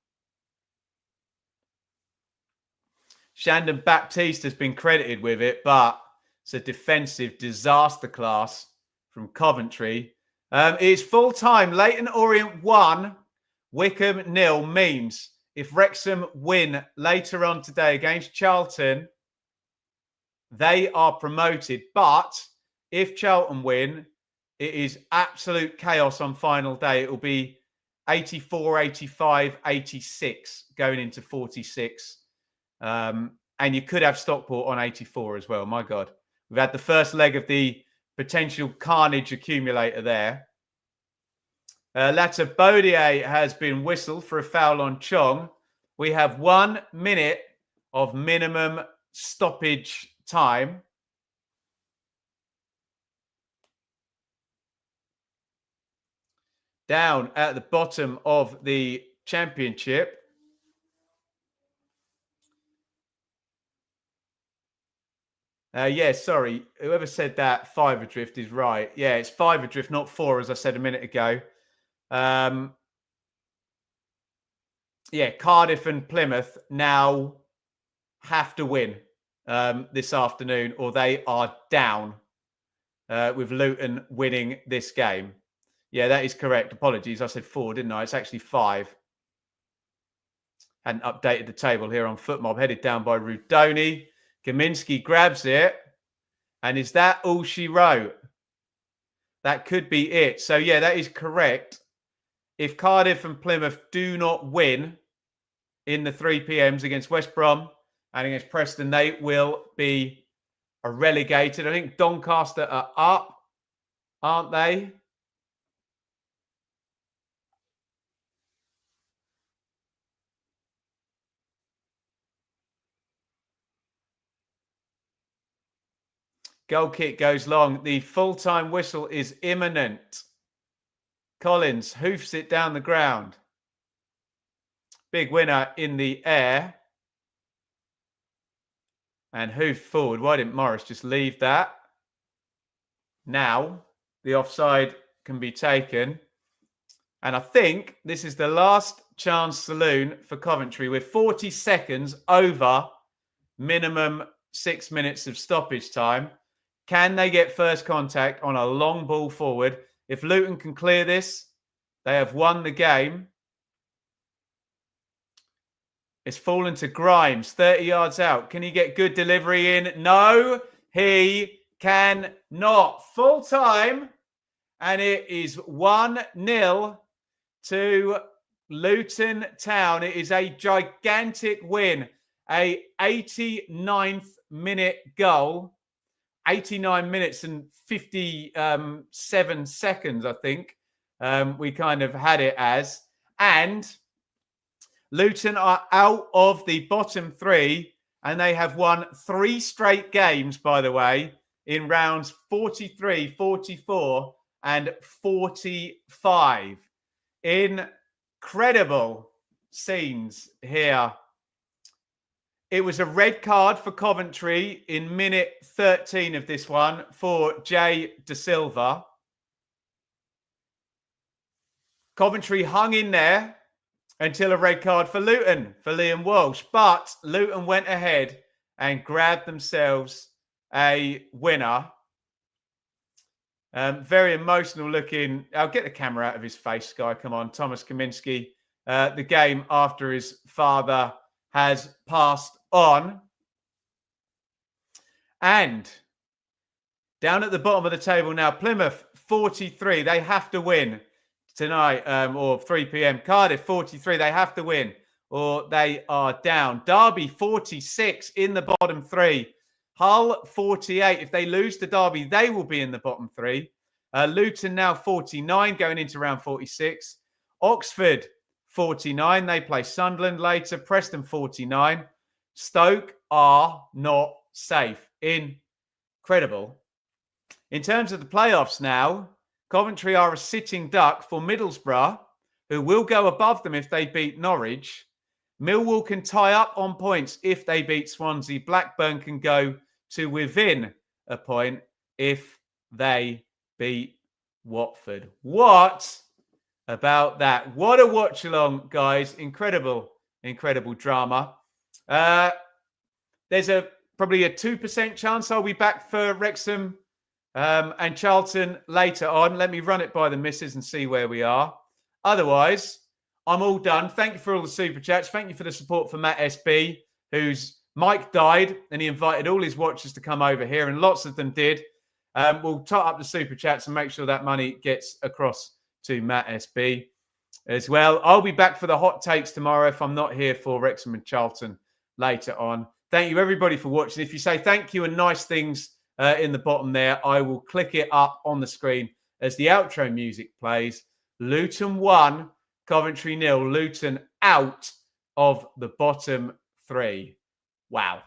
A: Shandon Baptiste has been credited with it, but it's a defensive disaster class from Coventry. It's full time. Leyton Orient 1, Wickham 0. Means if Wrexham win later on today against Charlton, they are promoted. But if Charlton win, it is absolute chaos on final day. It will be 84, 85, 86 going into 46. And you could have Stockport on 84 as well. My God. We've had the first leg of the potential carnage accumulator there. Latter Bodier has been whistled for a foul on Chong. We have 1 minute of minimum stoppage time. Down at the bottom of the Championship. Yeah, sorry. Whoever said that 5 adrift is right. Yeah, it's 5 adrift, not 4, as I said a minute ago. Yeah, Cardiff and Plymouth now have to win this afternoon, or they are down with Luton winning this game. Yeah, that is correct. Apologies. I said 4, didn't I? It's actually 5. Hadn't updated the table here on FootMob. Headed down by Rudoni. Kaminski grabs it. And is that all she wrote? That could be it. So, yeah, that is correct. If Cardiff and Plymouth do not win in the 3 p.m.s against West Brom and against Preston, they will be relegated. I think Doncaster are up, aren't they? Goal kick goes long. The full-time whistle is imminent. Collins hoofs it down the ground. Big winner in the air. And hoof forward. Why didn't Morris just leave that? Now, the offside can be taken. And I think this is the last chance saloon for Coventry with 40 seconds over minimum 6 minutes of stoppage time. Can they get first contact on a long ball forward? If Luton can clear this, they have won the game. It's fallen to Grimes, 30 yards out. Can he get good delivery in? No, he cannot. Full time, and it is 1-0 to Luton Town. It is a gigantic win, a 89th minute goal. 89 minutes and 57 seconds, I think, we kind of had it as. And Luton are out of the bottom 3, and they have won 3 straight games, by the way, in rounds 43, 44, and 45. Incredible scenes here. It was a red card for Coventry in minute 13 of this one for Jay De Silva. Coventry hung in there until a red card for Luton, for Liam Walsh. But Luton went ahead and grabbed themselves a winner. Very emotional looking. I'll get the camera out of his face, Guy. Come on, Thomas Kaminski. The game after his father has passed on. And down at the bottom of the table now, Plymouth 43. They have to win tonight, or 3 p.m. Cardiff 43. They have to win or they are down. Derby 46 in the bottom 3. Hull 48. If they lose to Derby, they will be in the bottom 3. Luton now 49 going into round 46. Oxford 49. They play Sunderland later. Preston 49. Stoke are not safe. Incredible. In terms of the playoffs now, Coventry are a sitting duck for Middlesbrough, who will go above them if they beat Norwich. Millwall can tie up on points if they beat Swansea. Blackburn can go to within a point if they beat Watford. What about that? What a watch along, guys. Incredible, incredible drama. There's probably a 2% chance I'll be back for Wrexham and Charlton later on. Let me run it by the missus and see where we are. Otherwise, I'm all done. Thank you for all the super chats. Thank you for the support for Matt SB, whose mic died and he invited all his watchers to come over here, and lots of them did. We'll top up the super chats and make sure that money gets across to Matt SB as well. I'll be back for the hot takes tomorrow if I'm not here for Wrexham and Charlton later on. Thank you, everybody, for watching. If you say thank you and nice things in the bottom there, I will click it up on the screen as the outro music plays. Luton 1, Coventry 0. Luton out of the bottom 3. Wow.